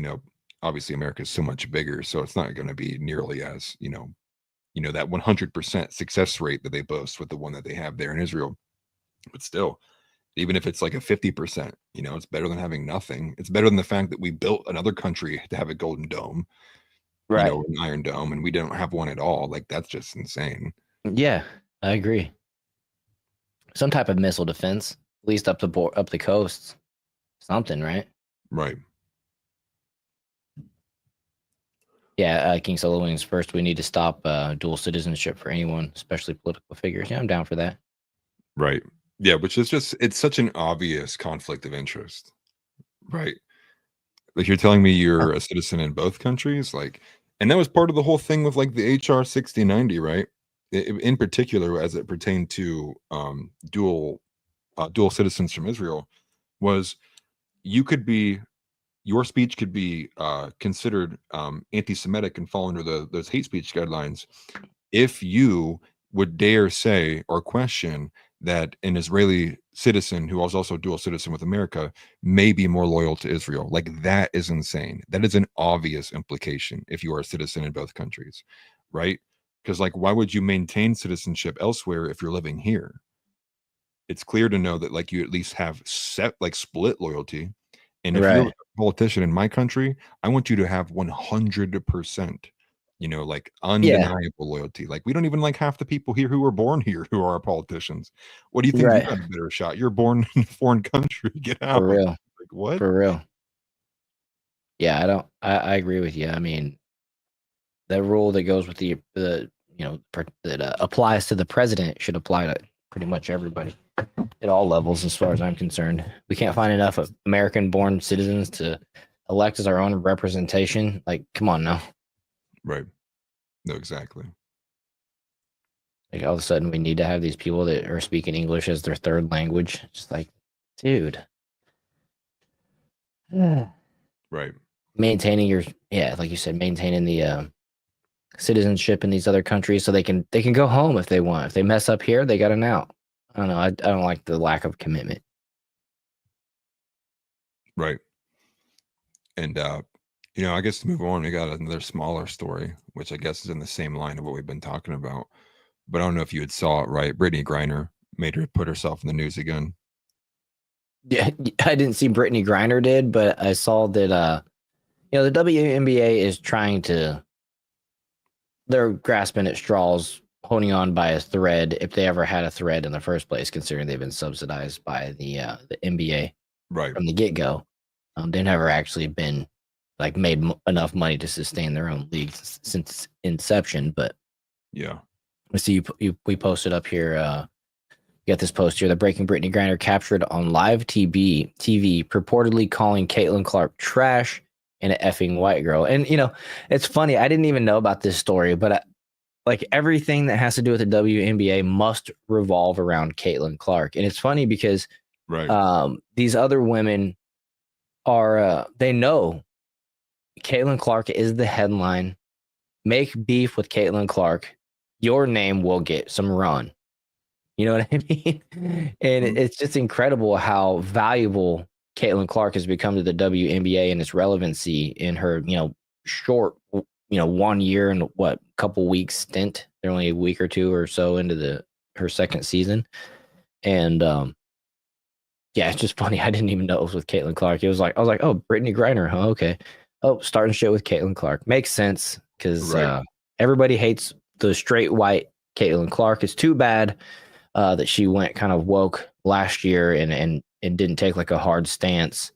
S3: obviously America is so much bigger, so it's not going to be nearly as, that 100% success rate that they boast with the one that they have there in Israel. But still, even if it's like a 50%, it's better than having nothing. It's better than the fact that we built another country to have a golden dome,
S2: Right.
S3: an iron dome, and we don't have one at all. Like, that's just insane.
S2: Yeah, I agree. Some type of missile defense, at least up the coasts. Something, right?
S3: Right.
S2: Yeah, King Solo Wings. First, we need to stop dual citizenship for anyone, especially political figures. Yeah, I'm down for that.
S3: Right. Yeah, which is it's such an obvious conflict of interest, right? Like, you're telling me you're a citizen in both countries, like, and that was part of the whole thing with like the HR 6090, right? In particular, as it pertained to dual citizens from Israel, was your speech could be considered anti-Semitic and fall under those hate speech guidelines if you would dare say or question that an Israeli citizen who was also a dual citizen with America may be more loyal to Israel. Like, that is insane. That is an obvious implication if you are a citizen in both countries, right? Because, like, why would you maintain citizenship elsewhere if you're living here? It's clear to know that, like, you at least have split loyalty. And if you're
S2: Right.
S3: a politician in my country, I want you to have 100%, like, undeniable loyalty. Like, we don't even like half the people here who were born here who are our politicians. What do you think? You
S2: Right.
S3: got a better shot? You're born in a foreign country. Get out.
S2: For real.
S3: Like, what?
S2: For real. Yeah, I agree with you. I mean, that rule that goes with that applies to the president should apply to pretty much everybody at all levels, as far as I'm concerned. We can't find enough of American-born citizens to elect as our own representation. Like, come on now.
S3: Right. No, exactly.
S2: Like, all of a sudden, we need to have these people that are speaking English as their third language. Just like, dude.
S3: Right.
S2: Maintaining like you said, maintaining the citizenship in these other countries so they can go home if they want. If they mess up here, they got an out. I don't know. I don't like the lack of commitment.
S3: Right. And I guess to move on, we got another smaller story, which I guess is in the same line of what we've been talking about. But I don't know if you had saw it, right? Brittany Griner made her put herself in the news again.
S2: Yeah, I didn't see Brittany Griner did, but I saw that the WNBA is they're grasping at straws, holding on by a thread, if they ever had a thread in the first place, considering they've been subsidized by the NBA
S3: Right.
S2: from the get-go. They never actually been like made enough money to sustain their own league since inception. But
S3: Yeah.
S2: I see we posted up here. You got this post here. The Breaking Brittany Griner captured on live TV, purportedly calling Caitlin Clark trash and an effing white girl. And it's funny. I didn't even know about this story, but like everything that has to do with the WNBA must revolve around Caitlin Clark. And it's funny because
S3: Right.
S2: these other women are they know Caitlin Clark is the headline. Make beef with Caitlin Clark, your name will get some run. You know what I mean? And it's just incredible how valuable Caitlin Clark has become to the WNBA and its relevancy in her, short, 1 year and couple weeks stint. They're only a week or two or so into her second season. And yeah, it's just funny. I didn't even know it was with Caitlin Clark. It was like, I was like, oh, Brittany Griner, huh? Okay. oh, starting shit with Caitlin Clark. Makes sense because
S3: Right.
S2: everybody hates the straight white Caitlin Clark. It's too bad that she went kind of woke last year and didn't take like a hard stance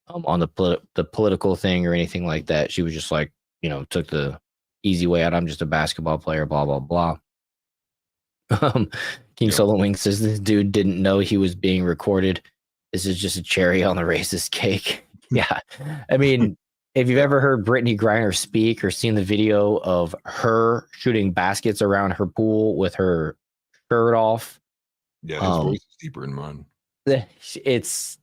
S2: on the political thing or anything like that. She was just like, took the easy way out. I'm just a basketball player, blah, blah, blah. King Solo Wing says this dude didn't know he was being recorded. This is just a cherry on the racist cake. Yeah. I mean, if you've ever heard Brittany Griner speak or seen the video of her shooting baskets around her pool with her shirt off.
S3: Yeah, his voice is deeper than mine.
S2: It's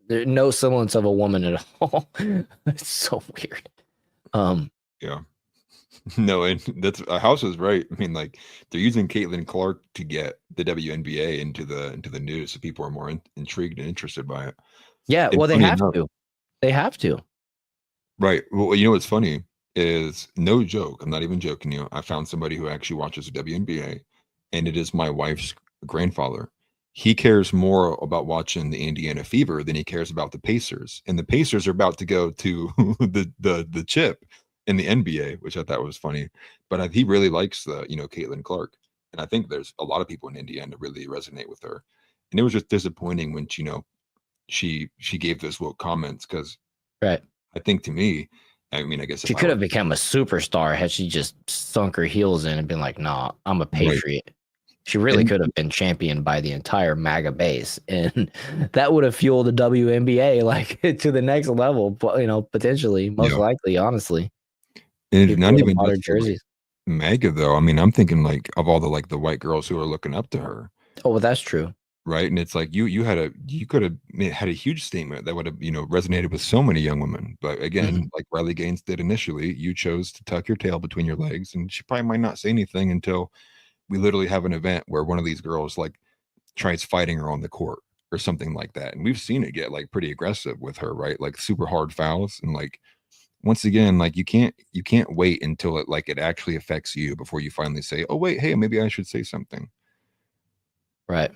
S2: there's no semblance of a woman at all. It's so weird.
S3: Yeah. No, and that's House is right. I mean, like they're using Caitlin Clark to get the WNBA into the news, so people are more intrigued and interested by it.
S2: Yeah, well, they have to. They have to.
S3: Right. Well, you know what's funny is, no joke, I'm not even joking you. I found somebody who actually watches the WNBA, and it is my wife's grandfather. He cares more about watching the Indiana Fever than he cares about the Pacers, and the Pacers are about to go to the chip in the NBA, which I thought was funny. But he really likes the Caitlin Clark, and I think there's a lot of people in Indiana that really resonate with her. And it was just disappointing when she gave those woke comments, because
S2: right.
S3: I think, to me, I mean, I guess
S2: she could have become a superstar had she just sunk her heels in and been like, "Nah, I'm a patriot." Right. She really could have been championed by the entire MAGA base, and that would have fueled the WNBA like to the next level. But potentially, most likely, honestly.
S3: And not even just jerseys. MAGA though. I mean, I'm thinking like of all the white girls who are looking up to her.
S2: Oh, well, that's true.
S3: Right. And it's like you could have had a huge statement that would have, resonated with so many young women. But again, like Riley Gaines did initially, you chose to tuck your tail between your legs, and she probably might not say anything until we literally have an event where one of these girls like tries fighting her on the court or something like that. And we've seen it get like pretty aggressive with her, right? Like super hard fouls. And like, once again, like you can't wait until it actually affects you before you finally say, oh wait, hey, maybe I should say something.
S2: Right.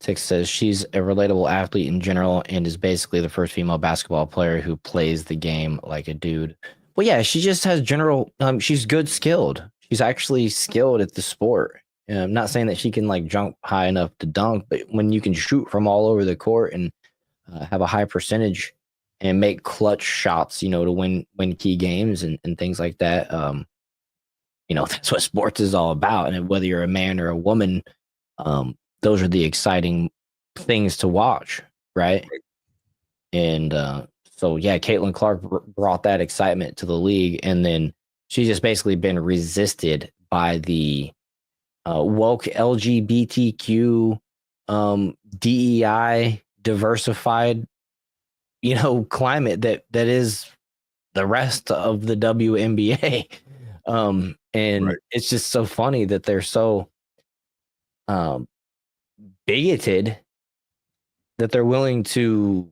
S2: Tix says she's a relatable athlete in general and is basically the first female basketball player who plays the game like a dude. Well, yeah, she just has general. She's skilled. She's actually skilled at the sport. I'm not saying that she can like jump high enough to dunk, but when you can shoot from all over the court and have a high percentage and make clutch shots, to win key games and things like that, that's what sports is all about. And whether you're a man or a woman, those are the exciting things to watch, right? And so, yeah, Caitlin Clark brought that excitement to the league, and then she's just basically been resisted by the woke LGBTQ, DEI, diversified, climate that is the rest of the WNBA. And it's just so funny that they're so bigoted that they're willing to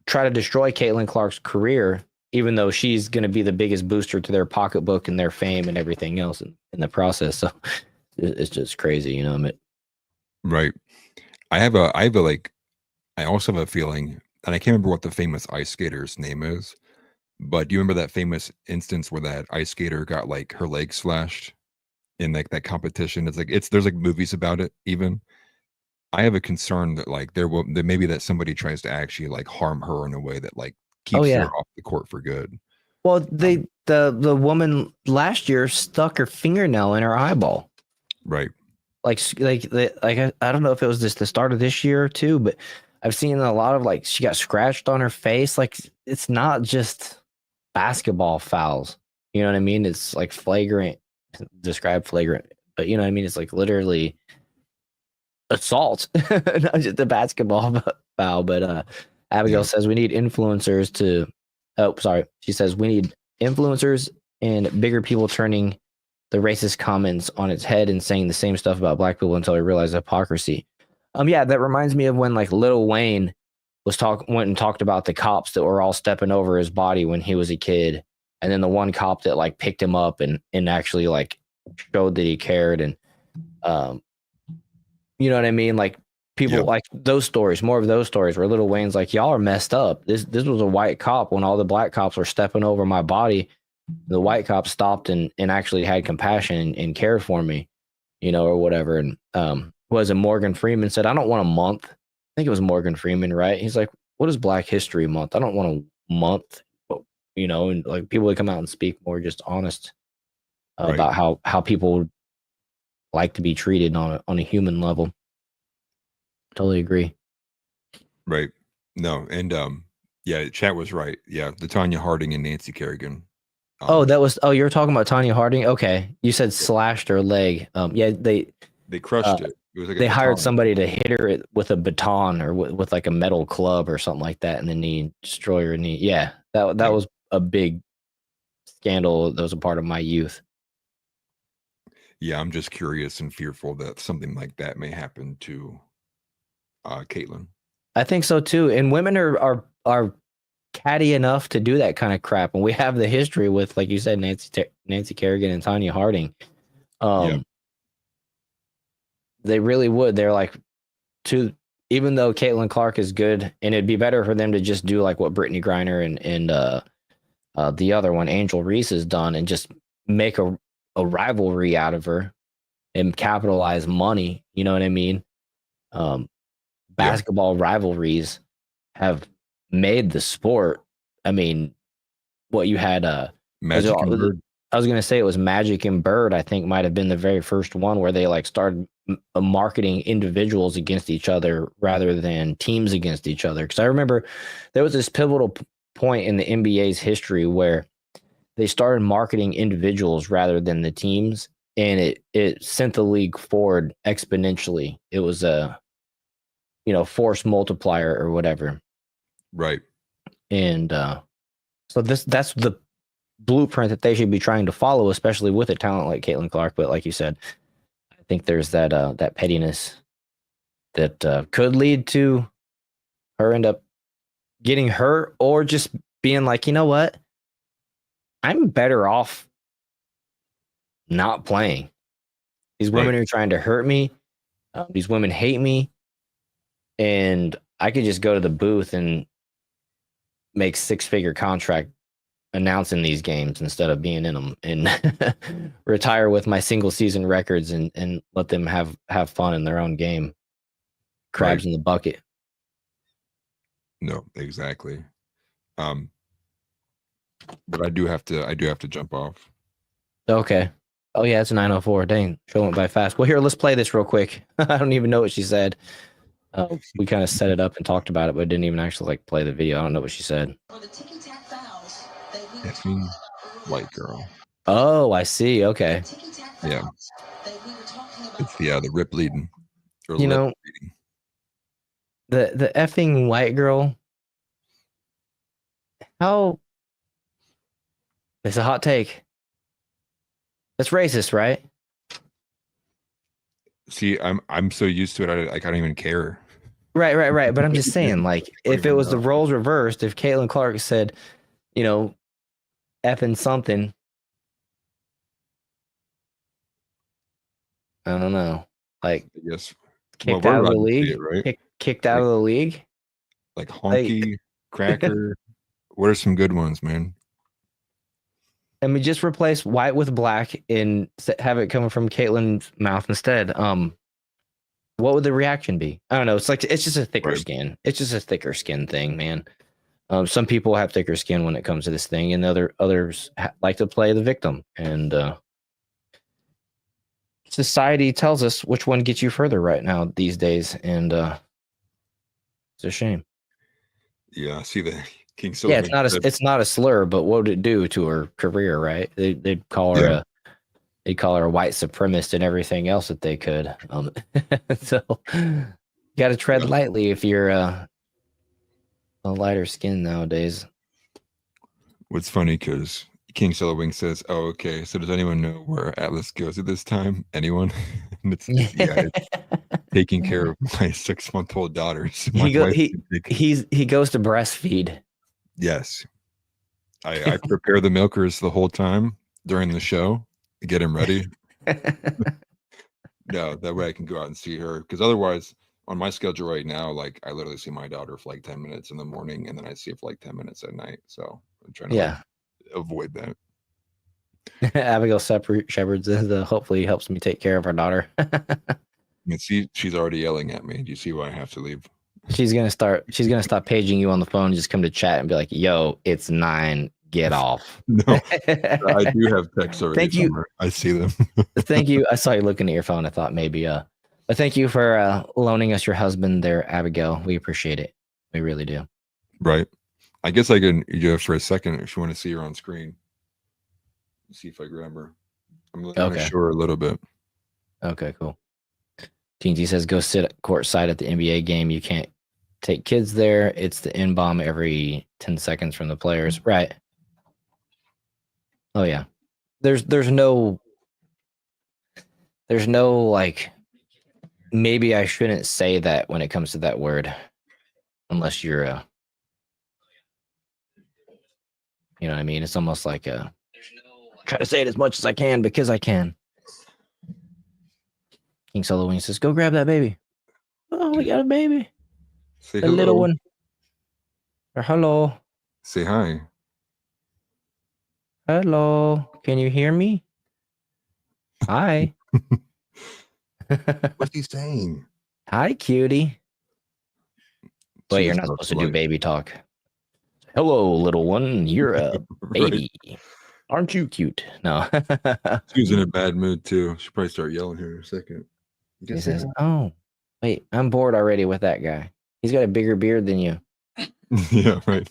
S2: try to destroy Caitlin Clark's career, even though she's going to be the biggest booster to their pocketbook and their fame and everything else in the process. So it's just crazy,
S3: Right. I also have a feeling, and I can't remember what the famous ice skater's name is, but do you remember that famous instance where that ice skater got like her leg slashed in like that competition? There's like movies about it even. I have a concern that like that maybe that somebody tries to actually like harm her in a way that like keeps her off the court for good.
S2: Well, the woman last year stuck her fingernail in her eyeball.
S3: Right.
S2: I don't know if it was just the start of this year too, but I've seen a lot of like she got scratched on her face. Like it's not just basketball fouls. You know what I mean? It's like flagrant, described flagrant, but you know what I mean? It's like literally assault, not just the basketball foul. But Abigail says we need influencers to. Oh, sorry. She says we need influencers and bigger people turning the racist comments on its head and saying the same stuff about black people until we realize hypocrisy. Yeah, that reminds me of when like Lil Wayne went and talked about the cops that were all stepping over his body when he was a kid, and then the one cop that like picked him up and actually like showed that he cared, and you know what I mean? Like people
S3: Yeah.
S2: like those stories, more of those stories where Lil Wayne's like, y'all are messed up. This was a white cop when all the black cops were stepping over my body. The white cop stopped and actually had compassion and cared for me, you know, or whatever. And was it Morgan Freeman said, I don't want a month. I think it was Morgan Freeman, right? He's like, what is Black History Month? I don't want a month, you know, and like people would come out and speak more just honest
S3: Right.
S2: about how people like to be treated on a human level. Totally agree.
S3: Right. No, and yeah, chat was right. Yeah, the Tanya Harding and Nancy Kerrigan.
S2: You were talking about Tanya Harding. Okay, you said slashed her leg. Yeah, they
S3: crushed it. It was like
S2: they hired
S3: baton.
S2: somebody to hit her with a baton or with like a metal club or something like that in the knee and destroy her knee. Yeah, that was a big scandal. That was a part of my youth.
S3: Yeah, I'm just curious and fearful that something like that may happen to Caitlyn.
S2: I think so too. And women are catty enough to do that kind of crap, and we have the history with, like you said, Nancy Kerrigan and Tanya Harding. They really would. They're like, even though Caitlin Clark is good, and it'd be better for them to just do like what Brittany Griner and the other one, Angel Reese, has done, and just make a rivalry out of her and capitalize money. You know what I mean? Basketball rivalries have made the sport. I mean, what you had
S3: Magic and Bird.
S2: I was gonna say it was Magic and Bird. I think might have been the very first one where they like started marketing individuals against each other rather than teams against each other. Because I remember there was this pivotal point in the NBA's history where they started marketing individuals rather than the teams, and it sent the league forward exponentially. It was a force multiplier or whatever.
S3: Right.
S2: And so that's the blueprint that they should be trying to follow, especially with a talent like Caitlin Clark. But like you said, I think there's that pettiness that could lead to her end up getting hurt or just being like, you know what? I'm better off not playing. These women are trying to hurt me. These women hate me. And I could just go to the booth and make 6-figure contract announcing these games instead of being in them, and retire with my single season records and let them have fun in their own game. Crabs in the bucket.
S3: No, exactly. But I do have to jump off.
S2: Okay. Oh yeah, it's 9:04. Dang, show went by fast. Well, here, let's play this real quick. I don't even know what she said. We kind of set it up and talked about it, but didn't even actually like play the video. I don't know what she said.
S3: Effing white girl.
S2: Oh, I see. Okay.
S3: Yeah. It's the rip bleeding. Or
S2: You
S3: lip
S2: know,
S3: bleeding.
S2: the effing white girl. How? It's a hot take. That's racist, right?
S3: See, I'm so used to it. I don't even care.
S2: Right. But I'm just saying, like, if it was the roles reversed, if Caitlin Clark said, effing something, I don't know, like,
S3: Yes.
S2: kicked out of the league,
S3: right?
S2: kicked out of the league,
S3: like honky, cracker. What are some good ones, man?
S2: I mean, just replace white with black and have it coming from Caitlin's mouth instead. What would the reaction be? I don't know. It's just a thicker skin. It's just a thicker skin thing, man. Some people have thicker skin when it comes to this thing, and others like to play the victim. And society tells us which one gets you further right now these days, and it's a shame.
S3: Yeah, I see the King Silver.
S2: Yeah, it's not a slur, but what would it do to her career, right? They'd call her they'd call her a white supremacist and everything else that they could. So you got to tread lightly if you're a lighter skin nowadays.
S3: What's funny because King Silverwing says, "Oh, okay. So does anyone know where Atlas goes at this time? Anyone?" And it's taking care of my 6-month-old daughters.
S2: He goes to breastfeed.
S3: Yes, I prepare the milkers the whole time during the show to get him ready. No, that way I can go out and see her. Because otherwise, on my schedule right now, like I literally see my daughter for like 10 minutes in the morning, and then I see her for like 10 minutes at night. So I'm trying to like, avoid that.
S2: Abigail Shepard says, hopefully helps me take care of our daughter.
S3: You see, she's already yelling at me. Do you see why I have to leave?
S2: She's gonna stop paging you on the phone, just come to chat and be like, yo, it's 9, get off.
S3: No, I do have texts already.
S2: Thank you.
S3: Somewhere. I see them.
S2: Thank you. I saw you looking at your phone. I thought maybe but thank you for loaning us your husband there, Abigail. We appreciate it. We really do.
S3: Right. I guess I can do it for a second if you want to see her on screen. Let's see if I grab her. I'm going to show her a little bit.
S2: Okay, cool. TNT says, go sit courtside at the NBA game. You can't take kids there. It's the N-bomb every 10 seconds from the players. Right. Oh, yeah. There's no like, maybe I shouldn't say that when it comes to that word, unless you're you know what I mean? It's almost like try to say it as much as I can because I can. King Solo Wing says, go grab that baby. Oh, we got a baby.
S3: Say
S2: The
S3: hello.
S2: little one. Or hello.
S3: Say hi.
S2: Hello. Can you hear me? Hi.
S3: What's he saying?
S2: Hi, cutie. Wait, you're not supposed to do baby talk. Hello, little one. You're a baby. Aren't you cute? No.
S3: She was in a bad mood too. She'll probably start yelling here in a second.
S2: He says, oh, wait, I'm bored already with that guy. He's got a bigger beard than you.
S3: Yeah, right.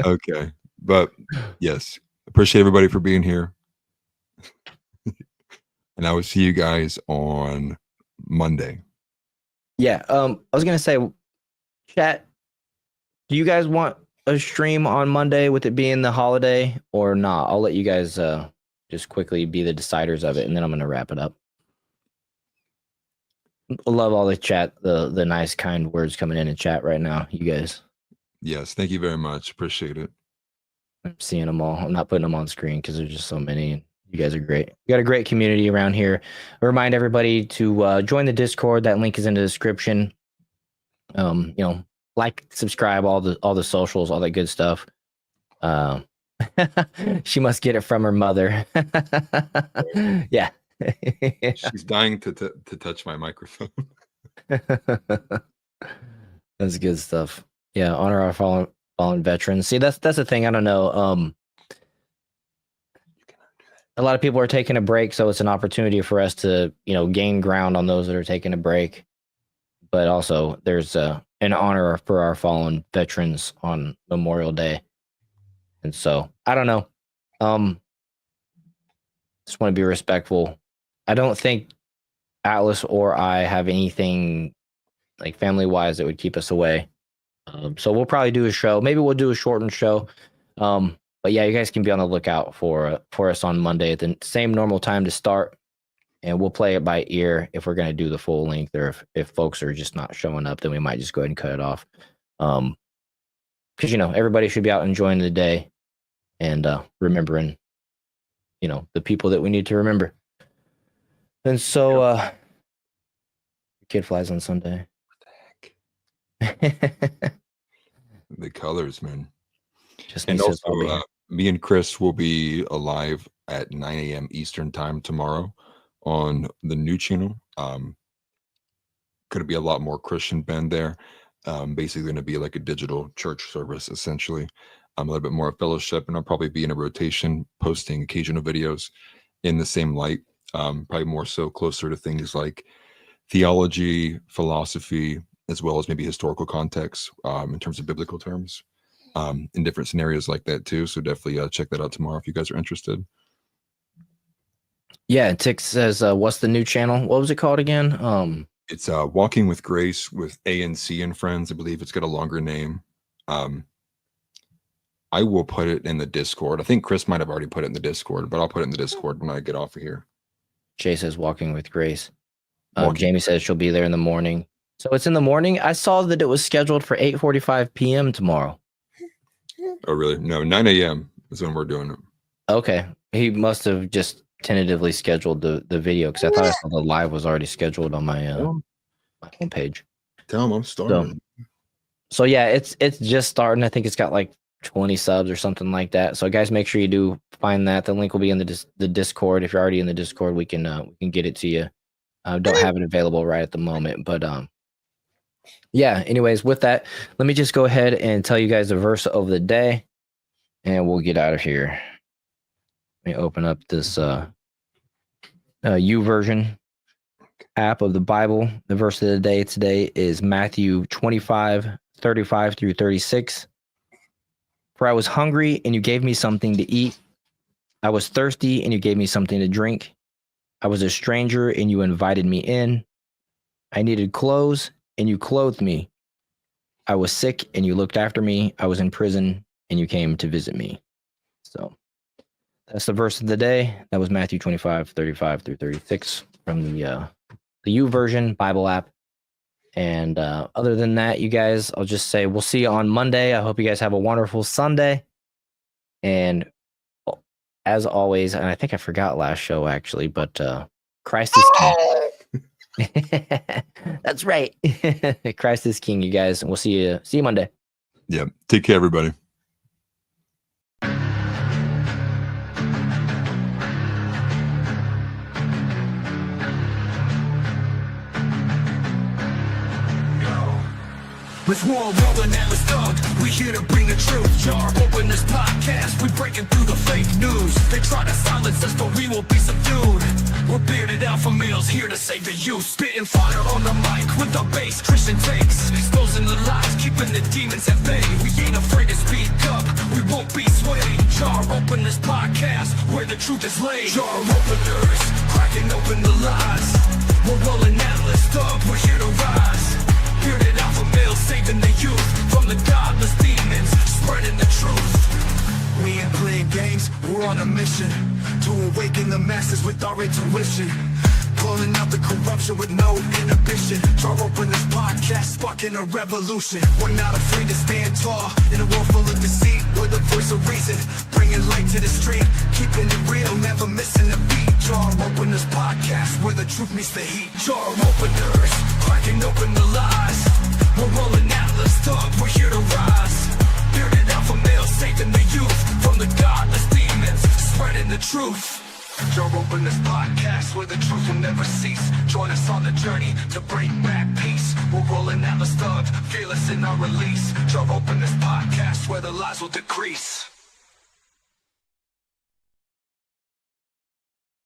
S3: Okay. But yes, appreciate everybody for being here. And I will see you guys on Monday.
S2: Yeah. I was going to say, chat, do you guys want a stream on Monday with it being the holiday or not? I'll let you guys just quickly be the deciders of it, and then I'm going to wrap it up. I love all the chat, the nice, kind words coming in chat right now, you guys.
S3: Yes, thank you very much. Appreciate it.
S2: I'm seeing them all. I'm not putting them on screen because there's just so many. You guys are great. We got a great community around here. I remind everybody to join the Discord. That link is in the description. You know, like, subscribe, all the socials, all that good stuff. She must get it from her mother. Yeah.
S3: She's dying to touch my microphone.
S2: That's good stuff. Yeah, honor our fallen veterans. See, that's the thing. I don't know. A lot of people are taking a break, so it's an opportunity for us to, you know, gain ground on those that are taking a break. But also, there's an honor for our fallen veterans on Memorial Day, and so I don't know. Just want to be respectful. I don't think Atlas or I have anything like family-wise that would keep us away. So we'll probably do a show. Maybe we'll do a shortened show. But yeah, you guys can be on the lookout for us on Monday at the same normal time to start. And we'll play it by ear if we're going to do the full length, or if folks are just not showing up, then we might just go ahead and cut it off. Because, you know, everybody should be out enjoying the day and remembering, you know, the people that we need to remember. And so, your kid flies on Sunday.
S3: What the heck? The colors, man.
S2: Just
S3: and also, me and Chris will be alive at 9 a.m. Eastern time tomorrow on the new channel. Could be a lot more Christian bend there. Basically going to be like a digital church service, essentially. A little bit more fellowship, and I'll probably be in a rotation, posting occasional videos in the same light. Probably more so closer to things like theology, philosophy, as well as maybe historical context in terms of biblical terms, in different scenarios like that too. So definitely check that out tomorrow if you guys are interested.
S2: Yeah, Tick says, what's the new channel? What was it called again?
S3: It's Walking with Grace with ANC and Friends. I believe it's got a longer name. I will put it in the Discord. I think Chris might have already put it in the Discord, but I'll put it in the Discord when I get off of here.
S2: Jay says, Walking with Grace. Jamie says she'll be there in the morning. So it's in the morning. I saw that it was scheduled for 8:45 p.m. tomorrow.
S3: Oh, really? No, 9 a.m. is when we're doing it.
S2: Okay. He must have just tentatively scheduled the video because I thought I saw the live was already scheduled on my homepage.
S8: Tell them I'm starting.
S2: So yeah, it's just starting. I think it's got like 20 subs or something like that. So guys, make sure you do find that. The link will be in the Discord. If you're already in the Discord, we can get it to you. Don't have it available right at the moment, but yeah. Anyways, with that, let me just go ahead and tell you guys the verse of the day, and we'll get out of here. Let me open up this YouVersion app of the Bible. The verse of the day today is Matthew 25:35 through 36. For I was hungry, and you gave me something to eat. I was thirsty, and you gave me something to drink. I was a stranger, and you invited me in. I needed clothes, and you clothed me. I was sick, and you looked after me. I was in prison, and you came to visit me. So that's the verse of the day. That was Matthew 25:35 through 36 from the YouVersion Bible app. And other than that, you guys, I'll just say we'll see you on Monday. I hope you guys have a wonderful Sunday. And as always, and I think I forgot last show actually, but Christ is King. That's right. Christ is King, you guys. And we'll see you Monday.
S3: Yeah. Take care, everybody.
S1: Let's war rolling and let's talk. We here to bring the truth. Jar open this podcast. We breaking through the fake news. They try to silence us, but we will be subdued. We're bearded alpha males here to save the youth. Spitting fire on the mic with the bass Christian takes. Exposing the lies, keeping the demons at bay. We ain't afraid to speak up. We won't be swayed. Jar open this podcast where the truth is laid. Jar openers, cracking open the lies. We're rolling Atlas up. We're here to rise. Bearded alpha males saving the youth from the godless demons, spreading the truth. We ain't playing games, we're on a mission to awaken the masses with our intuition. Pulling out the corruption with no inhibition. Jar open this podcast, sparking a revolution. We're not afraid to stand tall in a world full of deceit. We're the voice of reason, bringing light to the street. Keeping it real, never missing a beat. Jar open this podcast where the truth meets the heat. Jar openers, cracking open the lies. We're rolling Atlas up, we're here to rise. Bearded alpha males saving the youth from the godless demons, spreading the truth. Jar open this podcast where the truth will never cease. Join us on the journey to bring back peace. We're rolling Atlas up, fearless in our release. Jar open this podcast where the lies will decrease.